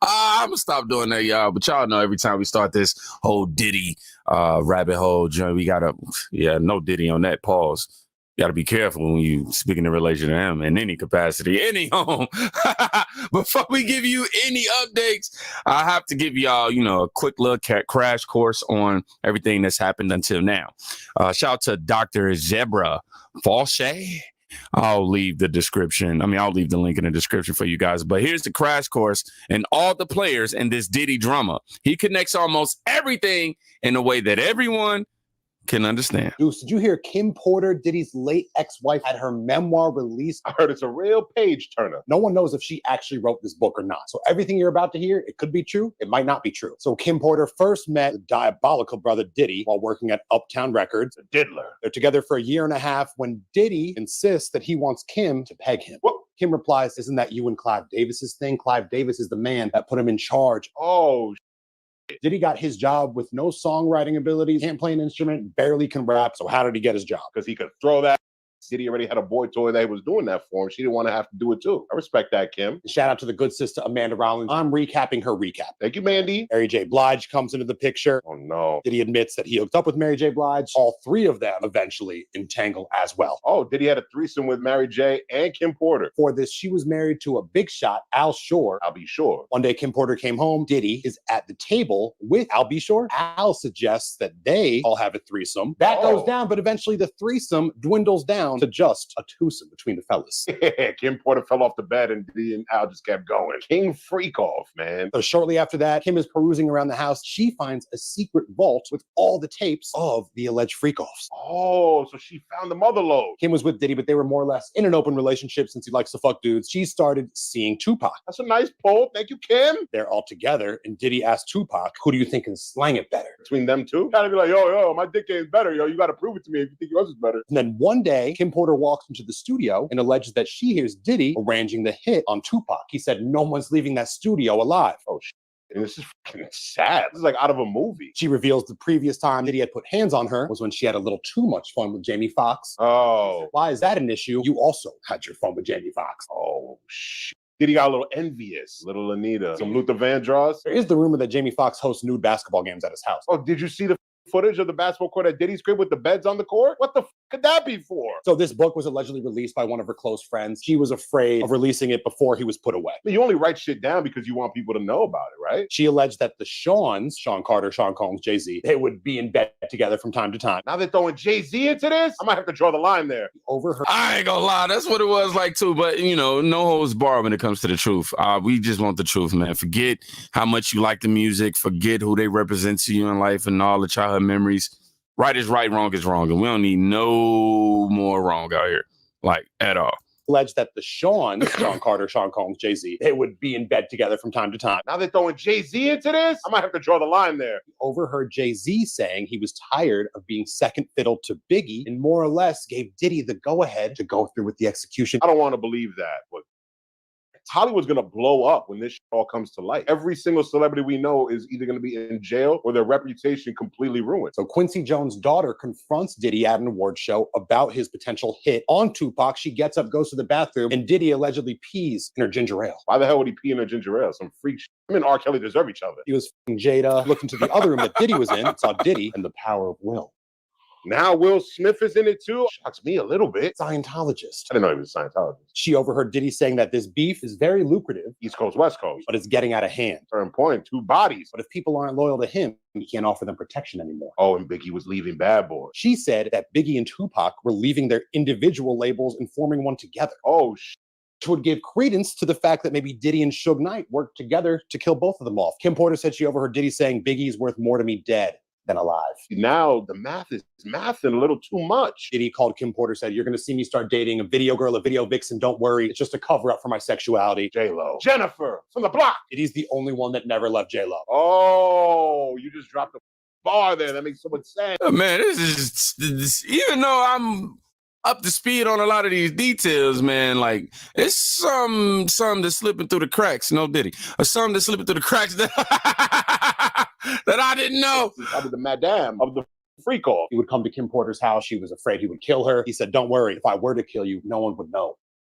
I'm gonna stop doing that, y'all. But y'all know every time we start this whole Diddy rabbit hole joint, we gotta, no Diddy on that. Pause. You gotta be careful when you speaking in relation to him in any capacity, any home. Before we give you any updates, I have to give y'all, a quick look at crash course on everything that's happened until now. Shout out to Dr. Zebra Falshay. I'll leave the link in the description for you guys. But here's the crash course and all the players in this Diddy drama. He connects almost everything in a way that everyone can understand. Deuce, did you hear Kim Porter, Diddy's late ex-wife, had her memoir released? I heard it's a real page turner. No one knows if she actually wrote this book or not. So everything you're about to hear, it could be true, it might not be true. So Kim Porter first met the diabolical brother Diddy while working at Uptown Records, a diddler. They're together for a year and a half when Diddy insists that he wants Kim to peg him. Well, Kim replies, isn't that you and Clive Davis's thing? Clive Davis is the man that put him in charge. Oh, Diddy got his job with no songwriting abilities, can't play an instrument, barely can rap. So how did he get his job? because he could throw that. Diddy already had a boy toy that was doing that for him. She didn't want to have to do it too. I respect that, Kim. Shout out to the good sister Amanda Rollins. I'm recapping her recap. Thank you, Mandy. Mary J. Blige comes into the picture. Oh no. Diddy admits that he hooked up with Mary J. Blige. All three of them eventually entangle as well. Oh, Diddy had a threesome with Mary J. and Kim Porter. For this, she was married to a big shot, Al Shore. I'll be sure. One day, Kim Porter came home. Diddy is at the table with Al B. Shore. Al suggests that they all have a threesome. That goes down, but eventually the threesome dwindles down to just a twosome between the fellas. Kim Porter fell off the bed and Diddy and Al just kept going. King freak off, man. So shortly after that, Kim is perusing around the house. She finds a secret vault with all the tapes of the alleged freak-offs. Oh, so she found the mother lode. Kim was with Diddy, but they were more or less in an open relationship since he likes to fuck dudes. She started seeing Tupac. That's a nice pull. Thank you, Kim. They're all together, and Diddy asked Tupac, who do you think can slang it better? Between them two? Gotta be like, yo, my dick game's better, yo. You gotta prove it to me if you think yours is better. And then one day, Kim Porter walks into the studio and alleges that she hears Diddy arranging the hit on Tupac. He said, no one's leaving that studio alive. Oh, shit. And this is fucking sad. This is like out of a movie. She reveals the previous time Diddy had put hands on her was when she had a little too much fun with Jamie Foxx. Oh. Why is that an issue? You also had your fun with Jamie Foxx. Oh, shit. Diddy got a little envious. Little Anita. Some Luther Vandross. There is the rumor that Jamie Foxx hosts nude basketball games at his house. Oh, did you see the footage of the basketball court at Diddy's crib with the beds on the court? What the could that be for? So this book was allegedly released by one of her close friends. She was afraid of releasing it before he was put away. You only write shit down because you want people to know about it, right? She alleged that the Sean Carter, Sean Combs, Jay-Z, they would be in bed together from time to time. Now they're throwing Jay-Z into this? I might have to draw the line there. Over her. I ain't gonna lie, that's what it was like too. But no holds barred when it comes to the truth. We just want the truth, man. Forget how much you like the music. Forget who they represent to you in life and all the childhood memories. Right is right, wrong is wrong. And we don't need no more wrong out here, like at all. Alleged that the Sean Carter, Sean Combs, Jay-Z, they would be in bed together from time to time. Now they're throwing Jay-Z into this? I might have to draw the line there. Overheard Jay-Z saying he was tired of being second fiddle to Biggie and more or less gave Diddy the go-ahead to go through with the execution. I don't want to believe that, but Hollywood's going to blow up when this all comes to light. Every single celebrity we know is either going to be in jail or their reputation completely ruined. So Quincy Jones' daughter confronts Diddy at an award show about his potential hit on Tupac. She gets up, goes to the bathroom, and Diddy allegedly pees in her ginger ale. Why the hell would he pee in her ginger ale? Some freak shit. Him and R. Kelly deserve each other. He was f***ing Jada, looked into the other room that Diddy was in, saw Diddy and the power of will. Now Will Smith is in it too? Shocks me a little bit. Scientologist. I didn't know he was a Scientologist. She overheard Diddy saying that this beef is very lucrative. East Coast, West Coast. But it's getting out of hand. Certain point, two bodies. But if people aren't loyal to him, he can't offer them protection anymore. Oh, and Biggie was leaving Bad Boy. She said that Biggie and Tupac were leaving their individual labels and forming one together. Oh, which would give credence to the fact that maybe Diddy and Suge Knight worked together to kill both of them off. Kim Porter said she overheard Diddy saying Biggie's worth more to me dead than alive. Now the math is mathing a little too much. Diddy called Kim Porter, said, you're going to see me start dating a video girl, a video vixen. Don't worry. It's just a cover up for my sexuality. J-Lo. Jennifer from the block. Diddy's the only one that never left J-Lo. Oh, you just dropped a bar there. That makes so much sense. Man, this even though I'm up to speed on a lot of these details, man, like it's some that's slipping through the cracks. No Diddy. Or some that's slipping through the cracks that that I didn't know. I was the madame of the freak off. He would come to Kim Porter's house. She was afraid he would kill her. He said, don't worry. If I were to kill you, no one would know.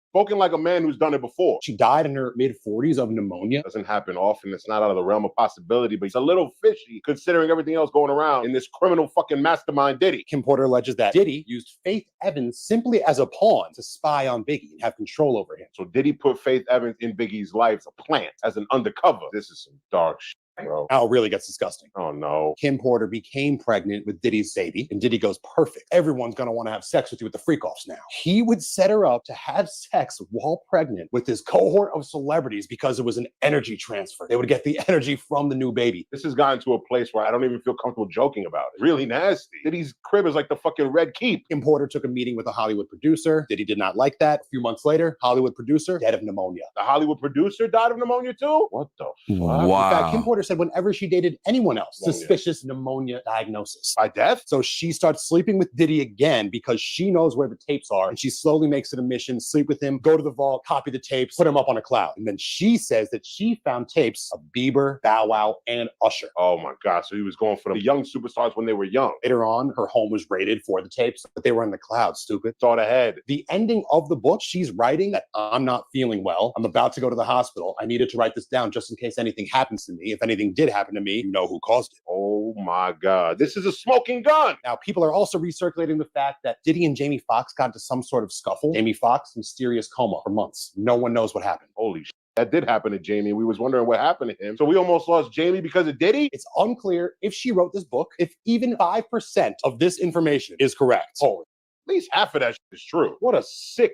Spoken like a man who's done it before. She died in her mid-40s of pneumonia. Doesn't happen often. It's not out of the realm of possibility, but it's a little fishy considering everything else going around in this criminal fucking mastermind Diddy. Kim Porter alleges that Diddy used Faith Evans simply as a pawn to spy on Biggie and have control over him. So Diddy put Faith Evans in Biggie's life as a plant, as an undercover. This is some dark shit, bro. Now it really gets disgusting. Oh no. Kim Porter became pregnant with Diddy's baby, and Diddy goes, perfect. Everyone's gonna want to have sex with you with the freak-offs now. He would set her up to have sex while pregnant with his cohort of celebrities because it was an energy transfer. They would get the energy from the new baby. This has gotten to a place where I don't even feel comfortable joking about it. Really nasty. Diddy's crib is like the fucking Red Keep. Kim Porter took a meeting with a Hollywood producer. Diddy did not like that. A few months later, Hollywood producer dead of pneumonia. The Hollywood producer died of pneumonia too? What the fuck? Wow. In fact, Kim Porter said said whenever she dated anyone else, suspicious pneumonia diagnosis. By death? So she starts sleeping with Diddy again because she knows where the tapes are, and she slowly makes it a mission, sleep with him, go to the vault, copy the tapes, put him up on a cloud. And then she says that she found tapes of Bieber, Bow Wow, and Usher. Oh my God. So he was going for the young superstars when they were young. Later on, her home was raided for the tapes, but they were in the cloud, stupid. Thought ahead. The ending of the book, she's writing that I'm not feeling well. I'm about to go to the hospital. I needed to write this down just in case anything happens to me. If anything did happen to me, you know who caused it. Oh my God. This is a smoking gun. Now, people are also recirculating the fact that Diddy and Jamie Foxx got into some sort of scuffle. Jamie Foxx, mysterious coma for months. No one knows what happened. Holy shit. That did happen to Jamie. We was wondering what happened to him. So we almost lost Jamie because of Diddy? It's unclear if she wrote this book, if even 5% of this information is correct. Holy, at least half of that shit is true. What a sick.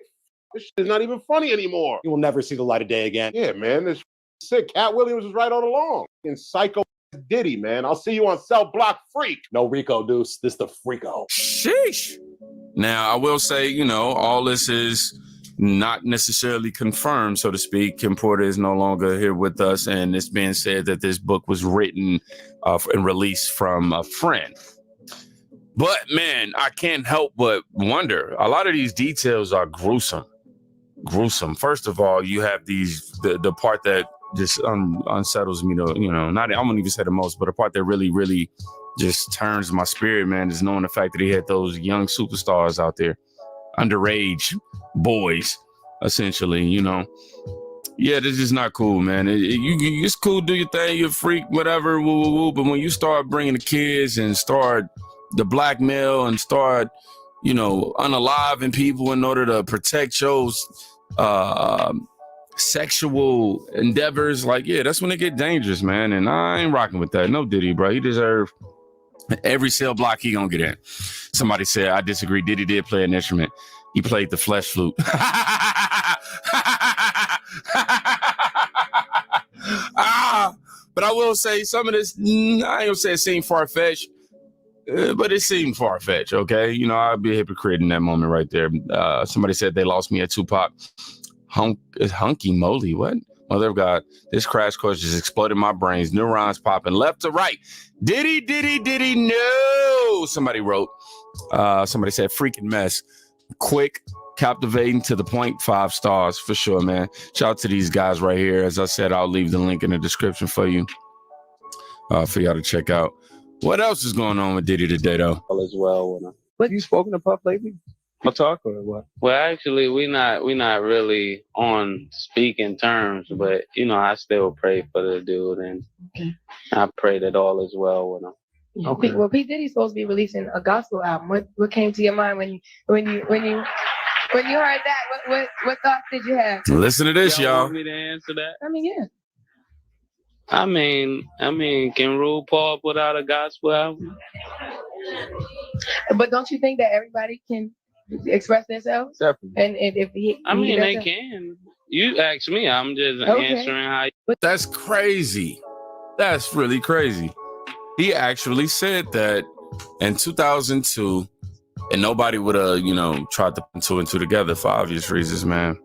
This shit is not even funny anymore. You will never see the light of day again. Yeah, man. This sick. Cat Williams was right all along. And psycho Diddy, man. I'll see you on Cell Block Freak. No Rico, Deuce. This the Freako. Sheesh. Now, I will say, you know, all this is not necessarily confirmed, so to speak. Kim Porter is no longer here with us, and it's being said that this book was written and released from a friend. But, man, I can't help but wonder. A lot of these details are gruesome. Gruesome. First of all, you have the part that just unsettles me, not, I wouldn't even say the most, but the part that really, really just turns my spirit, man, is knowing the fact that he had those young superstars out there, underage boys, essentially, Yeah, this is not cool, man. It's cool, do your thing, you're a freak, whatever, woo, woo, woo. But when you start bringing the kids and start the blackmail and start, unaliving people in order to protect your sexual endeavors, that's when it get dangerous, man. And I ain't rocking with that. No Diddy, bro. He deserve every cell block he gonna get in. Somebody said, I disagree. Diddy did play an instrument. He played the flesh flute. But I will say some of this, I ain't gonna say it seemed far-fetched, but it seemed far-fetched, okay? I'd be a hypocrite in that moment right there. Somebody said they lost me at Tupac. Hunky moly, what? Mother of God, this crash course just exploded my brains. Neurons popping left to right. Diddy, no! Somebody wrote. Somebody said, freaking mess. Quick, captivating, to the point, 5 stars for sure, man. Shout out to these guys right here. As I said, I'll leave the link in the description for you, for y'all to check out. What else is going on with Diddy today, though? All as well. What, you spoken to Puff lately? I'll talk or what? Well, actually, we not really on speaking terms, but I still pray for the dude, and I pray that all is well with him. Yeah. Okay. Well, P Diddy's supposed to be releasing a gospel album. What came to your mind when you heard that? What thoughts did you have? Listen to this, y'all. Want me to answer that? I mean, yeah. I mean, can RuPaul put out a gospel album? But don't you think that everybody can express themselves? Definitely. And if he, they can. You ask me. I'm just answering how. That's crazy. That's really crazy. He actually said that in 2002, and nobody would have, tried to put 2 and 2 together for obvious reasons, man.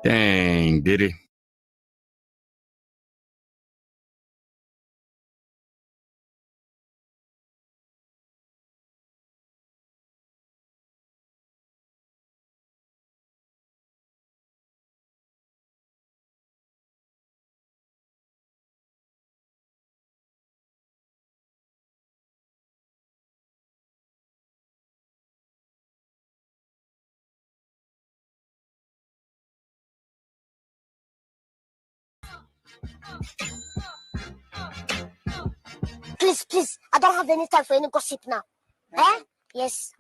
Dang, Diddy. Please, I don't have any time for any gossip now. Yes.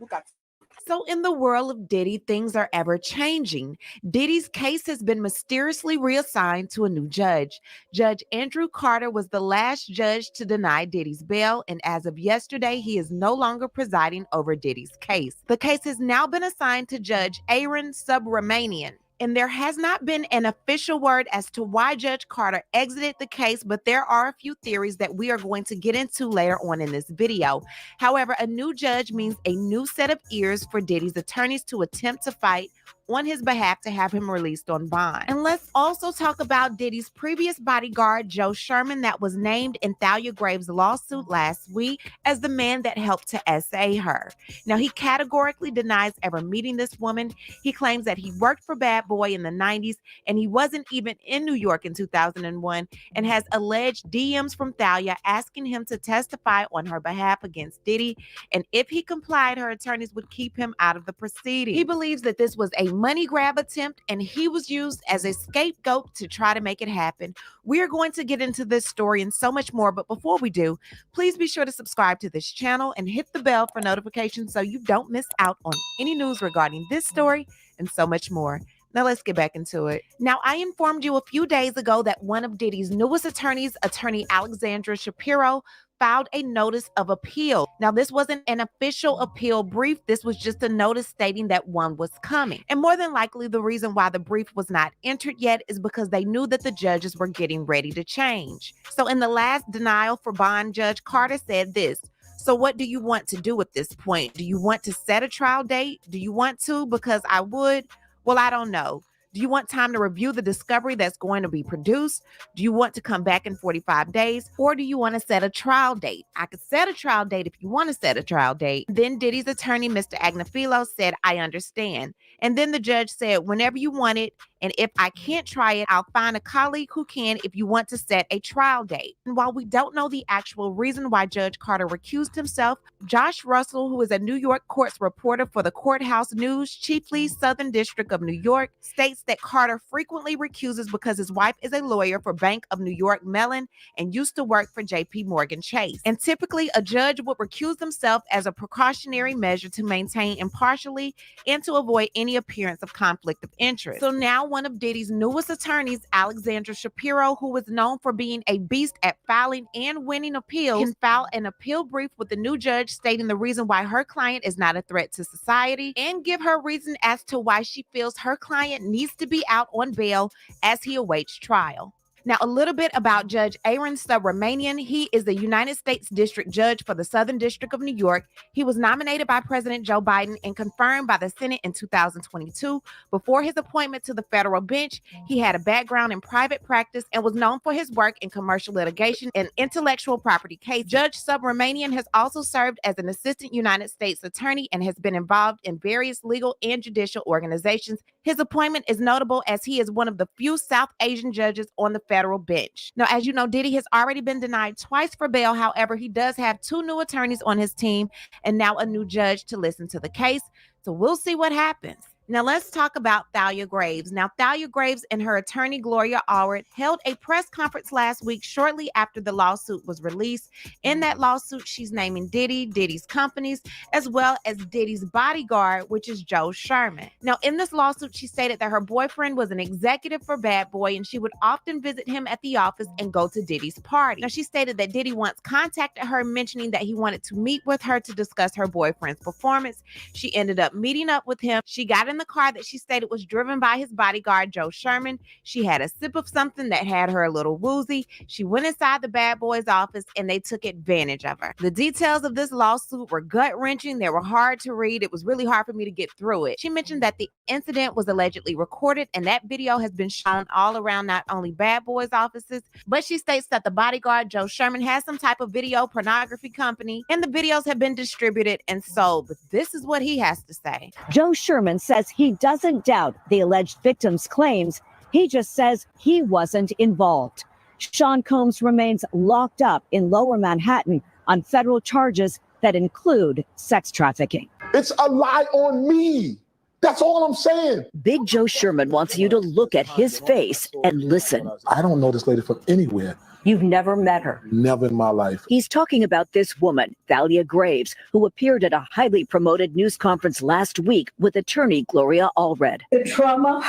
So in the world of Diddy, things are ever changing. Diddy's case has been mysteriously reassigned to a new judge. Judge Andrew Carter was the last judge to deny Diddy's bail, and as of yesterday, he is no longer presiding over Diddy's case. The case has now been assigned to Judge Aaron Subramanian. And there has not been an official word as to why Judge Carter exited the case, but there are a few theories that we are going to get into later on in this video. However, a new judge means a new set of ears for Diddy's attorneys to attempt to fight on his behalf to have him released on bond. And let's also talk about Diddy's previous bodyguard, Joe Sherman, that was named in Thalia Graves' lawsuit last week as the man that helped to SA her. Now, he categorically denies ever meeting this woman. He claims that he worked for Bad Boy in the 90s and he wasn't even in New York in 2001, and has alleged DMs from Thalia asking him to testify on her behalf against Diddy. And if he complied, her attorneys would keep him out of the proceeding. He believes that this was a money grab attempt and he was used as a scapegoat to try to make it happen. We're going to get into this story and so much more, but before we do, please be sure to subscribe to this channel and hit the bell for notifications so you don't miss out on any news regarding this story and so much more. Now let's get back into it. Now, I informed you a few days ago that one of Diddy's newest attorneys, attorney Alexandra Shapiro, filed a notice of appeal. Now, this wasn't an official appeal brief. This was just a notice stating that one was coming. And more than likely, the reason why the brief was not entered yet is because they knew that the judges were getting ready to change. So in the last denial for bond, Judge Carter said this: "So what do you want to do at this point? Do you want to set a trial date? Do you want to? Because I would. Well, I don't know. Do you want time to review the discovery that's going to be produced? Do you want to come back in 45 days? Or do you want to set a trial date? I could set a trial date if you want to set a trial date." Then Diddy's attorney, Mr. Agnifilo, said, "I understand." And then the judge said, "Whenever you want it, and if I can't try it, I'll find a colleague who can if you want to set a trial date." And while we don't know the actual reason why Judge Carter recused himself, Josh Russell, who is a New York courts reporter for the Courthouse News, chiefly Southern District of New York, states that Carter frequently recuses because his wife is a lawyer for Bank of New York Mellon and used to work for JP Morgan Chase. And typically, a judge would recuse himself as a precautionary measure to maintain impartiality and to avoid any appearance of conflict of interest. So now one of Diddy's newest attorneys, Alexandra Shapiro, who is known for being a beast at filing and winning appeals, can file an appeal brief with the new judge stating the reason why her client is not a threat to society and give her reason as to why she feels her client needs to be out on bail as he awaits trial. Now, a little bit about Judge Aaron Subramanian. He is the United States District Judge for the Southern District of New York. He was nominated by President Joe Biden and confirmed by the Senate in 2022. Before his appointment to the federal bench, he had a background in private practice and was known for his work in commercial litigation and intellectual property cases. Judge Subramanian has also served as an assistant United States attorney and has been involved in various legal and judicial organizations. His appointment is notable as he is one of the few South Asian judges on the federal bench. Now, as you know, Diddy has already been denied twice for bail. However, he does have 2 new attorneys on his team and now a new judge to listen to the case. So we'll see what happens. Now let's talk about Thalia Graves. Now, Thalia Graves and her attorney, Gloria Allred, held a press conference last week shortly after the lawsuit was released. In that lawsuit, she's naming Diddy, Diddy's companies, as well as Diddy's bodyguard, which is Joe Sherman. Now, in this lawsuit, she stated that her boyfriend was an executive for Bad Boy and she would often visit him at the office and go to Diddy's party. Now, she stated that Diddy once contacted her mentioning that he wanted to meet with her to discuss her boyfriend's performance. She ended up meeting up with him. She got in the car that she stated was driven by his bodyguard, Joe Sherman. She had a sip of something that had her a little woozy. She went inside the Bad Boy's office and they took advantage of her. The details of this lawsuit were gut-wrenching. They were hard to read. It was really hard for me to get through it. She mentioned that the incident was allegedly recorded and that video has been shown all around not only Bad Boy's offices, but she states that the bodyguard, Joe Sherman, has some type of video pornography company and the videos have been distributed and sold. But this is what he has to say. Joe Sherman says he doesn't doubt the alleged victim's claims. He just says he wasn't involved. Sean Combs remains locked up in Lower Manhattan on federal charges that include sex trafficking. It's a lie on me. That's all I'm saying. Big Joe Sherman wants you to look at his face and listen. I don't know this lady from anywhere. You've never met her. Never in my life. He's talking about this woman, Thalia Graves, who appeared at a highly promoted news conference last week with attorney Gloria Allred. The trauma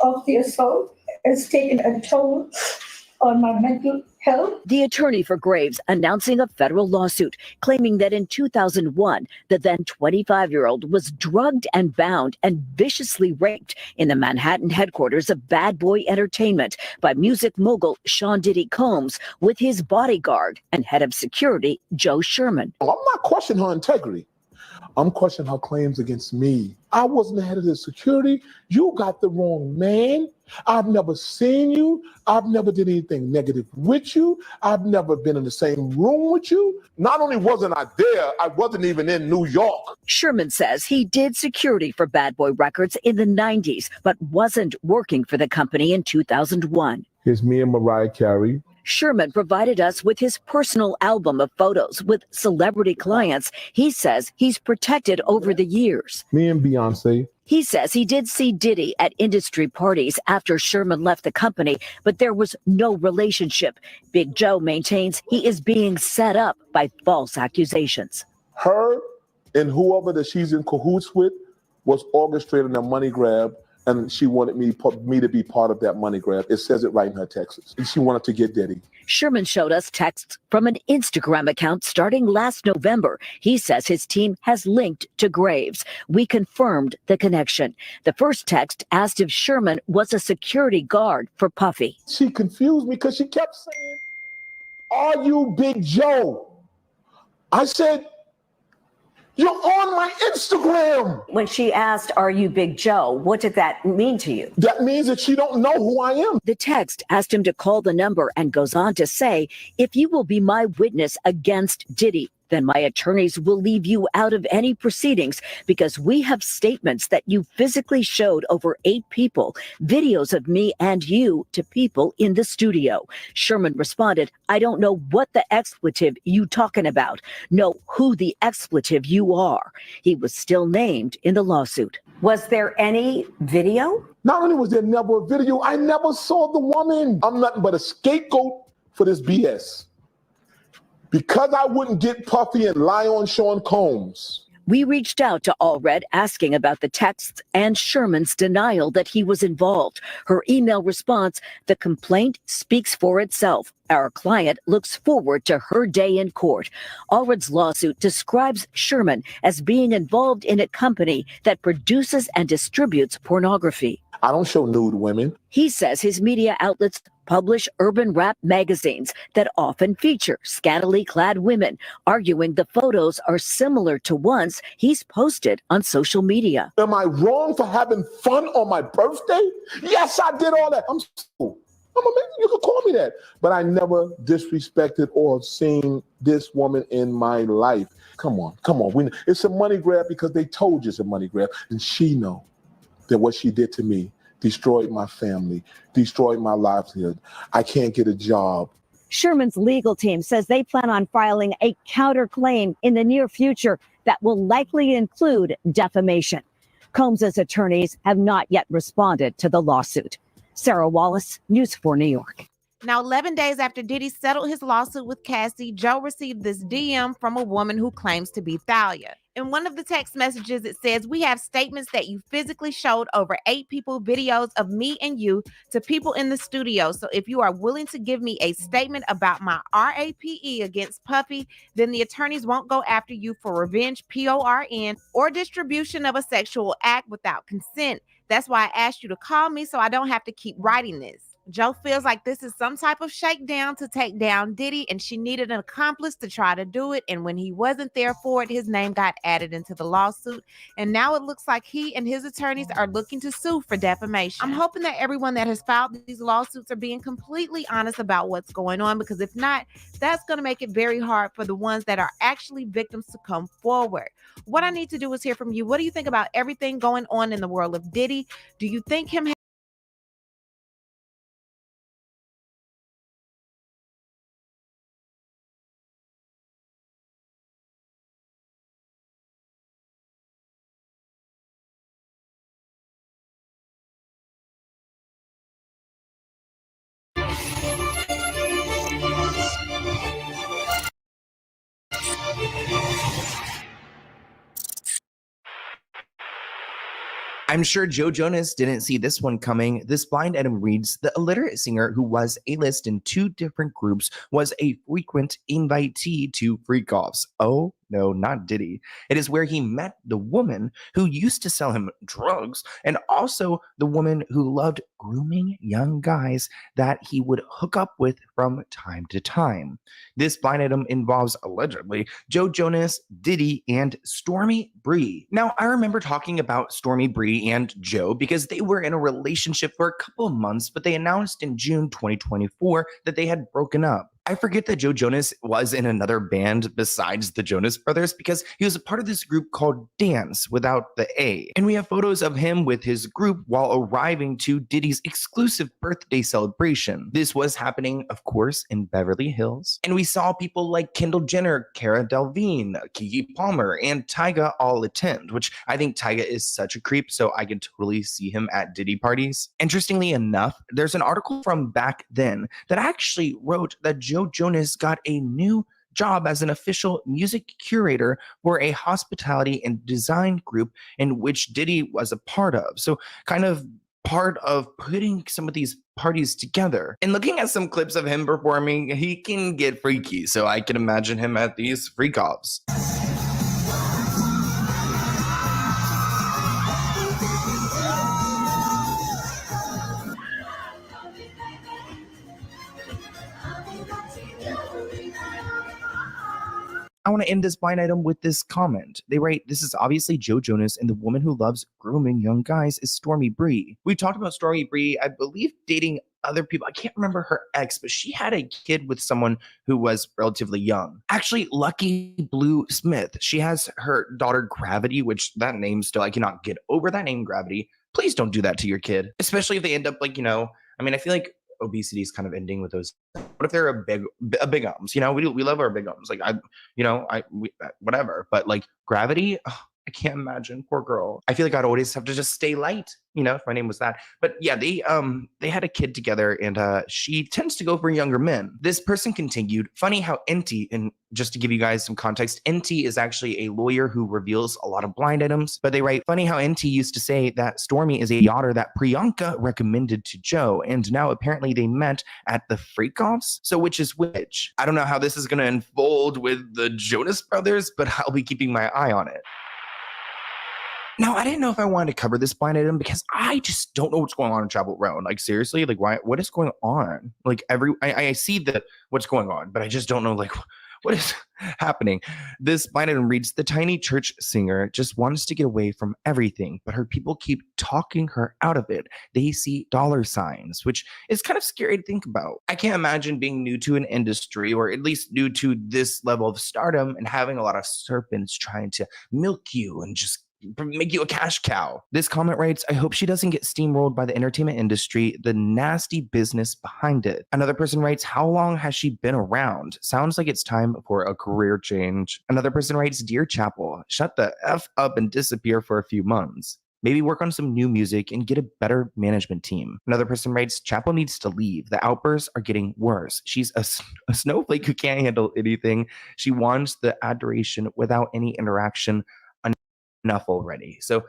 of the assault has taken a toll on my mental health. The attorney for Graves announcing a federal lawsuit claiming that in 2001, the then 25-year-old was drugged and bound and viciously raped in the Manhattan headquarters of Bad Boy Entertainment by music mogul Sean Diddy Combs with his bodyguard and head of security, Joe Sherman. I'm not questioning her integrity. I'm questioning her claims against me. I wasn't the head of the security. You got the wrong man. I've never seen you. I've never did anything negative with you. I've never been in the same room with you. Not only wasn't I there, I wasn't even in New York. Sherman says he did security for Bad Boy Records in the 90s, but wasn't working for the company in 2001. Here's me and Mariah Carey. Sherman provided us with his personal album of photos with celebrity clients he says he's protected over the years. Me and Beyonce. He says he did see Diddy at industry parties after Sherman left the company, but there was no relationship. Big Joe maintains he is being set up by false accusations. Her and whoever that she's in cahoots with was orchestrating a money grab, and she wanted me to be part of that money grab. It says it right in her texts. And she wanted to get Diddy. Sherman showed us texts from an Instagram account starting last November. He says his team has linked to Graves. We confirmed the connection. The first text asked if Sherman was a security guard for Puffy. She confused me because she kept saying, "Are you Big Joe?" I said, "You're on my Instagram." When she asked, "Are you Big Joe?" what did that mean to you? That means that she don't know who I am. The text asked him to call the number and goes on to say, "If you will be my witness against Diddy, then my attorneys will leave you out of any proceedings because we have statements that you physically showed over 8 people, videos of me and you to people in the studio." Sherman responded, "I don't know what the expletive you talking about. Know who the expletive you are." He was still named in the lawsuit. Was there any video? Not only was there never a video, I never saw the woman. I'm nothing but a scapegoat for this BS. Because I wouldn't get Puffy and lie on Sean Combs. We reached out to Allred asking about the texts and Sherman's denial that he was involved. Her email response, "The complaint speaks for itself. Our client looks forward to her day in court." Allred's lawsuit describes Sherman as being involved in a company that produces and distributes pornography. I don't show nude women. He says his media outlets publish urban rap magazines that often feature scantily clad women, arguing the photos are similar to ones he's posted on social media. Am I wrong for having fun on my birthday? Yes, I did all that. You could call me that. But I never disrespected or seen this woman in my life. Come on. It's a money grab because they told you it's a money grab. And she know that what she did to me destroyed my family, destroyed my livelihood. I can't get a job. Sherman's legal team says they plan on filing a counterclaim in the near future that will likely include defamation. Combs's attorneys have not yet responded to the lawsuit. Sarah Wallace, News 4 New York. Now, 11 days after Diddy settled his lawsuit with Cassie, Joe received this DM from a woman who claims to be Thalia. In one of the text messages, it says, "We have statements that you physically showed over 8 people, videos of me and you to people in the studio. So if you are willing to give me a statement about my RAPE against Puffy, then the attorneys won't go after you for revenge, PORN, or distribution of a sexual act without consent. That's why I asked you to call me so I don't have to keep writing this." Joe feels like this is some type of shakedown to take down Diddy, and she needed an accomplice to try to do it. And when he wasn't there for it, his name got added into the lawsuit. And now it looks like he and his attorneys are looking to sue for defamation. I'm hoping that everyone that has filed these lawsuits are being completely honest about what's going on, because if not, that's going to make it very hard for the ones that are actually victims to come forward. What I need to do is hear from you. What do you think about everything going on in the world of Diddy? Do you think him I'm sure Joe Jonas didn't see this one coming. This blind item reads, the illiterate singer who was A-list in 2 different groups was a frequent invitee to freak-offs. Oh No, not Diddy. It is where he met the woman who used to sell him drugs and also the woman who loved grooming young guys that he would hook up with from time to time. This blind item involves, allegedly, Joe Jonas, Diddy, and Stormy Bree. Now, I remember talking about Stormy Bree and Joe because they were in a relationship for a couple of months, but they announced in June 2024 that they had broken up. I forget that Joe Jonas was in another band besides the Jonas Brothers because he was a part of this group called Dance without the A. And we have photos of him with his group while arriving to Diddy's exclusive birthday celebration. This was happening, of course, in Beverly Hills. And we saw people like Kendall Jenner, Cara Delevingne, Keke Palmer, and Tyga all attend, which I think Tyga is such a creep, so I can totally see him at Diddy parties. Interestingly enough, there's an article from back then that actually wrote that Joe Jonas got a new job as an official music curator for a hospitality and design group in which Diddy was a part of. So kind of part of putting some of these parties together. And looking at some clips of him performing, he can get freaky. So I can imagine him at these freak-offs. I want to end this blind item with this comment. They write, this is obviously Joe Jonas, and the woman who loves grooming young guys is Stormy Bree. We talked about Stormy Bree, I believe, dating other people. I can't remember her ex, but she had a kid with someone who was relatively young. Actually, Lucky Blue Smith. She has her daughter Gravity, which that name still, I cannot get over that name, Gravity. Please don't do that to your kid, especially if they end up like, I mean, I feel like obesity is kind of ending with those. What if they're a big ums? We love our big ums. Like whatever. But like Gravity, I can't imagine. Poor girl. I feel like I'd always have to just stay light, if my name was that. But yeah, they had a kid together, and she tends to go for younger men. This person continued, funny how NT, and just to give you guys some context, NT is actually a lawyer who reveals a lot of blind items. But they write, funny how NT used to say that Stormy is a yachter that Priyanka recommended to Joe, and now apparently they met at the freak-offs. So which is which? I don't know how this is going to unfold with the Jonas Brothers, but I'll be keeping my eye on it. Now, I didn't know if I wanted to cover this blind item because I just don't know what's going on in Chapel Roan. Like, seriously, like, what is going on? Like, I see what's going on, but I just don't know, like, what is happening? This blind item reads, the tiny church singer just wants to get away from everything, but her people keep talking her out of it. They see dollar signs, which is kind of scary to think about. I can't imagine being new to an industry, or at least new to this level of stardom, and having a lot of serpents trying to milk you and just make you a cash cow. This comment writes, I hope she doesn't get steamrolled by the entertainment industry, the nasty business behind it. Another person writes, how long has she been around? Sounds like it's time for a career change. Another person writes, dear Chapel, shut the F up and disappear for a few months. Maybe work on some new music and get a better management team. Another person writes, Chapel needs to leave. The outbursts are getting worse. She's a snowflake who can't handle anything. She wants the adoration without any interaction. Enough already. So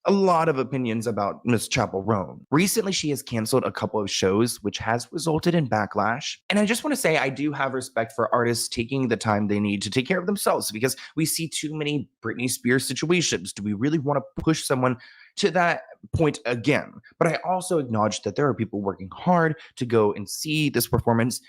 a lot of opinions about Miss Chapel Roan. Recently, she has canceled a couple of shows, which has resulted in backlash. And I just want to say, I do have respect for artists taking the time they need to take care of themselves, because we see too many Britney Spears situations. Do we really want to push someone to that point again? But I also acknowledge that there are people working hard to go and see this performance,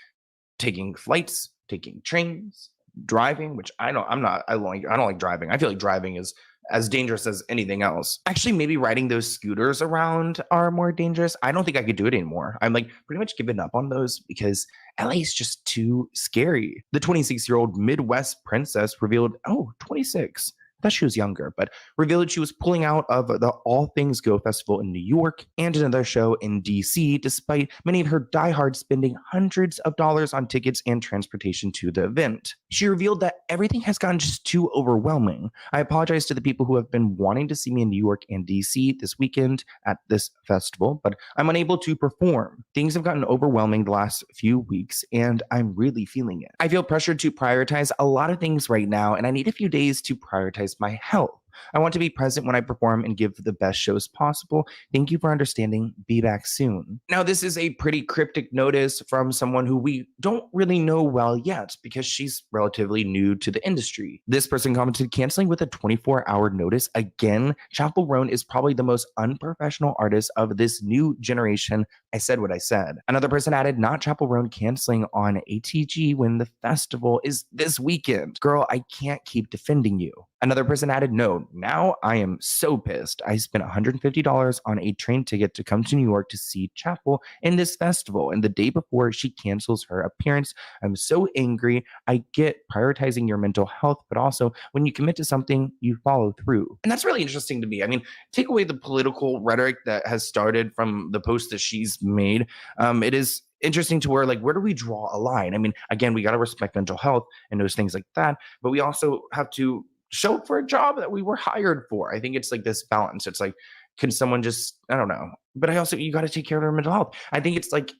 taking flights, taking trains, driving, which I don't like driving. I feel like driving is as dangerous as anything else. Actually, maybe riding those scooters around are more dangerous. I don't think I could do it anymore. I'm like pretty much giving up on those because LA is just too scary. The 26-year-old Midwest princess revealed, 26. I thought she was younger, but revealed she was pulling out of the All Things Go festival in New York and another show in DC, despite many of her diehards spending hundreds of dollars on tickets and transportation to the event. She revealed that everything has gotten just too overwhelming. I apologize to the people who have been wanting to see me in New York and DC this weekend at this festival, but I'm unable to perform. Things have gotten overwhelming the last few weeks, and I'm really feeling it. I feel pressured to prioritize a lot of things right now, and I need a few days to prioritize prioritize my health. I want to be present when I perform and give the best shows possible. Thank you for understanding. Be back soon. Now, this is a pretty cryptic notice from someone who we don't really know well yet because she's relatively new to the industry. This person commented, canceling with a 24-hour notice. Again, Chappell Roan is probably the most unprofessional artist of this new generation. I said what I said. Another person added, not Chappell Roan canceling on ATG when the festival is this weekend. Girl, I can't keep defending you. Another person added, no, now I am so pissed. I spent $150 on a train ticket to come to New York to see Chappell in this festival. And the day before she cancels her appearance, I'm so angry. I get prioritizing your mental health, but also when you commit to something, you follow through. And that's really interesting to me. I mean, take away the political rhetoric that has started from the post that she's made. It is interesting to where do we draw a line? I mean, again, we got to respect mental health and those things like that, but we also have to show up for a job that we were hired for. I think it's like this balance. It's like, can someone just, I don't know. But I also, you got to take care of their mental health. I think it's like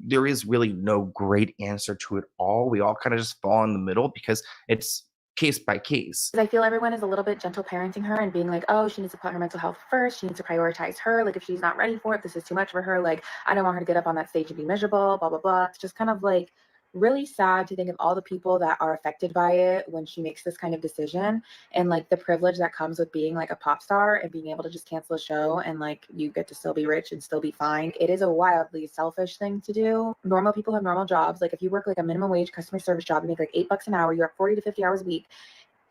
there is really no great answer to it all. We all kind of just fall in the middle because it's case by case. I feel everyone is a little bit gentle parenting her and being like, oh, she needs to put her mental health first. She needs to prioritize her. Like if she's not ready for it, this is too much for her. Like I don't want her to get up on that stage and be miserable, blah, blah, blah. It's just kind of like really sad to think of all the people that are affected by it when she makes this kind of decision and like the privilege that comes with being like a pop star and being able to just cancel a show and like you get to still be rich and still be fine. It is a wildly selfish thing to do. Normal people have normal jobs. Like if you work like a minimum wage customer service job, you make like $8 an hour, you work 40 to 50 hours a week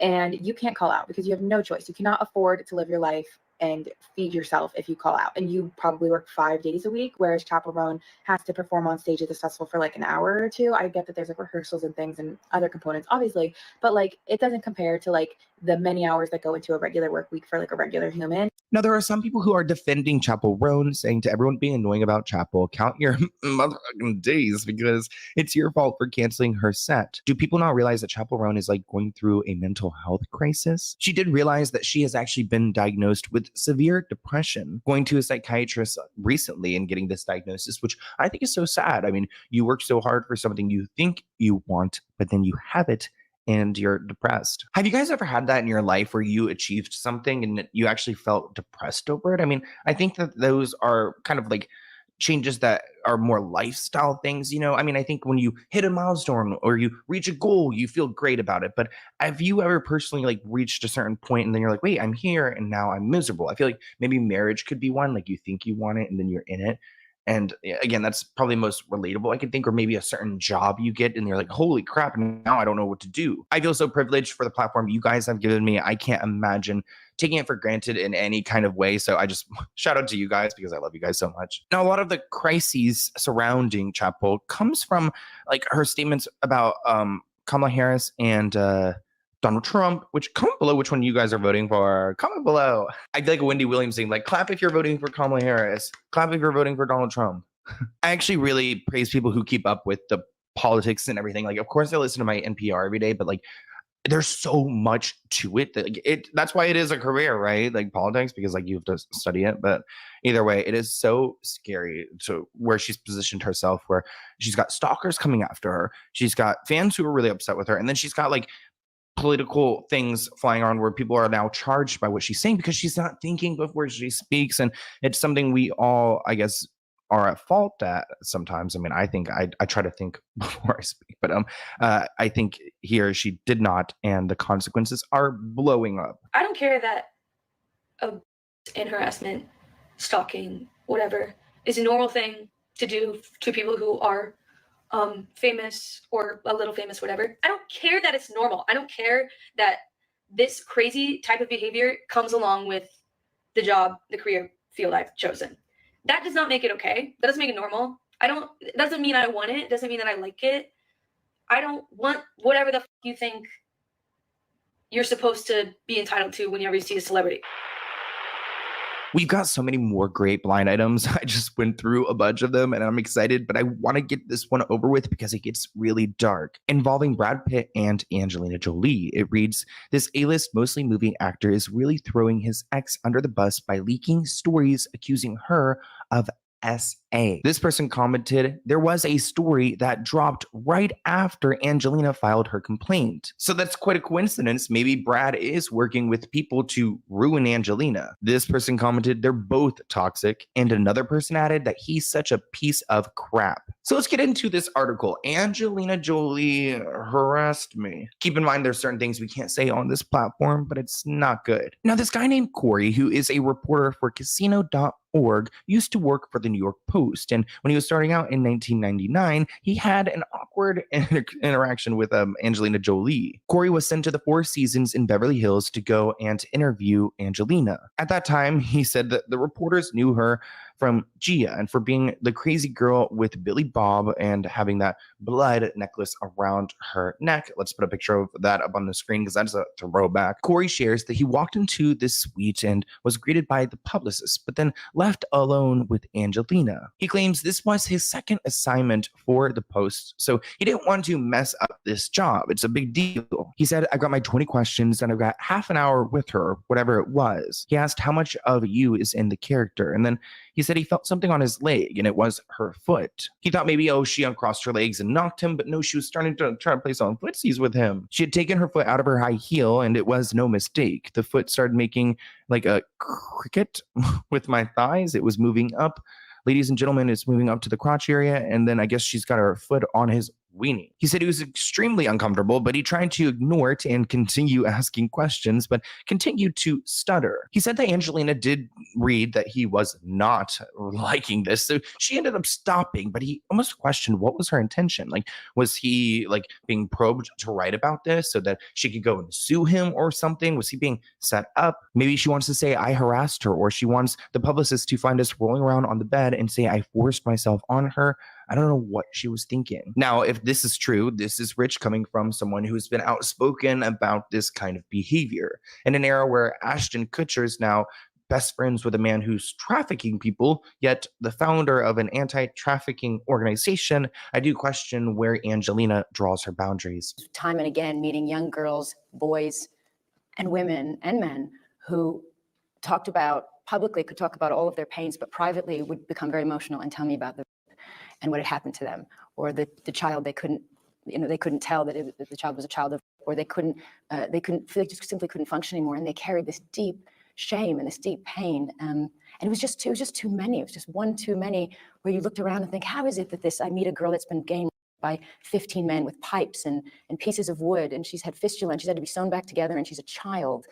and you can't call out because you have no choice. You cannot afford to live your life and feed yourself if you call out. And you probably work 5 days a week, whereas Chappell Roan has to perform on stage at this festival for like an hour or two. I get that there's like rehearsals and things and other components, obviously, but like it doesn't compare to like the many hours that go into a regular work week for like a regular human. Now, there are some people who are defending Chappell Roan, saying to everyone being annoying about Chappell, count your motherfucking days because it's your fault for canceling her set. Do people not realize that Chappell Roan is like going through a mental health crisis? She did realize that she has actually been diagnosed with severe depression, going to a psychiatrist recently and getting this diagnosis, which I think is so sad. I mean, you work so hard for something you think you want, but then you have it and you're depressed. Have you guys ever had that in your life where you achieved something and you actually felt depressed over it? I mean, I think that those are kind of like changes that are more lifestyle things, you know? I mean, I think when you hit a milestone or you reach a goal, you feel great about it. But have you ever personally like reached a certain point and then you're like, wait, I'm here and now I'm miserable? I feel like maybe marriage could be one, like you think you want it and then you're in it. And again, that's probably most relatable I can think, or maybe a certain job you get and you're like, holy crap, now I don't know what to do. I feel so privileged for the platform you guys have given me. I can't imagine taking it for granted in any kind of way. So I just shout out to you guys because I love you guys so much. Now, a lot of the crises surrounding Chappell comes from like her statements about Kamala Harris and Donald Trump, which comment below which one you guys are voting for. Comment below. I feel like Wendy Williams saying like, clap if you're voting for Kamala Harris. Clap if you're voting for Donald Trump. I actually really praise people who keep up with the politics and everything. Like, of course I listen to my NPR every day, but like there's so much to it that like, that's why it is a career, right? Like politics, because like you have to study it. But either way, it is so scary to where she's positioned herself, where she's got stalkers coming after her. She's got fans who are really upset with her. And then she's got like political things flying around where people are now charged by what she's saying because she's not thinking before she speaks. And it's something we all, I guess, are at fault at sometimes. I mean, I think I try to think before I speak, but I think here she did not, and the consequences are blowing up. I don't care that and harassment, stalking, whatever, is a normal thing to do to people who are famous or a little famous, whatever. I don't care that it's normal. I don't care that this crazy type of behavior comes along with the job, the career field I've chosen. That does not make it okay. That doesn't make it normal. It doesn't mean I want it. It doesn't mean that I like it. I don't want whatever the f you think you're supposed to be entitled to whenever you see a celebrity. We've got so many more great blind items. I just went through a bunch of them and I'm excited, but I want to get this one over with because it gets really dark. Involving Brad Pitt and Angelina Jolie. It reads, this A-list mostly movie actor is really throwing his ex under the bus by leaking stories accusing her of A. This person commented, there was a story that dropped right after Angelina filed her complaint. So that's quite a coincidence. Maybe Brad is working with people to ruin Angelina. This person commented, they're both toxic. And another person added that he's such a piece of crap. So let's get into this article. Angelina Jolie harassed me. Keep in mind, there's certain things we can't say on this platform, but it's not good. Now, this guy named Corey, who is a reporter for Casino.org, used to work for the New York Post. And when he was starting out in 1999, he had an awkward interaction with Angelina Jolie. Corey was sent to the Four Seasons in Beverly Hills to go and interview Angelina. At that time, he said that the reporters knew her from Gia and for being the crazy girl with Billy Bob and having that blood necklace around her neck. Let's put a picture of that up on the screen because that's a throwback. Corey shares that he walked into this suite and was greeted by the publicist, but then left alone with Angelina. He claims this was his second assignment for the Post, so he didn't want to mess up this job. It's a big deal. He said, I got my 20 questions and I've got half an hour with her, whatever it was. He asked how much of you is in the character, and then he said he felt something on his leg and it was her foot. He thought maybe, oh, she uncrossed her legs and knocked him, but no, she was starting to try to play some footsies with him. She had taken her foot out of her high heel and it was no mistake. The foot started making like a cricket with my thighs. It was moving up. Ladies and gentlemen, it's moving up to the crotch area, and then I guess she's got her foot on his weenie. He said he was extremely uncomfortable, but he tried to ignore it and continue asking questions, but continued to stutter. He said that Angelina did read that he was not liking this, so she ended up stopping, but he almost questioned what was her intention. Like, was he like being probed to write about this so that she could go and sue him or something? Was he being set up? Maybe she wants to say I harassed her, or she wants the publicist to find us rolling around on the bed and say I forced myself on her. I don't know what she was thinking. Now, if this is true, this is rich coming from someone who's been outspoken about this kind of behavior. In an era where Ashton Kutcher is now best friends with a man who's trafficking people, yet the founder of an anti-trafficking organization, I do question where Angelina draws her boundaries. Time and again, meeting young girls, boys, and women and men who talked about, publicly could talk about all of their pains, but privately would become very emotional and tell me about and what had happened to them, or the child they couldn't tell that the child was a child of, or they just simply couldn't function anymore, and they carried this deep shame and this deep pain, and it was just too many. It was just one too many. Where you looked around and think, how is it that I meet a girl that's been gamed by 15 men with pipes and pieces of wood, and she's had fistula and she's had to be sewn back together, and she's a child,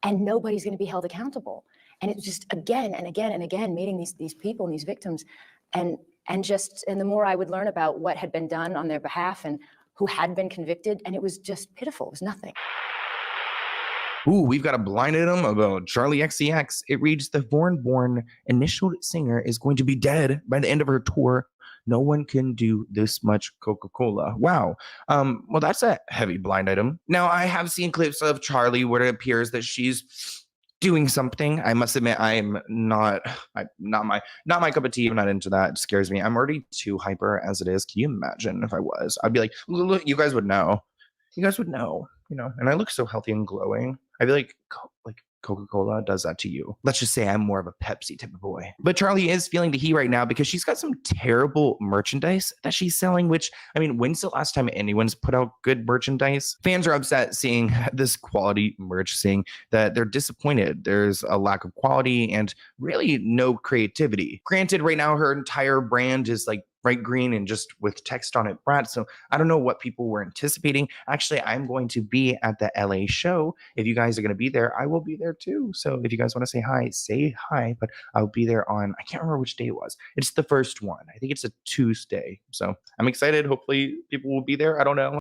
and nobody's going to be held accountable. And it was just again and again and again meeting these people and these victims, and the more I would learn about what had been done on their behalf and who had been convicted, and it was just pitiful. It was nothing. Ooh, we've got a blind item about Charlie XCX. It reads, the foreign-born initialed singer is going to be dead by the end of her tour. No one can do this much Coca-Cola. Wow. Well, that's a heavy blind item. Now, I have seen clips of Charlie where it appears that she's doing something. I must admit, I'm not my cup of tea. I'm not into that. It scares me. I'm already too hyper as it is. Can you imagine if I was? I'd be like, look, you guys would know. You guys would know, and I look so healthy and glowing. I'd be like Coca-Cola does that to you. Let's just say I'm more of a Pepsi type of boy. But Charlie is feeling the heat right now because she's got some terrible merchandise that she's selling, which, I mean, when's the last time anyone's put out good merchandise? Fans are upset seeing this quality merch, seeing that they're disappointed. There's a lack of quality and really no creativity. Granted, right now her entire brand is like bright green and just with text on it, Brad. So I don't know what people were anticipating. Actually, I'm going to be at the LA show. If you guys are going to be there, I will be there too. So if you guys want to say hi, but I'll be there on, I can't remember which day it was. It's the first one. I think it's a Tuesday. So I'm excited. Hopefully people will be there. I don't know.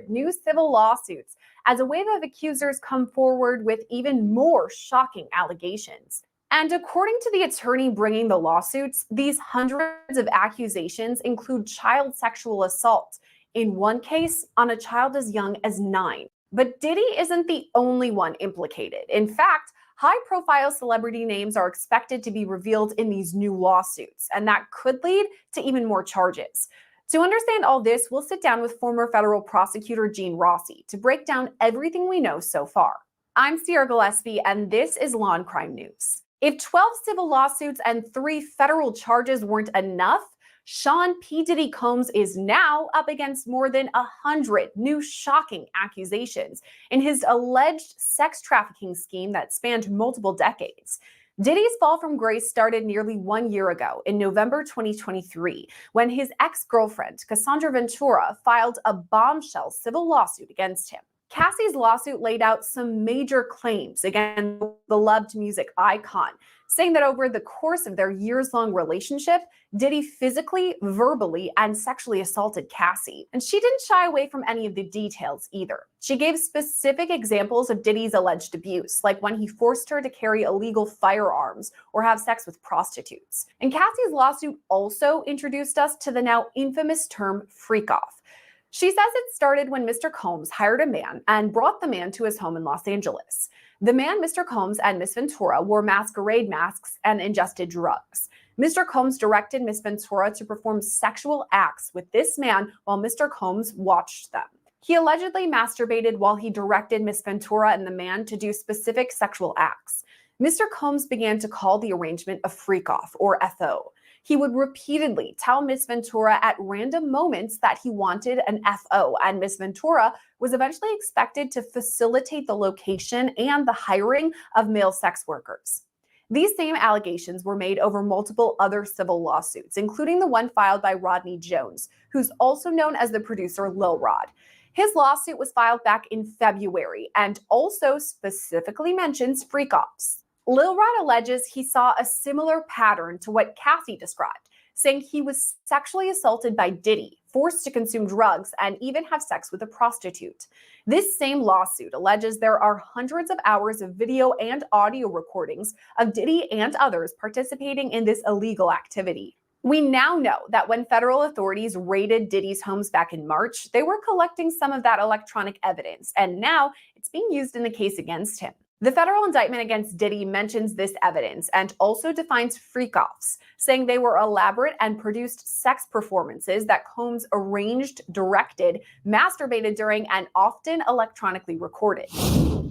New civil lawsuits as a wave of accusers come forward with even more shocking allegations. And according to the attorney bringing the lawsuits, these hundreds of accusations include child sexual assault, in one case on a child as young as 9. But Diddy isn't the only one implicated. In fact, High-profile celebrity names are expected to be revealed in these new lawsuits, and that could lead to even more charges. To understand all this, we'll sit down with former federal prosecutor Gene Rossi to break down everything we know so far. I'm Sierra Gillespie, and this is Law and Crime News. If 12 civil lawsuits and 3 federal charges weren't enough, Sean P. Diddy Combs is now up against more than 100 new shocking accusations in his alleged sex trafficking scheme that spanned multiple decades. Diddy's fall from grace started nearly 1 year ago in November 2023, when his ex-girlfriend, Cassandra Ventura, filed a bombshell civil lawsuit against him. Cassie's lawsuit laid out some major claims against the beloved music icon, saying that over the course of their years-long relationship, Diddy physically, verbally, and sexually assaulted Cassie. And she didn't shy away from any of the details either. She gave specific examples of Diddy's alleged abuse, like when he forced her to carry illegal firearms or have sex with prostitutes. And Cassie's lawsuit also introduced us to the now infamous term freak-off. She says it started when Mr. Combs hired a man and brought the man to his home in Los Angeles. The man, Mr. Combs, and Miss Ventura wore masquerade masks and ingested drugs. Mr. Combs directed Miss Ventura to perform sexual acts with this man while Mr. Combs watched them. He allegedly masturbated while he directed Miss Ventura and the man to do specific sexual acts. Mr. Combs began to call the arrangement a freak-off, or FO. He would repeatedly tell Miss Ventura at random moments that he wanted an FO, and Miss Ventura was eventually expected to facilitate the location and the hiring of male sex workers. These same allegations were made over multiple other civil lawsuits, including the one filed by Rodney Jones, who's also known as the producer Lil Rod. His lawsuit was filed back in February and also specifically mentions freak-offs. Lil Rod alleges he saw a similar pattern to what Cassie described, saying he was sexually assaulted by Diddy, forced to consume drugs, and even have sex with a prostitute. This same lawsuit alleges there are hundreds of hours of video and audio recordings of Diddy and others participating in this illegal activity. We now know that when federal authorities raided Diddy's homes back in March, they were collecting some of that electronic evidence, and now it's being used in the case against him. The federal indictment against Diddy mentions this evidence and also defines freak-offs, saying they were elaborate and produced sex performances that Combs arranged, directed, masturbated during, and often electronically recorded.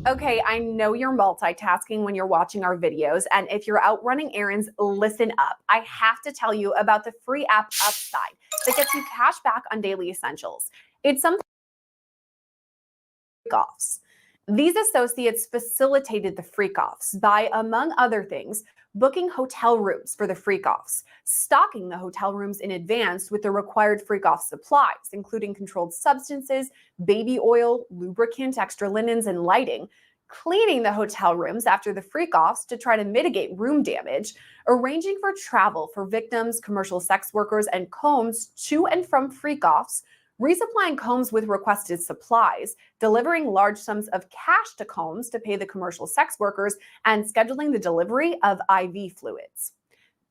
Okay, I know you're multitasking when you're watching our videos, and if you're out running errands, listen up. I have to tell you about the free app Upside that gets you cash back on daily essentials. It's something freak-offs. These associates facilitated the freak-offs by, among other things, booking hotel rooms for the freak-offs, stocking the hotel rooms in advance with the required freak-off supplies, including controlled substances, baby oil, lubricant, extra linens, and lighting, cleaning the hotel rooms after the freak-offs to try to mitigate room damage, arranging for travel for victims, commercial sex workers, and Combs to and from freak-offs, resupplying Combs with requested supplies, delivering large sums of cash to Combs to pay the commercial sex workers, and scheduling the delivery of IV fluids.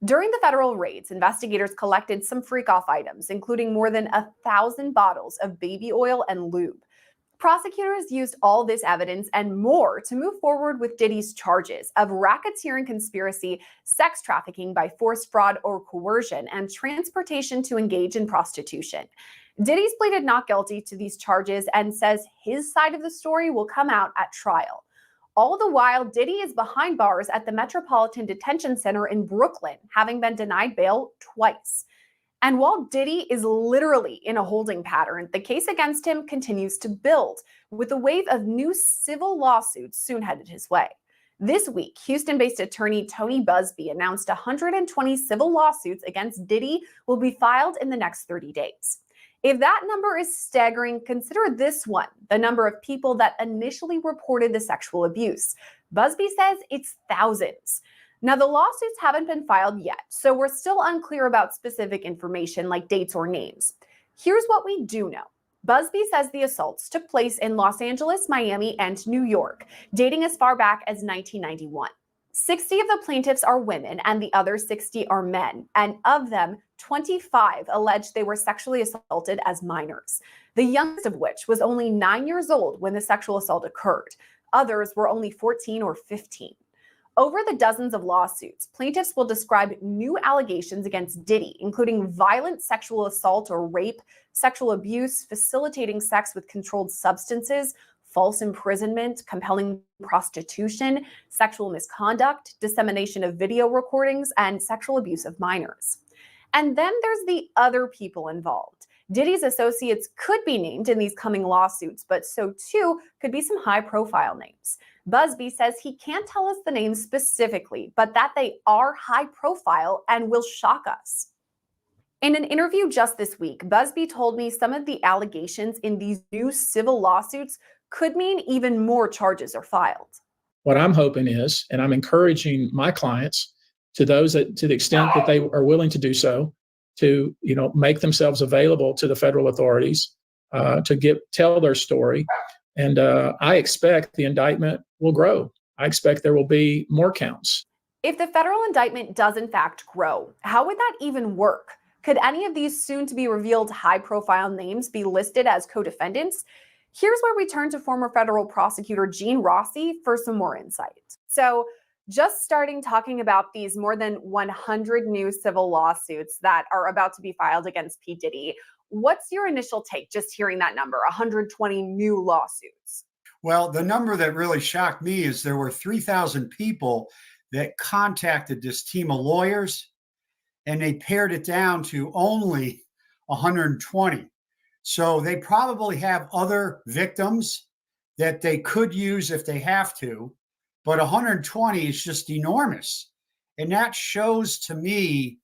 During the federal raids, investigators collected some freak-off items, including more than 1,000 bottles of baby oil and lube. Prosecutors used all this evidence and more to move forward with Diddy's charges of racketeering conspiracy, sex trafficking by force, fraud, or coercion, and transportation to engage in prostitution. Diddy's pleaded not guilty to these charges and says his side of the story will come out at trial. All the while, Diddy is behind bars at the Metropolitan Detention Center in Brooklyn, having been denied bail twice. And while Diddy is literally in a holding pattern, the case against him continues to build, with a wave of new civil lawsuits soon headed his way. This week, Houston-based attorney Tony Busby announced 120 civil lawsuits against Diddy will be filed in the next 30 days. If that number is staggering, consider this one, the number of people that initially reported the sexual abuse. Busby says it's thousands. Now, the lawsuits haven't been filed yet, so we're still unclear about specific information like dates or names. Here's what we do know. Busby says the assaults took place in Los Angeles, Miami, and New York, dating as far back as 1991. 60 of the plaintiffs are women and the other 60 are men, and of them, 25 alleged they were sexually assaulted as minors, the youngest of which was only 9 years old when the sexual assault occurred. Others were only 14 or 15. Over the dozens of lawsuits, plaintiffs will describe new allegations against Diddy, including violent sexual assault or rape, sexual abuse, facilitating sex with controlled substances, false imprisonment, compelling prostitution, sexual misconduct, dissemination of video recordings, and sexual abuse of minors. And then there's the other people involved. Diddy's associates could be named in these coming lawsuits, but so too could be some high-profile names. Busby says he can't tell us the names specifically, but that they are high profile and will shock us. In an interview just this week, Busby told me some of the allegations in these new civil lawsuits could mean even more charges are filed. What I'm hoping is, and I'm encouraging my clients to those that, to the extent that they are willing to do so, to make themselves available to the federal authorities, to tell their story. And I expect the indictment will grow. I expect there will be more counts. If the federal indictment does in fact grow, how would that even work? Could any of these soon-to-be-revealed high-profile names be listed as co-defendants? Here's where we turn to former federal prosecutor Gene Rossi for some more insight. So, just starting talking about these more than 100 new civil lawsuits that are about to be filed against P. Diddy, what's your initial take just hearing that number, 120 new lawsuits? Well, the number that really shocked me is there were 3,000 people that contacted this team of lawyers, and they pared it down to only 120. So they probably have other victims that they could use if they have to, but 120 is just enormous. And that shows to me,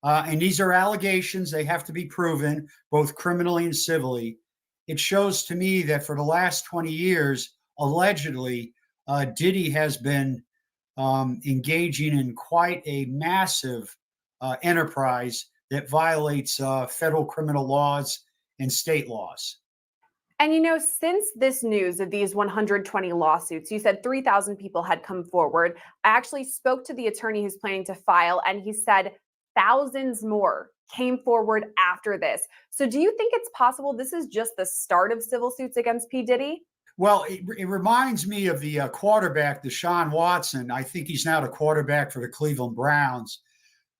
and these are allegations, they have to be proven both criminally and civilly. It shows to me that for the last 20 years, allegedly, Diddy has been engaging in quite a massive enterprise that violates federal criminal laws and state laws. And since this news of these 120 lawsuits, you said 3,000 people had come forward. I actually spoke to the attorney who's planning to file, and he said thousands more came forward after this. So do you think it's possible this is just the start of civil suits against P. Diddy? Well, it reminds me of the quarterback, Deshaun Watson. I think he's now the quarterback for the Cleveland Browns.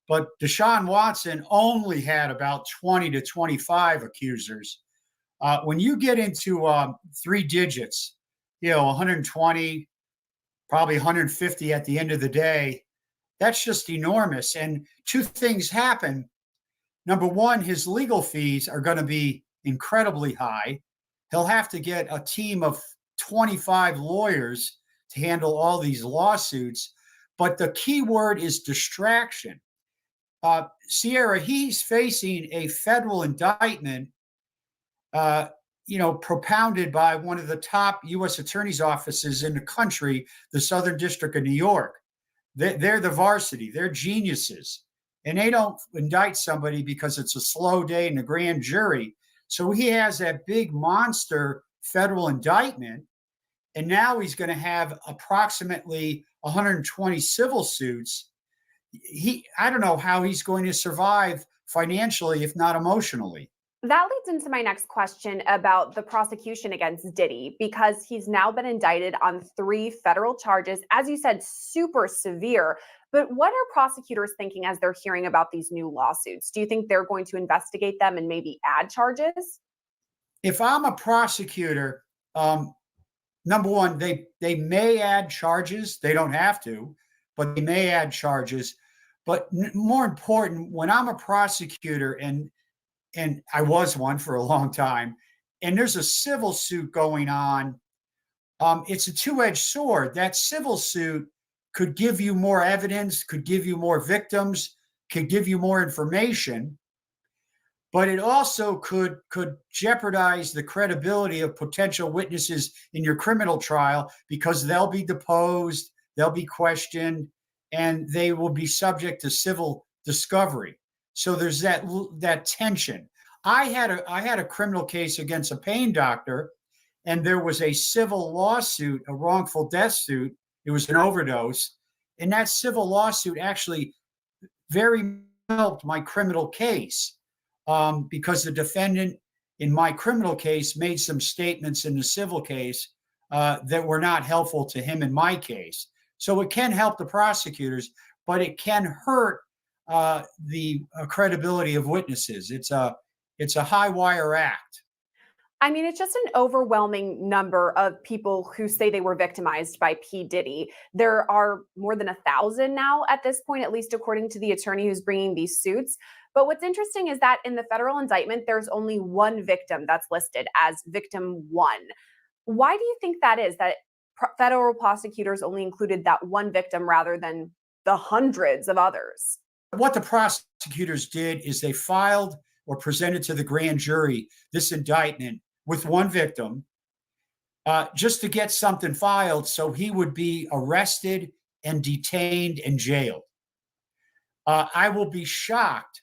But Deshaun Watson only had about 20 to 25 accusers. When you get into three digits, 120, probably 150 at the end of the day, that's just enormous. And two things happen. Number one, his legal fees are going to be incredibly high. He'll have to get a team of 25 lawyers to handle all these lawsuits. But the key word is distraction. Sierra, he's facing a federal indictment, propounded by one of the top U.S. attorney's offices in the country, the Southern District of New York. They're the varsity. They're geniuses. And they don't indict somebody because it's a slow day in the grand jury. So he has that big monster federal indictment. And now he's going to have approximately 120 civil suits. I don't know how he's going to survive financially, if not emotionally. That leads into my next question about the prosecution against Diddy, because he's now been indicted on 3 federal charges, as you said, super severe. But what are prosecutors thinking as they're hearing about these new lawsuits? Do you think they're going to investigate them and maybe add charges? If I'm a prosecutor, number one, they may add charges. They don't have to, but they may add charges. But more important, when I'm a prosecutor, and I was one for a long time, and there's a civil suit going on, it's a two-edged sword. That civil suit could give you more evidence, could give you more victims, could give you more information, but it also could jeopardize the credibility of potential witnesses in your criminal trial, because they'll be deposed, they'll be questioned, and they will be subject to civil discovery. So there's that tension. I had a criminal case against a pain doctor, and there was a civil lawsuit, a wrongful death suit. It was an overdose, and that civil lawsuit actually very helped my criminal case, because the defendant in my criminal case made some statements in the civil case that were not helpful to him in my case. So it can help the prosecutors, but it can hurt the credibility of witnesses. It's a high wire act. I mean, it's just an overwhelming number of people who say they were victimized by P. Diddy. There are more than 1,000 now at this point, at least according to the attorney who's bringing these suits. But what's interesting is that in the federal indictment, there's only one victim that's listed as victim one. Why do you think that is, that federal prosecutors only included that one victim rather than the hundreds of others? What the prosecutors did is they filed or presented to the grand jury this indictment with one victim, just to get something filed so he would be arrested and detained and jailed. I will be shocked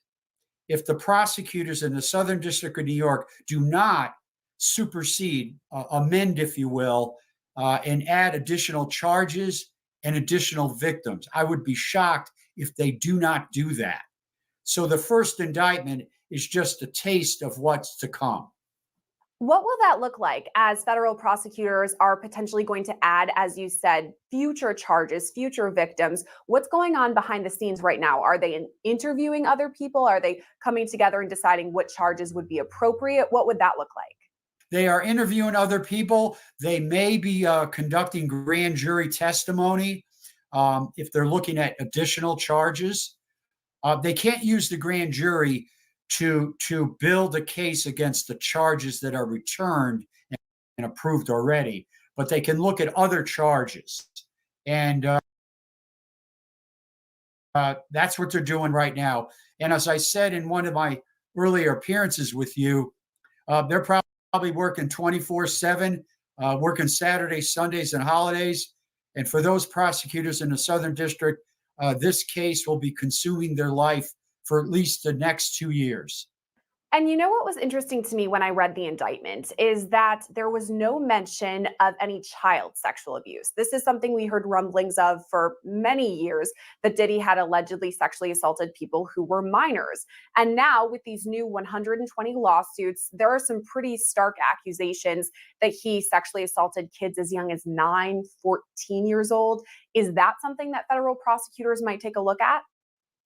if the prosecutors in the Southern District of New York do not supersede, amend, if you will, and add additional charges and additional victims. I would be shocked if they do not do that. So the first indictment is just a taste of what's to come. What will that look like as federal prosecutors are potentially going to add, as you said, future charges, future victims? What's going on behind the scenes right now? Are they interviewing other people? Are they coming together and deciding what charges would be appropriate? What would that look like? They are interviewing other people. They may be conducting grand jury testimony if they're looking at additional charges. They can't use the grand jury to build a case against the charges that are returned and approved already, but they can look at other charges. And that's what they're doing right now. And as I said in one of my earlier appearances with you, they're probably working 24/7, working Saturdays, Sundays, and holidays. And for those prosecutors in the Southern District, this case will be consuming their life for at least the next 2 years. And you know what was interesting to me when I read the indictment is that there was no mention of any child sexual abuse. This is something we heard rumblings of for many years, that Diddy had allegedly sexually assaulted people who were minors. And now with these new 120 lawsuits, there are some pretty stark accusations that he sexually assaulted kids as young as 9, 14 years old. Is that something that federal prosecutors might take a look at?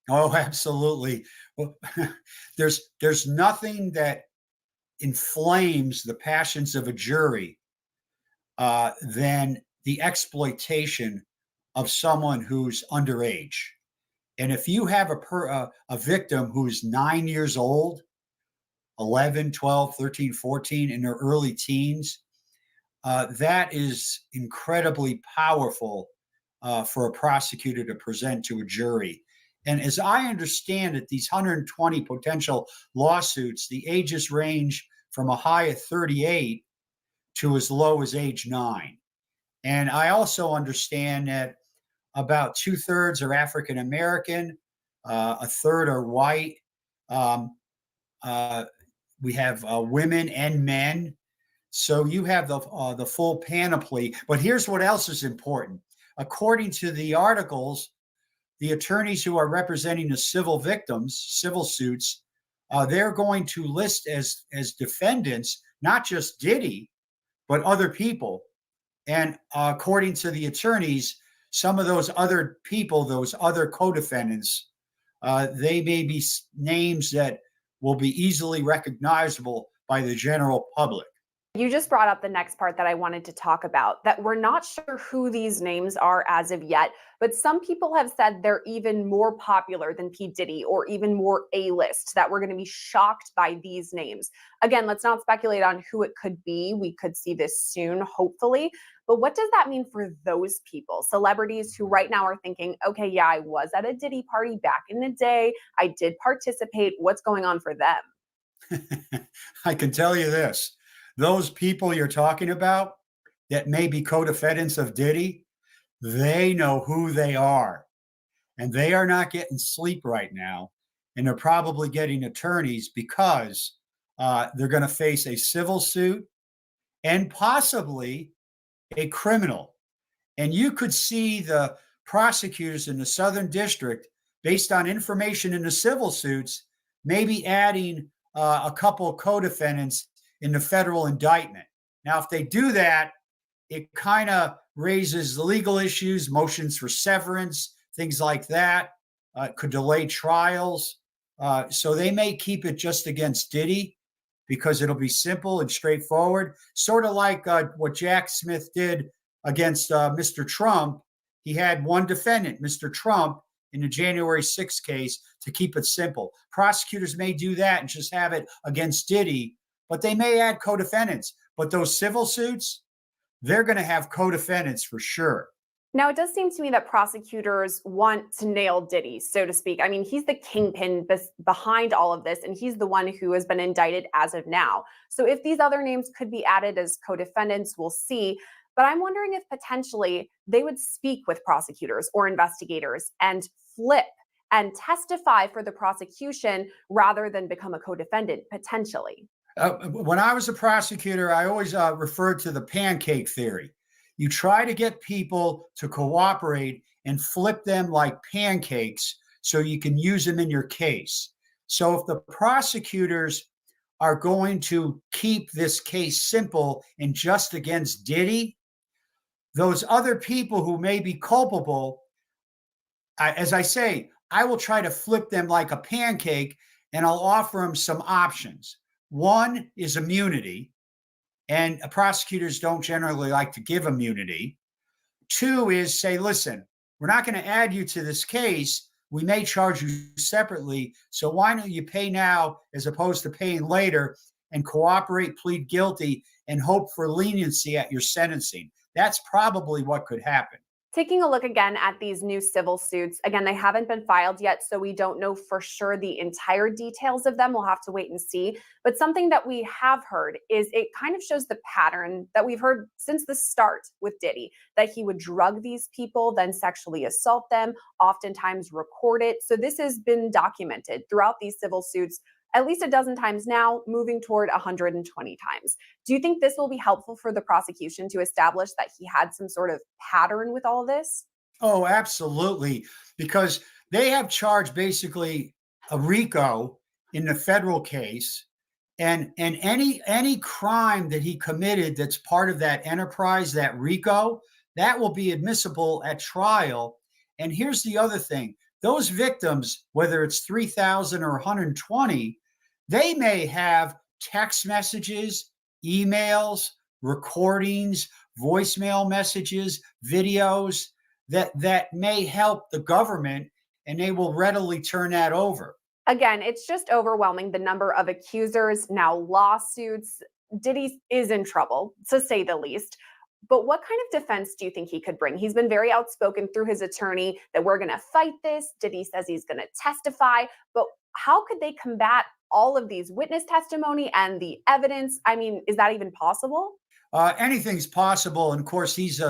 Oh, absolutely. Well, there's nothing that inflames the passions of a jury than the exploitation of someone who's underage. And if you have a victim who's 9 years old, 11, 12, 13, 14, in their early teens, that is incredibly powerful for a prosecutor to present to a jury. And as I understand it, these 120 potential lawsuits, the ages range from a high of 38 to as low as age 9. And I also understand that about 2/3 are African American, a third are white. We have women and men. So you have the full panoply. But here's what else is important. According to the articles, the attorneys who are representing the civil victims, civil suits, they're going to list as defendants, not just Diddy, but other people. And according to the attorneys, some of those other people, those other co-defendants, they may be names that will be easily recognizable by the general public. You just brought up the next part that I wanted to talk about, that we're not sure who these names are as of yet, but some people have said they're even more popular than P. Diddy or even more A-list, that we're going to be shocked by these names. Again, let's not speculate on who it could be. We could see this soon, hopefully. But what does that mean for those people, celebrities who right now are thinking, okay, yeah, I was at a Diddy party back in the day. I did participate. What's going on for them? I can tell you this. Those people you're talking about that may be co-defendants of Diddy, they know who they are. And they are not getting sleep right now. And they're probably getting attorneys because they're going to face a civil suit and possibly a criminal. And you could see the prosecutors in the Southern District, based on information in the civil suits, maybe adding a couple of co-defendants in the federal indictment. Now, if they do that, it kind of raises legal issues, motions for severance, things like that. Could delay trials. So they may keep it just against Diddy because it'll be simple and straightforward, sort of like what Jack Smith did against Mr. Trump. He had one defendant, Mr. Trump, in the January 6th case to keep it simple. Prosecutors may do that and just have it against Diddy, but they may add co-defendants. But those civil suits, they're going to have co-defendants for sure. Now, it does seem to me that prosecutors want to nail Diddy, so to speak. I mean, he's the kingpin behind all of this, and he's the one who has been indicted as of now. So if these other names could be added as co-defendants, we'll see. But I'm wondering if potentially they would speak with prosecutors or investigators and flip and testify for the prosecution rather than become a co-defendant, potentially. When I was a prosecutor, I always referred to the pancake theory. You try to get people to cooperate and flip them like pancakes so you can use them in your case. So if the prosecutors are going to keep this case simple and just against Diddy, those other people who may be culpable, as I say, I will try to flip them like a pancake and I'll offer them some options. One is immunity. And prosecutors don't generally like to give immunity. Two is say, listen, we're not going to add you to this case. We may charge you separately. So why don't you pay now as opposed to paying later and cooperate, plead guilty, and hope for leniency at your sentencing? That's probably what could happen. Taking a look again at these new civil suits, again, they haven't been filed yet, so we don't know for sure the entire details of them. We'll have to wait and see. But something that we have heard is it kind of shows the pattern that we've heard since the start with Diddy, that he would drug these people, then sexually assault them, oftentimes record it. So this has been documented throughout these civil suits at least a dozen times now, moving toward 120 times. Do you think this will be helpful for the prosecution to establish that he had some sort of pattern with all this? Oh, absolutely. Because they have charged basically a RICO in the federal case. And any crime that he committed that's part of that enterprise, that RICO, that will be admissible at trial. And here's the other thing. Those victims, whether it's 3,000 or 120, they may have text messages, emails, recordings, voicemail messages, videos that may help the government, and they will readily turn that over. Again, it's just overwhelming, the number of accusers, now lawsuits. Diddy is in trouble, to say the least. But what kind of defense do you think he could bring? He's been very outspoken through his attorney that we're going to fight this. Diddy says he's going to testify. But how could they combat all of these witness testimony and the evidence? I mean, is that even possible? Anything's possible. And of course, he's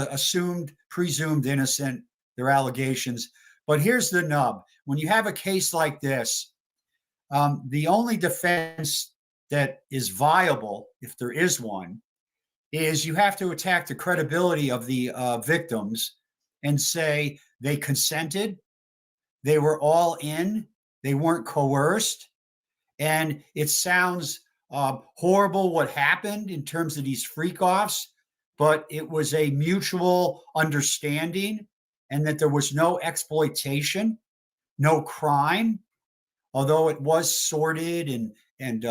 presumed innocent. There are allegations. But here's the nub. When you have a case like this, the only defense that is viable, if there is one, is you have to attack the credibility of the victims and say they consented, they were all in, they weren't coerced, and it sounds horrible what happened in terms of these freak-offs, but it was a mutual understanding and that there was no exploitation, no crime, although it was sordid and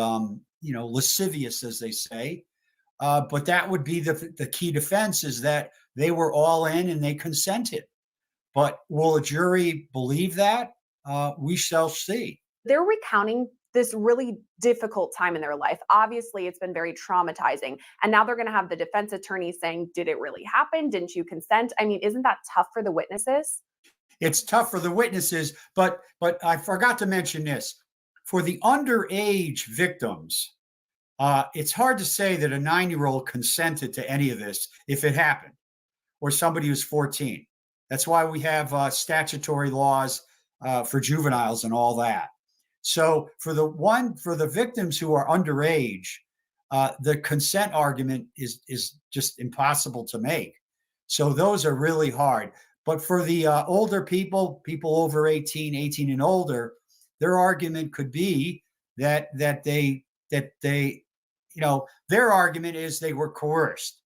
lascivious, as they say. But that would be the key defense, is that they were all in and they consented. But will a jury believe that? We shall see. They're recounting this really difficult time in their life. Obviously, it's been very traumatizing. And now they're going to have the defense attorney saying, did it really happen? Didn't you consent? I mean, isn't that tough for the witnesses? It's tough for the witnesses, but I forgot to mention this. For the underage victims, it's hard to say that a 9-year-old consented to any of this if it happened, or somebody who's 14. That's why we have statutory laws for juveniles and all that. So for the victims who are underage, the consent argument is just impossible to make. So those are really hard. But for the older people over 18 and older, their argument could be that they their argument is they were coerced.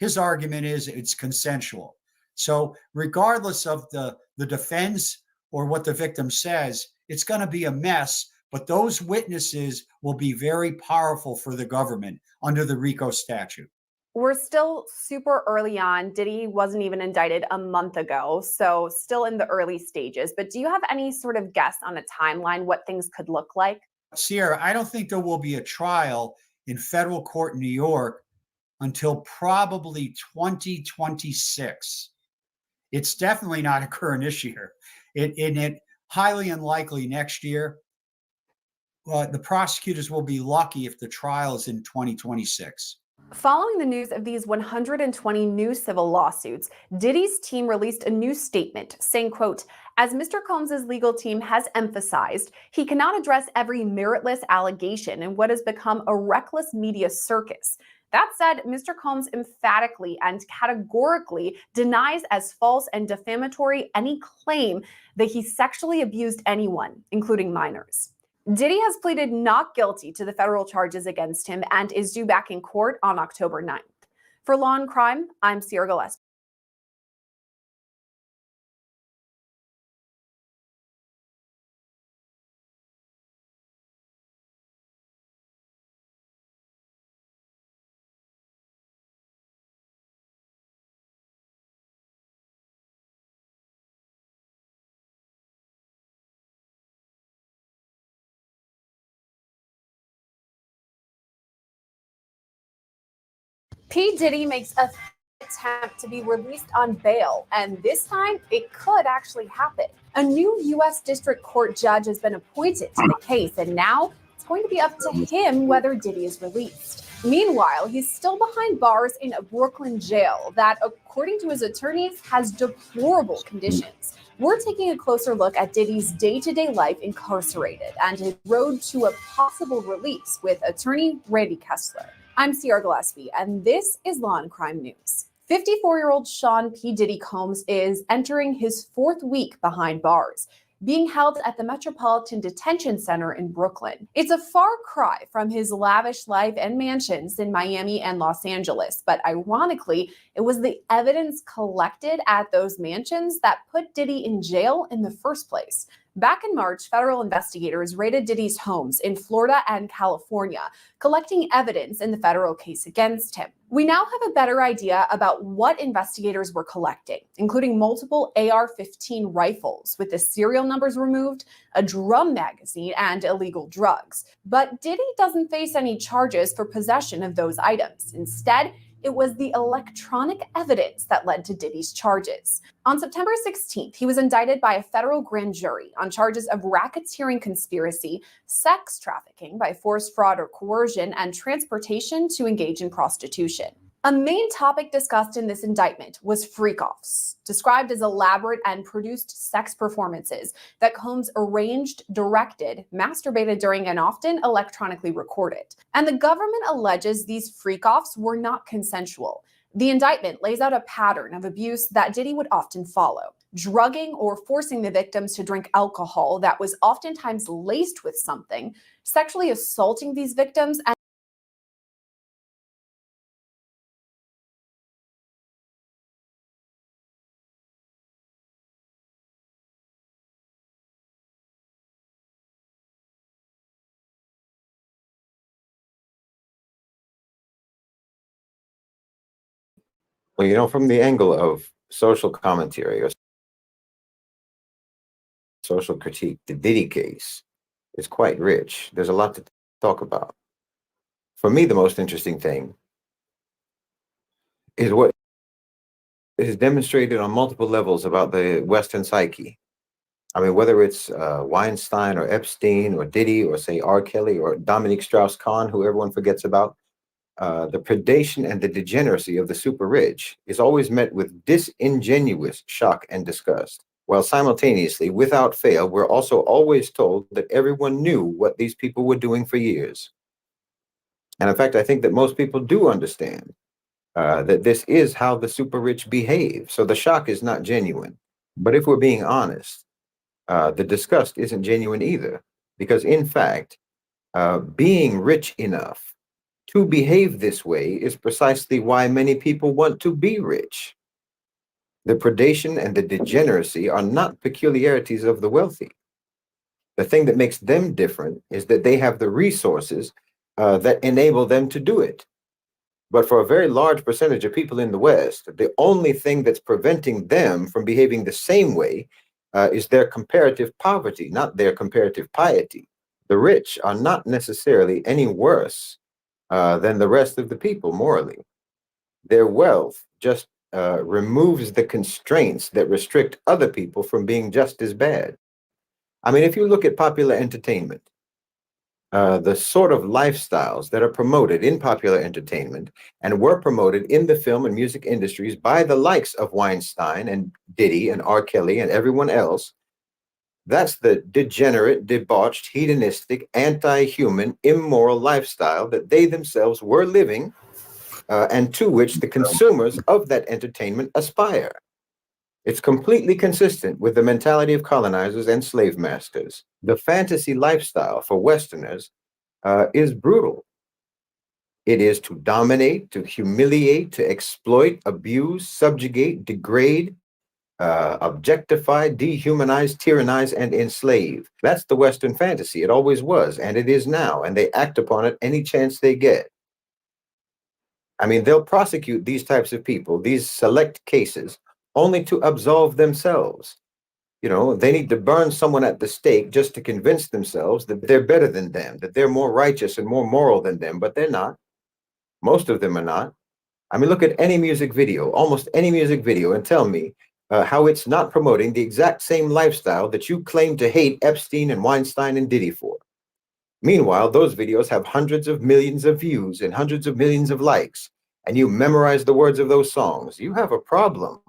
His argument is it's consensual. So regardless of the defense or what the victim says, it's going to be a mess. But those witnesses will be very powerful for the government under the RICO statute. We're still super early on. Diddy wasn't even indicted a month ago, so still in the early stages. But do you have any sort of guess on a timeline, what things could look like? Sierra, I don't think there will be a trial in federal court in New York until probably 2026. It's definitely not occurring this year. It highly unlikely next year. The prosecutors will be lucky if the trial is in 2026. Following the news of these 120 new civil lawsuits, Diddy's team released a new statement saying, quote, as Mr. Combs' legal team has emphasized, he cannot address every meritless allegation in what has become a reckless media circus. That said, Mr. Combs emphatically and categorically denies as false and defamatory any claim that he sexually abused anyone, including minors. Diddy has pleaded not guilty to the federal charges against him and is due back in court on October 9th. For Law and Crime, I'm Sierra Gillespie. P Diddy makes a attempt to be released on bail, and this time it could actually happen. A new U.S. District Court judge has been appointed to the case, and now it's going to be up to him whether Diddy is released. Meanwhile, he's still behind bars in a Brooklyn jail that, according to his attorneys, has deplorable conditions. We're taking a closer look at Diddy's day-to-day life incarcerated and his road to a possible release with attorney Randy Kessler. I'm Sierra Gillespie, and this is Law and Crime News. 54-year-old Sean P. Diddy Combs is entering his fourth week behind bars, being held at the Metropolitan Detention Center in Brooklyn. It's a far cry from his lavish life and mansions in Miami and Los Angeles, but ironically, it was the evidence collected at those mansions that put Diddy in jail in the first place. Back in March, federal investigators raided Diddy's homes in Florida and California, collecting evidence in the federal case against him. We now have a better idea about what investigators were collecting, including multiple AR-15 rifles with the serial numbers removed, a drum magazine, and illegal drugs. But Diddy doesn't face any charges for possession of those items. Instead, it was the electronic evidence that led to Diddy's charges. On September 16th, he was indicted by a federal grand jury on charges of racketeering conspiracy, sex trafficking by force, fraud, or coercion, and transportation to engage in prostitution. A main topic discussed in this indictment was freak-offs, described as elaborate and produced sex performances that Combs arranged, directed, masturbated during, and often electronically recorded. And the government alleges these freak-offs were not consensual. The indictment lays out a pattern of abuse that Diddy would often follow, drugging or forcing the victims to drink alcohol that was oftentimes laced with something, sexually assaulting these victims, and Well, from the angle of social commentary or social critique, the Diddy case is quite rich. There's a lot to talk about. For me, the most interesting thing is what is demonstrated on multiple levels about the Western psyche. I mean, whether it's Weinstein or Epstein or Diddy or, say, R. Kelly or Dominique Strauss-Kahn, who everyone forgets about, the predation and the degeneracy of the super rich is always met with disingenuous shock and disgust, while simultaneously, without fail, we're also always told that everyone knew what these people were doing for years. And in fact, I think that most people do understand that this is how the super rich behave. So the shock is not genuine. But if we're being honest, the disgust isn't genuine either, because in fact, being rich enough to behave this way is precisely why many people want to be rich. The predation and the degeneracy are not peculiarities of the wealthy. The thing that makes them different is that they have the resources that enable them to do it. But for a very large percentage of people in the West, the only thing that's preventing them from behaving the same way is their comparative poverty, not their comparative piety. The rich are not necessarily any worse than the rest of the people morally. Their wealth just removes the constraints that restrict other people from being just as bad. I mean, if you look at popular entertainment, the sort of lifestyles that are promoted in popular entertainment and were promoted in the film and music industries by the likes of Weinstein and Diddy and R. Kelly and everyone else, that's the degenerate, debauched, hedonistic, anti-human, immoral lifestyle that they themselves were living and to which the consumers of that entertainment aspire. It's completely consistent with the mentality of colonizers and slave masters. The fantasy lifestyle for Westerners is brutal. It is to dominate, to humiliate, to exploit, abuse, subjugate, degrade, objectify, dehumanize, tyrannize, and enslave. That's the Western fantasy. It always was, and it is now, and they act upon it any chance they get. I mean, they'll prosecute these types of people, these select cases, only to absolve themselves. You know, they need to burn someone at the stake just to convince themselves that they're better than them, that they're more righteous and more moral than them, but they're not. Most of them are not. I mean, look at any music video, almost any music video, and tell me how it's not promoting the exact same lifestyle that you claim to hate Epstein and Weinstein and Diddy for. Meanwhile, those videos have hundreds of millions of views and hundreds of millions of likes, and you memorize the words of those songs. You have a problem.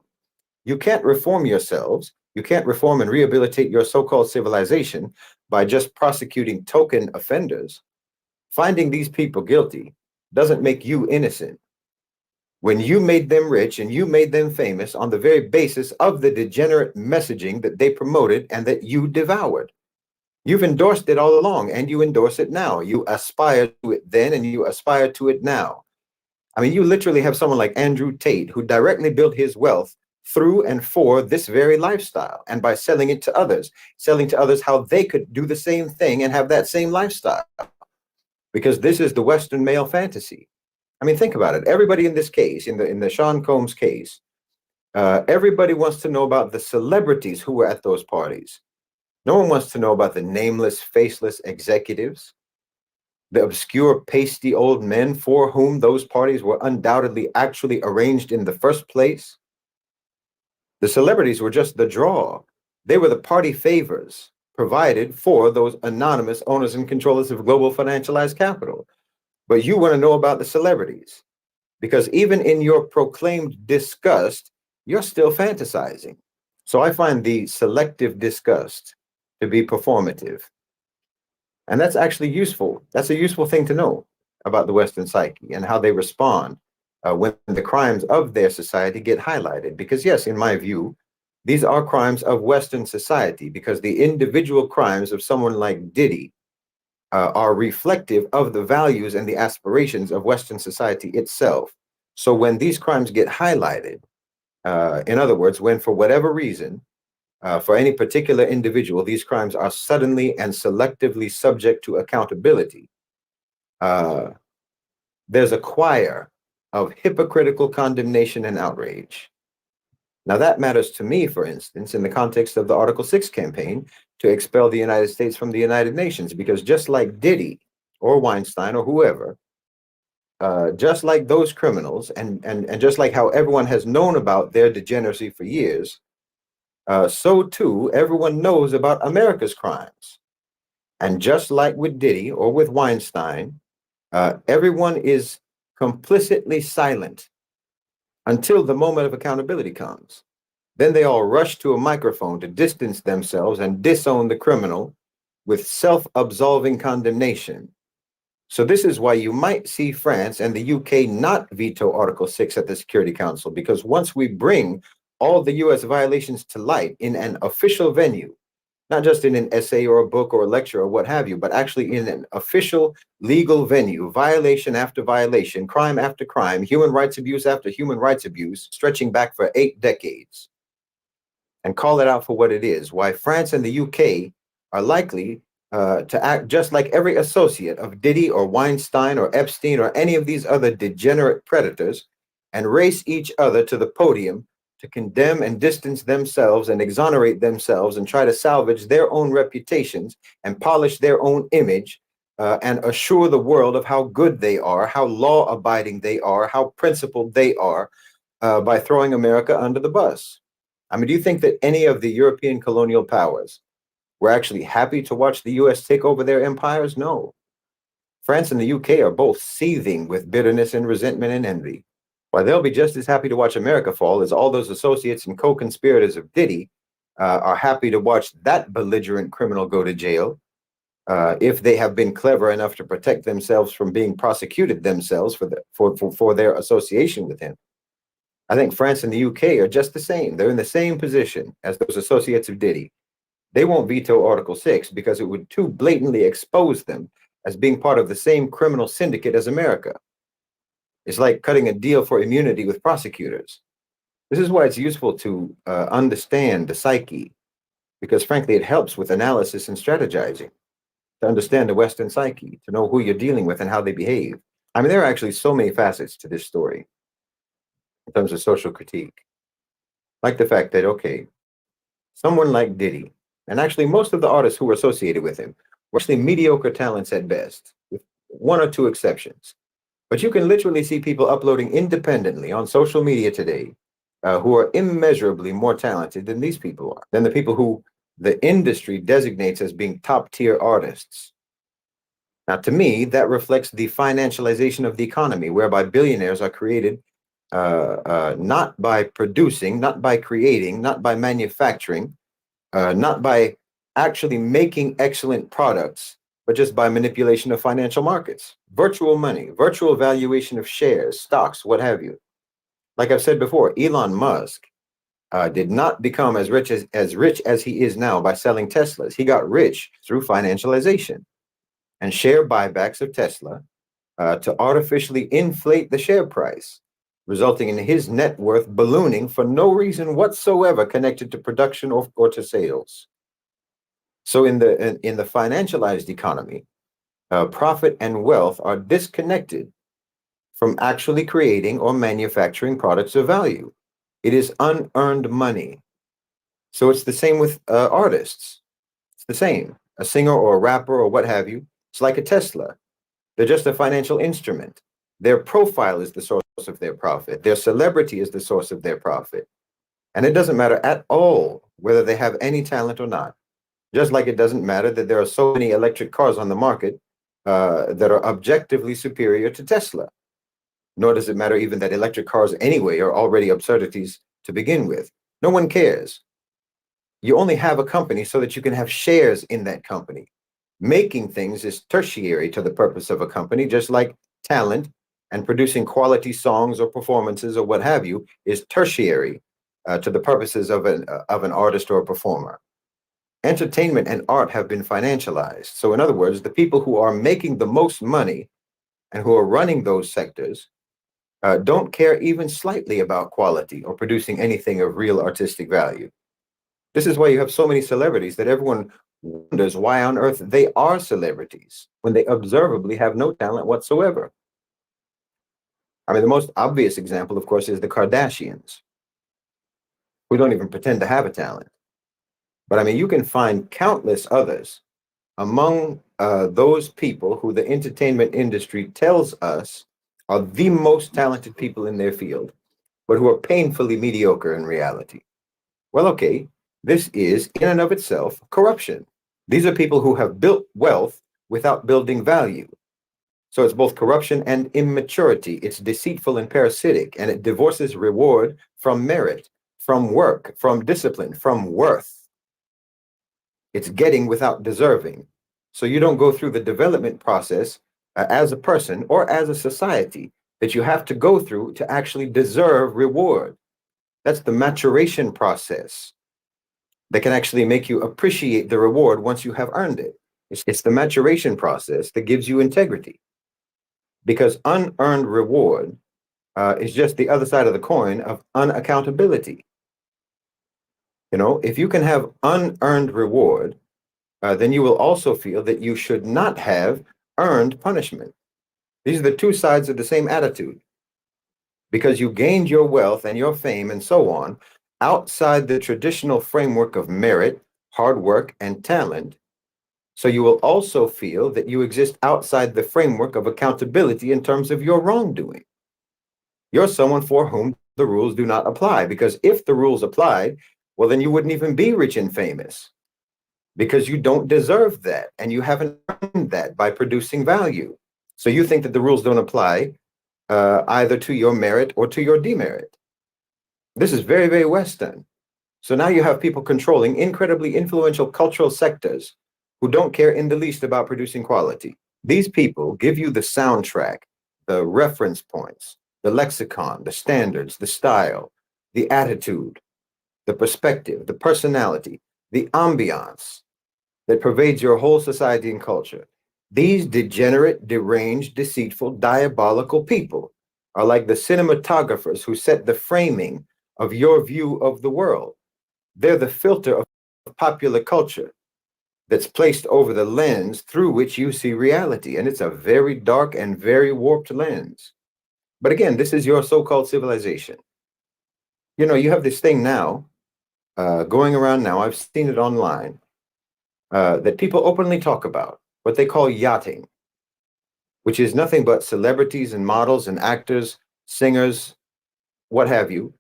You can't reform yourselves. You can't reform and rehabilitate your so-called civilization by just prosecuting token offenders. Finding these people guilty doesn't make you innocent. When you made them rich and you made them famous on the very basis of the degenerate messaging that they promoted and that you devoured. You've endorsed it all along, and you endorse it now. You aspire to it then, and you aspire to it now. I mean, you literally have someone like Andrew Tate, who directly built his wealth through and for this very lifestyle, and by selling it to others, selling to others how they could do the same thing and have that same lifestyle. Because this is the Western male fantasy. I mean, think about it. Everybody in this case, in the Sean Combs case, everybody wants to know about the celebrities who were at those parties. No one wants to know about the nameless, faceless executives, the obscure, pasty old men for whom those parties were undoubtedly actually arranged in the first place. The celebrities were just the draw. They were the party favors provided for those anonymous owners and controllers of global financialized capital. But you want to know about the celebrities because even in your proclaimed disgust, you're still fantasizing. So I find the selective disgust to be performative. And that's actually useful. That's a useful thing to know about the Western psyche and how they respond when the crimes of their society get highlighted. Because yes, in my view, these are crimes of Western society because the individual crimes of someone like Diddy are reflective of the values and the aspirations of Western society itself. So when these crimes get highlighted, in other words, when for whatever reason, for any particular individual, these crimes are suddenly and selectively subject to accountability, there's a choir of hypocritical condemnation and outrage. Now that matters to me, for instance, in the context of the Article 6 campaign to expel the United States from the United Nations, because just like Diddy or Weinstein or whoever, just like those criminals and just like how everyone has known about their degeneracy for years, so too everyone knows about America's crimes. And just like with Diddy or with Weinstein, everyone is complicitly silent until the moment of accountability comes. Then they all rush to a microphone to distance themselves and disown the criminal with self-absolving condemnation. So this is why you might see France and the UK not veto Article 6 at the Security Council, because once we bring all the US violations to light in an official venue, not just in an essay or a book or a lecture or what have you, but actually in an official legal venue, violation after violation, crime after crime, human rights abuse after human rights abuse, stretching back for 8 decades, and call it out for what it is. Why France and the UK are likely to act just like every associate of Diddy or Weinstein or Epstein or any of these other degenerate predators, and race each other to the podium to condemn and distance themselves and exonerate themselves and try to salvage their own reputations and polish their own image and assure the world of how good they are, how law-abiding they are, how principled they are by throwing America under the bus. I mean, do you think that any of the European colonial powers were actually happy to watch the US take over their empires? No. France and the UK are both seething with bitterness and resentment and envy. While they'll be just as happy to watch America fall as all those associates and co-conspirators of Diddy are happy to watch that belligerent criminal go to jail if they have been clever enough to protect themselves from being prosecuted themselves for their association with him. I think France and the UK are just the same. They're in the same position as those associates of Diddy. They won't veto Article 6 because it would too blatantly expose them as being part of the same criminal syndicate as America. It's like cutting a deal for immunity with prosecutors. This is why it's useful to understand the psyche, because frankly, it helps with analysis and strategizing, to understand the Western psyche, to know who you're dealing with and how they behave. I mean, there are actually so many facets to this story in terms of social critique. Like the fact that, okay, someone like Diddy, and actually most of the artists who were associated with him, were actually mediocre talents at best, with 1 or 2 exceptions. But you can literally see people uploading independently on social media today who are immeasurably more talented than these people are, than the people who the industry designates as being top-tier artists. Now, to me, that reflects the financialization of the economy, whereby billionaires are created not by producing, not by creating, not by manufacturing, not by actually making excellent products, but just by manipulation of financial markets, virtual money, virtual valuation of shares, stocks, what have you. Like I've said before, Elon Musk did not become as rich as he is now by selling Teslas. He got rich through financialization and share buybacks of Tesla to artificially inflate the share price, resulting in his net worth ballooning for no reason whatsoever connected to production or to sales. So in the financialized economy, profit and wealth are disconnected from actually creating or manufacturing products of value. It is unearned money. So it's the same with artists. It's the same. A singer or a rapper or what have you, it's like a Tesla. They're just a financial instrument. Their profile is the source of their profit. Their celebrity is the source of their profit. And it doesn't matter at all whether they have any talent or not. Just like it doesn't matter that there are so many electric cars on the market that are objectively superior to Tesla. Nor does it matter even that electric cars anyway are already absurdities to begin with. No one cares. You only have a company so that you can have shares in that company. Making things is tertiary to the purpose of a company, just like talent and producing quality songs or performances or what have you is tertiary to the purposes of an artist or a performer. Entertainment and art have been financialized. So in other words, the people who are making the most money and who are running those sectors don't care even slightly about quality or producing anything of real artistic value. This is why you have so many celebrities that everyone wonders why on earth they are celebrities when they observably have no talent whatsoever. I mean, the most obvious example, of course, is the Kardashians, who don't even pretend to have a talent. But I mean, you can find countless others among those people who the entertainment industry tells us are the most talented people in their field, but who are painfully mediocre in reality. Well, okay, this is in and of itself corruption. These are people who have built wealth without building value. So it's both corruption and immaturity. It's deceitful and parasitic, and it divorces reward from merit, from work, from discipline, from worth. It's getting without deserving. So you don't go through the development process as a person or as a society that you have to go through to actually deserve reward. That's the maturation process. that can actually make you appreciate the reward once you have earned it. It's the maturation process that gives you integrity. Because unearned reward is just the other side of the coin of unaccountability. You know, if you can have unearned reward, then you will also feel that you should not have earned punishment. These are the two sides of the same attitude. Because you gained your wealth and your fame and so on outside the traditional framework of merit, hard work, and talent. So you will also feel that you exist outside the framework of accountability in terms of your wrongdoing. You're someone for whom the rules do not apply, because if the rules applied, well, then you wouldn't even be rich and famous, because you don't deserve that and you haven't earned that by producing value. So you think that the rules don't apply either to your merit or to your demerit. This is very, very Western. So now you have people controlling incredibly influential cultural sectors who don't care in the least about producing quality. These people give you the soundtrack, the reference points, the lexicon, the standards, the style, the attitude, the perspective, the personality, the ambiance that pervades your whole society and culture. These degenerate, deranged, deceitful, diabolical people are like the cinematographers who set the framing of your view of the world. They're the filter of popular culture that's placed over the lens through which you see reality. And it's a very dark and very warped lens. But again, this is your so-called civilization. You know, you have this thing now going around now, I've seen it online, that people openly talk about, what they call yachting, which is nothing but celebrities and models and actors, singers, what have you,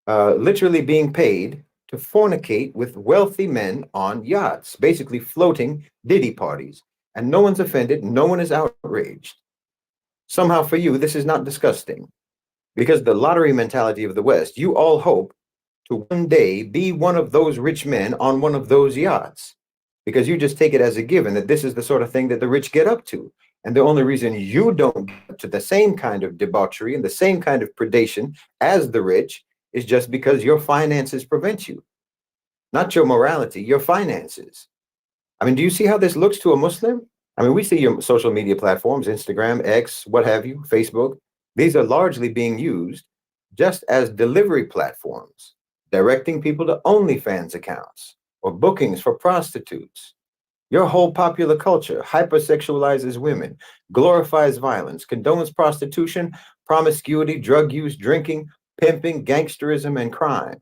literally being paid to fornicate with wealthy men on yachts, basically floating Diddy parties. And no one's offended, no one is outraged. Somehow for you, this is not disgusting. Because the lottery mentality of the West, you all hope to one day be one of those rich men on one of those yachts. Because you just take it as a given that this is the sort of thing that the rich get up to. And the only reason you don't get to the same kind of debauchery and the same kind of predation as the rich is just because your finances prevent you. Not your morality, your finances. I mean, do you see how this looks to a Muslim? I mean, we see your social media platforms, Instagram, X, what have you, Facebook. These are largely being used just as delivery platforms, directing people to OnlyFans accounts or bookings for prostitutes. Your whole popular culture hypersexualizes women, glorifies violence, condones prostitution, promiscuity, drug use, drinking, pimping, gangsterism, and crime.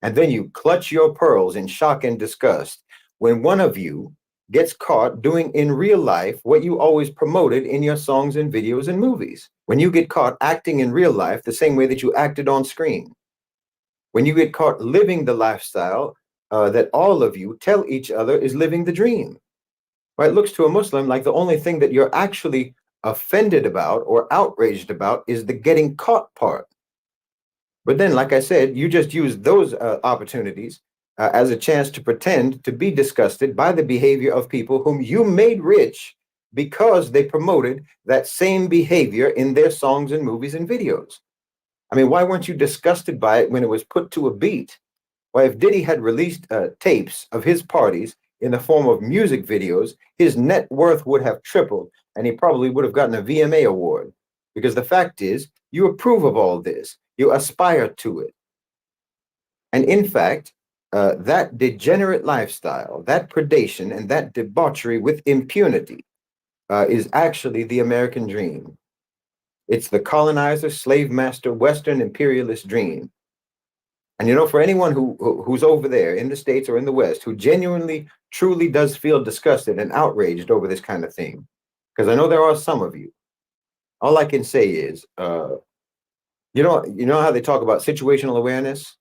And then you clutch your pearls in shock and disgust when one of you gets caught doing in real life what you always promoted in your songs and videos and movies. When you get caught acting in real life the same way that you acted on screen. When you get caught living the lifestyle that all of you tell each other is living the dream. Right? It looks to a Muslim like the only thing that you're actually offended about or outraged about is the getting caught part. But then, like I said, you just use those opportunities as a chance to pretend to be disgusted by the behavior of people whom you made rich because they promoted that same behavior in their songs and movies and videos. I mean, why weren't you disgusted by it when it was put to a beat? Why, if Diddy had released tapes of his parties in the form of music videos, his net worth would have tripled and he probably would have gotten a VMA award. Because the fact is, you approve of all this. You aspire to it. And in fact, that degenerate lifestyle, that predation, and that debauchery with impunity is actually the American dream. It's the colonizer, slave master, Western imperialist dream. And you know, for anyone who's over there in the States or in the West who genuinely, truly does feel disgusted and outraged over this kind of thing, because I know there are some of you, all I can say is, you know how they talk about situational awareness?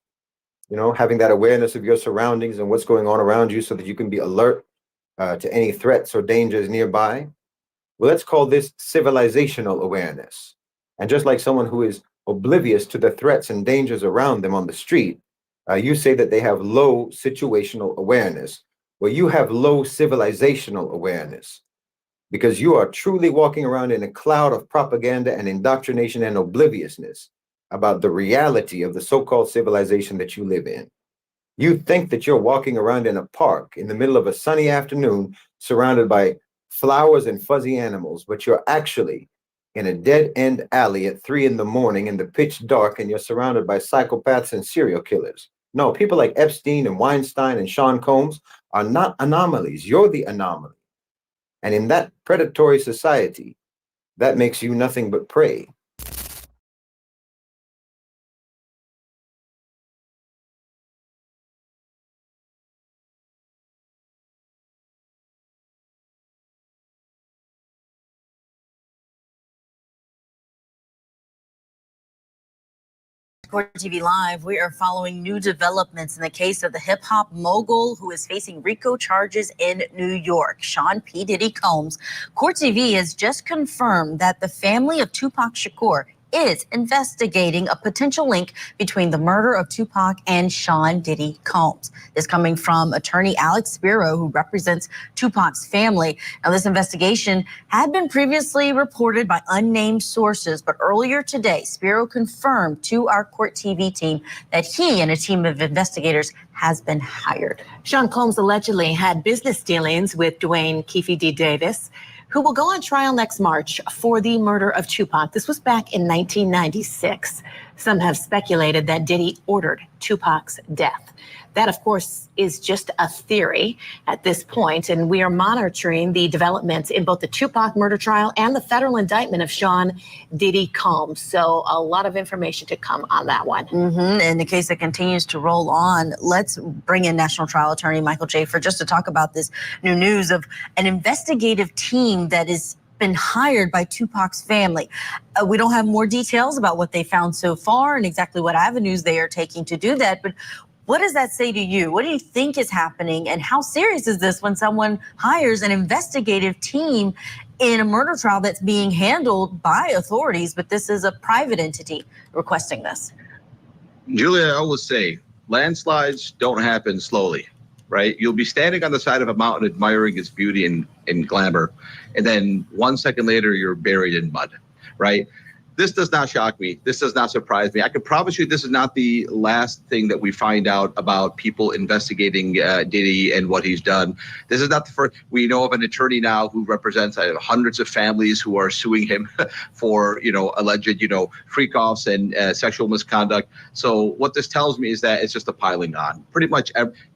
You know, having that awareness of your surroundings and what's going on around you so that you can be alert to any threats or dangers nearby. Well, let's call this civilizational awareness. And just like someone who is oblivious to the threats and dangers around them on the street, you say that they have low situational awareness. Well, you have low civilizational awareness because you are truly walking around in a cloud of propaganda and indoctrination and obliviousness about the reality of the so-called civilization that you live in. You think that you're walking around in a park in the middle of a sunny afternoon surrounded by flowers and fuzzy animals, but you're actually in a dead-end alley at 3 in the morning in the pitch dark, and you're surrounded by psychopaths and serial killers. No, people like Epstein and Weinstein and Sean Combs are not anomalies. You're the anomaly. And in that predatory society, that makes you nothing but prey. Court TV Live, we are following new developments in the case of the hip-hop mogul who is facing RICO charges in New York, Sean P. Diddy Combs. Court TV has just confirmed that the family of Tupac Shakur is investigating a potential link between the murder of Tupac and Sean Diddy Combs. This coming from attorney Alex Spiro, who represents Tupac's family. Now, this investigation had been previously reported by unnamed sources, but earlier today, Spiro confirmed to our Court TV team that he and a team of investigators has been hired. Sean Combs allegedly had business dealings with Dwayne Keefe D. Davis, who will go on trial next March for the murder of Tupac. This was back in 1996. Some have speculated that Diddy ordered Tupac's death. That, of course, is just a theory at this point, and we are monitoring the developments in both the Tupac murder trial and the federal indictment of Sean Diddy Combs. So a lot of information to come on that one. In the case that continues to roll on, let's bring in National Trial Attorney Michael Jafer just to talk about this new news of an investigative team that is been hired by Tupac's family. We don't have more details about what they found so far and exactly what avenues they are taking to do that, but what does that say to you? What do you think is happening, and how serious is this when someone hires an investigative team in a murder trial that's being handled by authorities, but this is a private entity requesting this? Julia, I always say, landslides don't happen slowly, right? You'll be standing on the side of a mountain admiring its beauty and glamour, and then 1 second later, you're buried in mud, right? This does not shock me. This does not surprise me. I can promise you this is not the last thing that we find out about people investigating Diddy and what he's done. This is not the first. We know of an attorney now who represents hundreds of families who are suing him for, alleged, freak-offs and sexual misconduct. So what this tells me is that it's just a piling on. Pretty much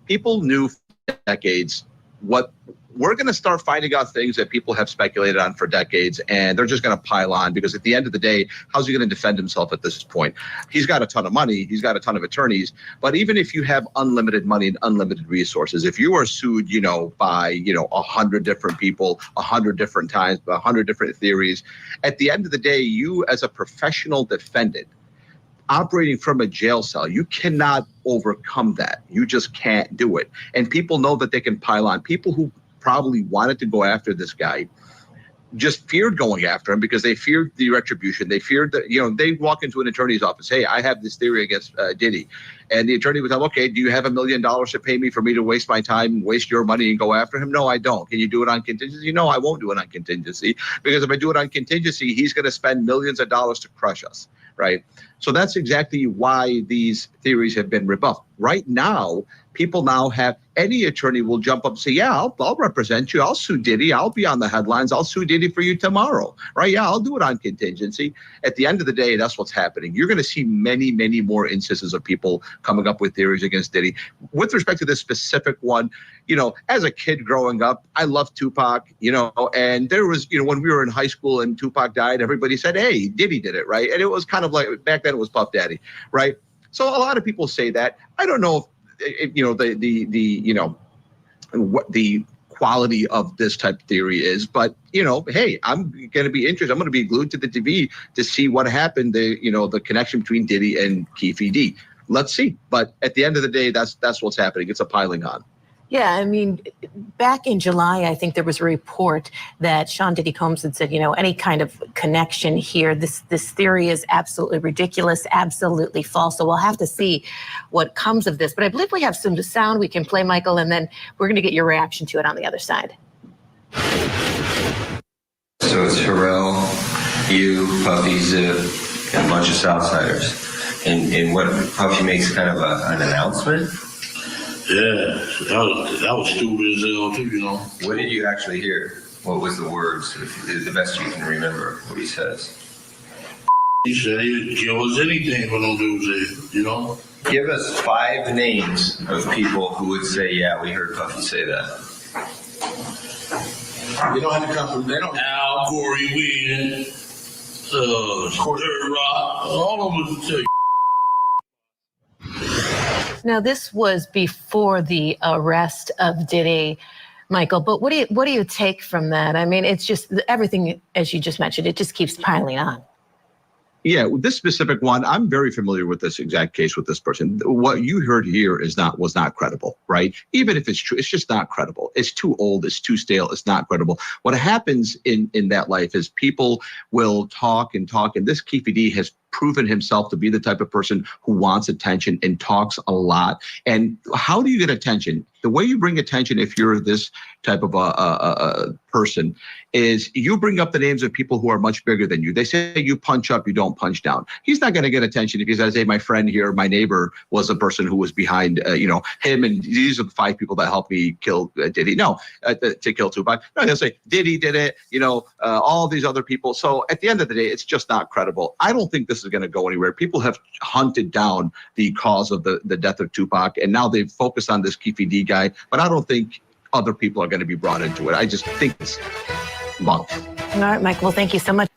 people knew for decades what we're going to start finding out things that people have speculated on for decades, and they're just going to pile on because at the end of the day, how's he going to defend himself at this point? He's got a ton of money. He's got a ton of attorneys. But even if you have unlimited money and unlimited resources, if you are sued, by, 100 different people, 100 different times, 100 different theories, at the end of the day, you as a professional defendant operating from a jail cell, you cannot overcome that. You just can't do it. And people know that they can pile on. People who probably wanted to go after this guy just feared going after him because they feared the retribution. They feared that, they walk into an attorney's office, hey, I have this theory against Diddy. And the attorney would tell them, okay, do you have $1 million to pay me for me to waste my time, waste your money and go after him? No, I don't. Can you do it on contingency? No, I won't do it on contingency, because if I do it on contingency, he's going to spend millions of dollars to crush us, right? So that's exactly why these theories have been rebuffed. Right now, people now have, any attorney will jump up and say, yeah, I'll represent you. I'll sue Diddy. I'll be on the headlines. I'll sue Diddy for you tomorrow, right? Yeah, I'll do it on contingency. At the end of the day, that's what's happening. You're going to see many, many more instances of people coming up with theories against Diddy. With respect to this specific one, as a kid growing up, I loved Tupac, and there was, when we were in high school and Tupac died, everybody said, hey, Diddy did it, right? And it was kind of like, back then it was Puff Daddy, right? So a lot of people say that. I don't know if what the quality of this type of theory is, but hey, I'm going to be interested. I'm going to be glued to the TV to see what happened. The connection between Diddy and Keefe D. Let's see. But at the end of the day, that's what's happening. It's a piling on. Yeah, I mean, back in July, I think there was a report that Sean Diddy Combs had said, any kind of connection here, this theory is absolutely ridiculous, absolutely false. So we'll have to see what comes of this. But I believe we have some sound we can play, Michael, and then we're going to get your reaction to it on the other side. So it's Pharrell, you, Puffy, Zip, and a bunch of Southsiders. And what Puffy makes kind of an announcement. Yeah, that was stupid as hell too, you know. What did you actually hear? What was the words? The best you can remember what he says. He said he'd give us anything for them dudes, you know. Give us 5 names of people who would say, "Yeah, we heard Puffy say that." You don't have to come from. They don't. Al, Corey, Wynn, Dirt Rock, all of them would tell you. Now, this was before the arrest of Diddy, Michael, but what do you take from that? I mean, it's just everything, as you just mentioned, it just keeps piling on. Yeah, this specific one, I'm very familiar with this exact case with this person. What you heard here was not credible, right? Even if it's true, it's just not credible. It's too old, it's too stale, it's not credible. What happens in that life is people will talk and talk, and this P Diddy has proven himself to be the type of person who wants attention and talks a lot. And how do you get attention? The way you bring attention, if you're this type of a person, is you bring up the names of people who are much bigger than you. They say you punch up, you don't punch down. He's not going to get attention if he says, "Hey, my friend here, my neighbor was the person who was behind, him, and these are the 5 people that helped me kill Diddy." No, to kill Tupac. No, he'll say Diddy did it. All these other people. So at the end of the day, it's just not credible. I don't think this is going to go anywhere. People have hunted down the cause of the death of Tupac, and now they've focused on this Keefe D guy. But I don't think other people are going to be brought into it. I just think it's bunk. All right, Mike. Well, thank you so much.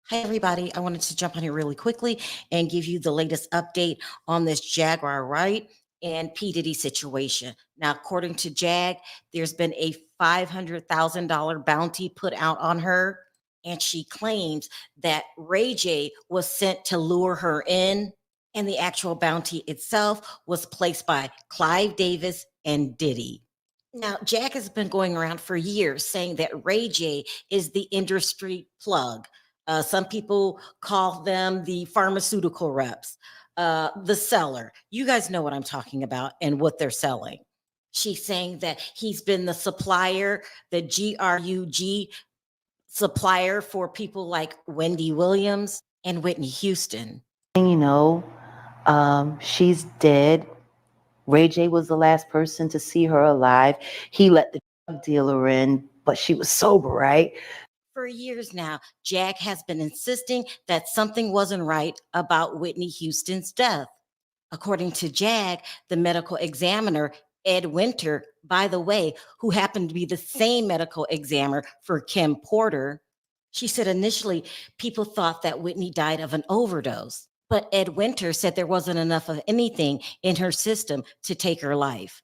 Hey everybody, I wanted to jump on here really quickly and give you the latest update on this Jaguar Wright and P Diddy situation. Now, according to Jag, there's been a $500,000 bounty put out on her, and she claims that Ray J was sent to lure her in, and the actual bounty itself was placed by Clive Davis and Diddy. Now, Jag has been going around for years saying that Ray J is the industry plug. Some people call them the pharmaceutical reps, the seller. You guys know what I'm talking about and what they're selling. She's saying that he's been the supplier, the GRUG supplier for people like Wendy Williams and Whitney Houston. She's dead. Ray J was the last person to see her alive. He let the drug dealer in, but she was sober, right? For years now, Jag has been insisting that something wasn't right about Whitney Houston's death. According to Jag, the medical examiner, Ed Winter, by the way, who happened to be the same medical examiner for Kim Porter, she said initially people thought that Whitney died of an overdose. But Ed Winter said there wasn't enough of anything in her system to take her life.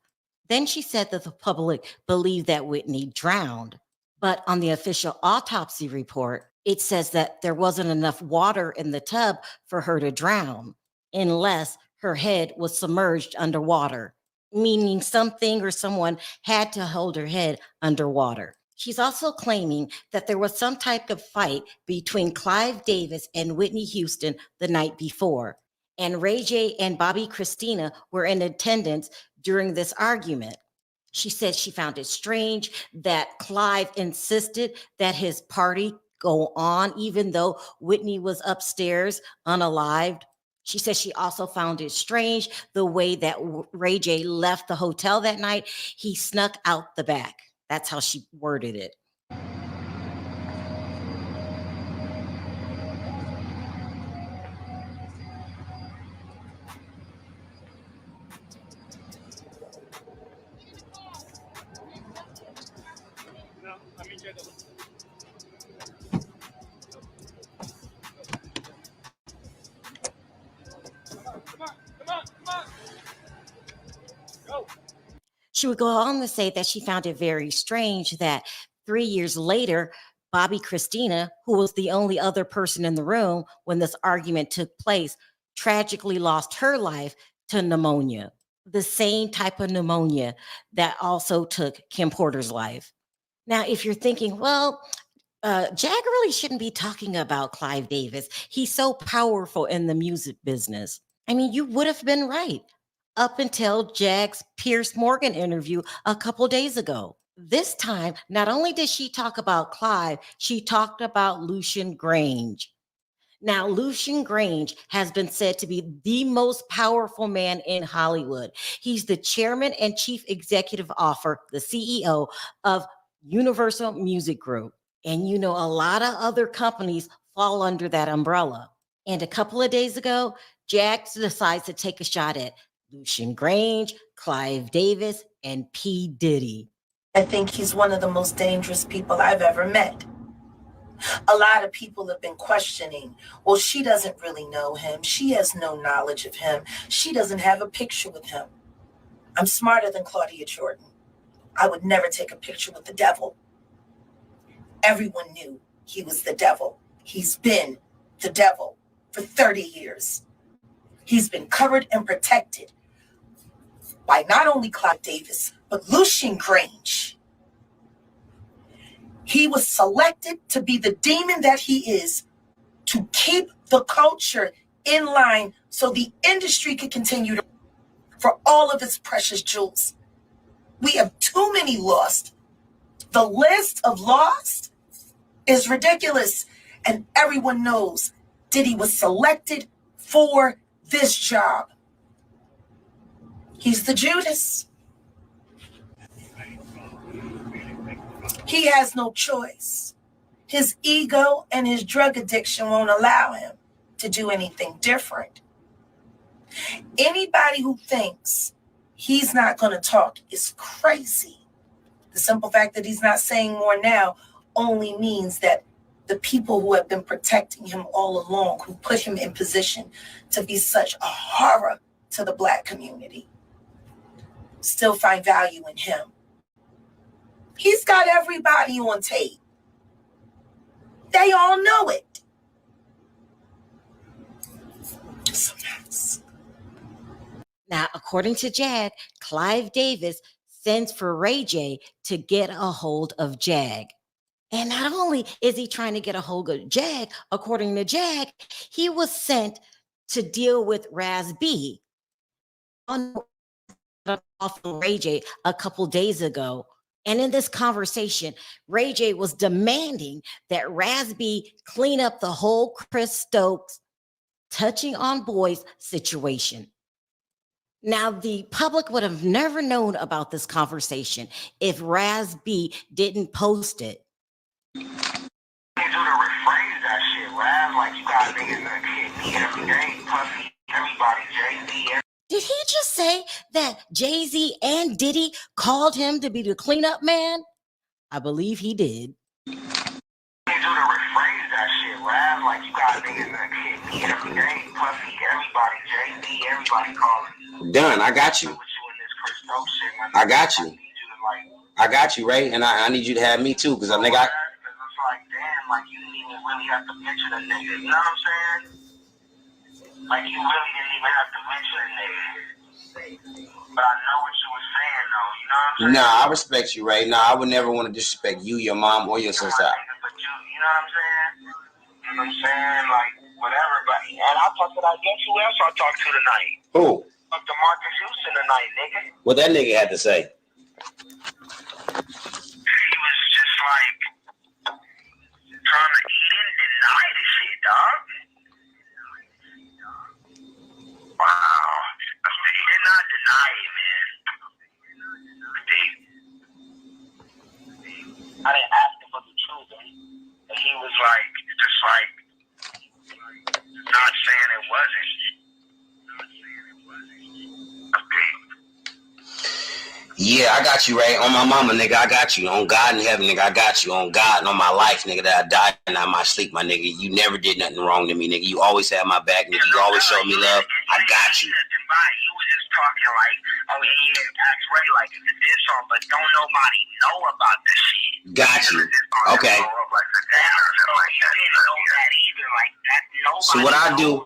Then she said that the public believed that Whitney drowned. But on the official autopsy report, it says that there wasn't enough water in the tub for her to drown, unless her head was submerged underwater, meaning something or someone had to hold her head underwater. She's also claiming that there was some type of fight between Clive Davis and Whitney Houston the night before, and Ray J and Bobby Christina were in attendance during this argument. She said she found it strange that Clive insisted that his party go on, even though Whitney was upstairs unalived. She said she also found it strange the way that Ray J left the hotel that night. He snuck out the back. That's how she worded it. She would go on to say that she found it very strange that 3 years later, Bobby Christina, who was the only other person in the room when this argument took place, tragically lost her life to pneumonia. the same type of pneumonia that also took Kim Porter's life. Now, if you're thinking, well, Jag really shouldn't be talking about Clive Davis. He's so powerful in the music business. I mean, you would have been right up until Jag's Piers Morgan interview a couple days ago. This time, not only did she talk about Clive, she talked about Lucian Grange. Now, Lucian Grange has been said to be the most powerful man in Hollywood. He's the chairman and chief executive officer, the CEO of Universal Music Group. And you know, a lot of other companies fall under that umbrella. And a couple of days ago, Jax decides to take a shot at Lucian Grange, Clive Davis, and P Diddy. I think he's one of the most dangerous people I've ever met. A lot of people have been questioning, well, she doesn't really know him. She has no knowledge of him. She doesn't have a picture with him. I'm smarter than Claudia Jordan. I would never take a picture with the devil. Everyone knew he was the devil. He's been the devil for 30 years. He's been covered and protected by not only Clive Davis, but Lucian Grange. He was selected to be the demon that he is, to keep the culture in line so the industry could continue to, for all of its precious jewels. We have too many lost. The list of lost is ridiculous. And everyone knows Diddy was selected for this job. He's the Judas. He has no choice. His ego and his drug addiction won't allow him to do anything different. Anybody who thinks he's not going to talk is crazy. The simple fact that he's not saying more now only means that the people who have been protecting him all along, who put him in position to be such a horror to the Black community, still find value in him. He's got everybody on tape. They all know it. It's a mess. Now, according to Jag, Clive Davis sends for Ray J to get a hold of Jag. And not only is he trying to get a hold of Jag, according to Jag, he was sent to deal with Raz B on off of Ray J a couple days ago. And in this conversation, Ray J was demanding that Raz B clean up the whole Chris Stokes touching on boys situation. Now, the public would have never known about this conversation if Raz B didn't post it. You do to rephrase that shit, Raz, like you got niggas that hit me every day, pussy, everybody, Jay-Z. Did he just say that Jay-Z and Diddy called him to be the cleanup man? I believe he did. You do to rephrase that shit, Raz, like you got niggas that hit me every day, pussy, everybody, Jay-Z, everybody calling. Done. I got you. I got you. I got you, Ray, and I need you to have me too, because I think I. It's like, damn, like you didn't even really have to picture the nigga. You know what I'm saying? Like you really didn't even have to mention the nigga. But I know what you were saying, though. You know what I'm saying? Nah, I respect you, Ray. Nah, I would never want to disrespect you, your mom, or your sister. But you know what I'm saying? You know what I'm saying? Like, whatever. But, and I talked to that. Guess who else I talked to tonight? Who? Talked to Marcus Houston tonight, nigga. What that nigga had to say? He was just like trying to eat and deny the shit, dog. Wow. He did not deny it, man. I didn't ask him for the truth, and he was like, just like, not saying it wasn't. Yeah, I got you, Ray. On my mama, nigga, I got you. On God in heaven, nigga, I got you. On God and on my life, nigga, that I died and I might sleep, my nigga. You never did nothing wrong to me, nigga. You always had my back, nigga. You always showed me love. I got you. You was just talking like, oh yeah, ask Ray like it's a diss song, but don't nobody know about this shit. Got you. Okay. So what I do,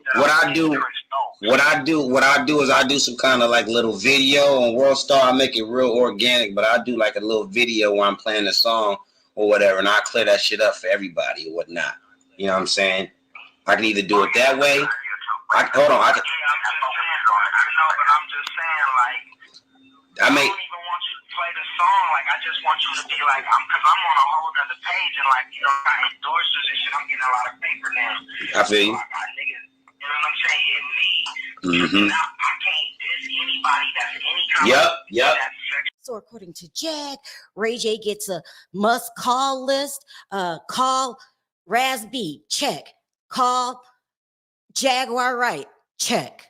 What I do is I do some kind of like little video on World Star. I make it real organic, but I do like a little video where I'm playing a song or whatever, and I clear that shit up for everybody or whatnot. You know what I'm saying? I can either do it that way. Yeah, I'm just saying, I know, but I'm just saying, like, I don't even want you to play the song. Like, I just want you to be like, because I'm on a whole other page, and like, you know, I endorse this and shit. I'm getting a lot of paper now. I feel you. So I got niggas, you know what I'm saying, hit me. Mm-hmm. Now, I can't diss anybody that's any kind Yep. So according to Jag, Ray J gets a must call list. Call Raz B, check. Call Jaguar Wright, check.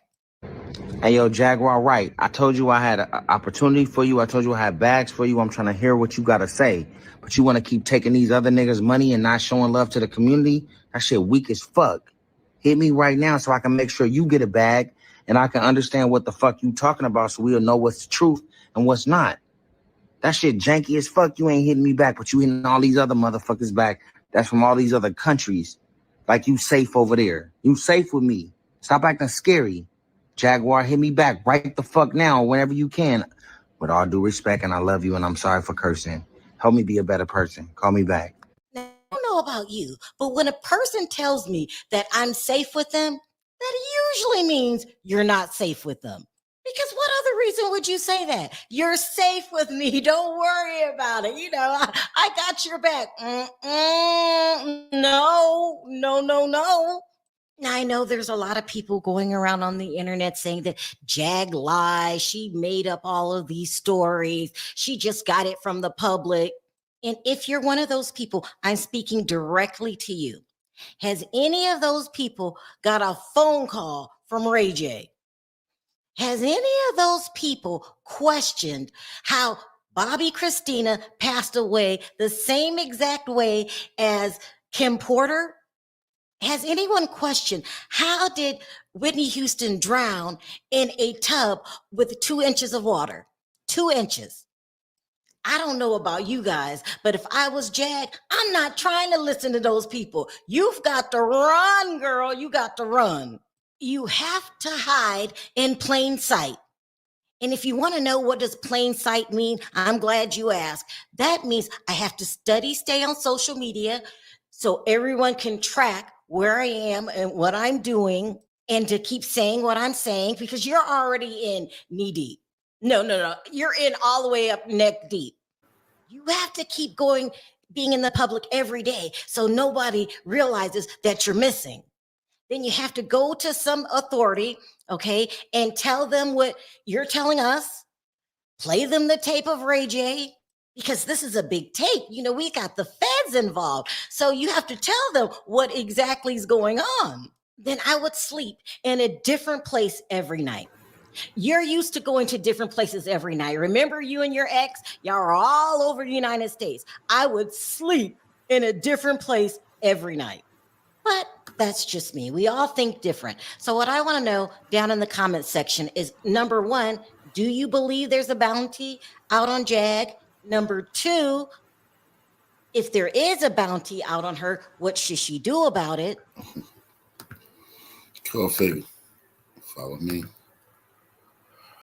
Hey, yo, Jaguar Wright, I told you I had an opportunity for you. I told you I had bags for you. I'm trying to hear what you got to say. But you want to keep taking these other niggas' money and not showing love to the community? That shit weak as fuck. Hit me right now so I can make sure you get a bag and I can understand what the fuck you talking about so we'll know what's the truth and what's not. That shit janky as fuck. You ain't hitting me back, but you hitting all these other motherfuckers back. That's from all these other countries. Like you safe over there. You safe with me. Stop acting scary. Jaguar, hit me back right the fuck now whenever you can. With all due respect, and I love you, and I'm sorry for cursing. Help me be a better person. Call me back. Now, I don't know about you, but when a person tells me that I'm safe with them, that usually means you're not safe with them. Because what other reason would you say that? You're safe with me. Don't worry about it. You know, I got your back. No. Now, I know there's a lot of people going around on the internet saying that Jag lies. She made up all of these stories. She just got it from the public. And if you're one of those people, I'm speaking directly to you. Has any of those people got a phone call from Ray J? Has any of those people questioned how Bobby Christina passed away the same exact way as Kim Porter? Has anyone questioned how did Whitney Houston drown in a tub with 2 inches of water? 2 inches. I don't know about you guys, but if I was Jag, I'm not trying to listen to those people. You've got to run, girl. You got to run. You have to hide in plain sight. And if you want to know what does plain sight mean, I'm glad you asked. That means I have to stay on social media so everyone can track where I am and what I'm doing and to keep saying what I'm saying because you're already in knee deep. No. You're in all the way up neck deep. You have to keep going, being in the public every day so nobody realizes that you're missing. Then you have to go to some authority, okay, and tell them what you're telling us. Play them the tape of Ray J, because this is a big tape. You know, we got the feds involved. So you have to tell them what exactly is going on. Then I would sleep in a different place every night. You're used to going to different places every night. Remember you and your ex, y'all are all over the United States. I would sleep in a different place every night. But that's just me. We all think different. So what I want to know down in the comments section is, number 1, do you believe there's a bounty out on Jag? Number 2, if there is a bounty out on her, what should she do about it? Go figure. Follow me.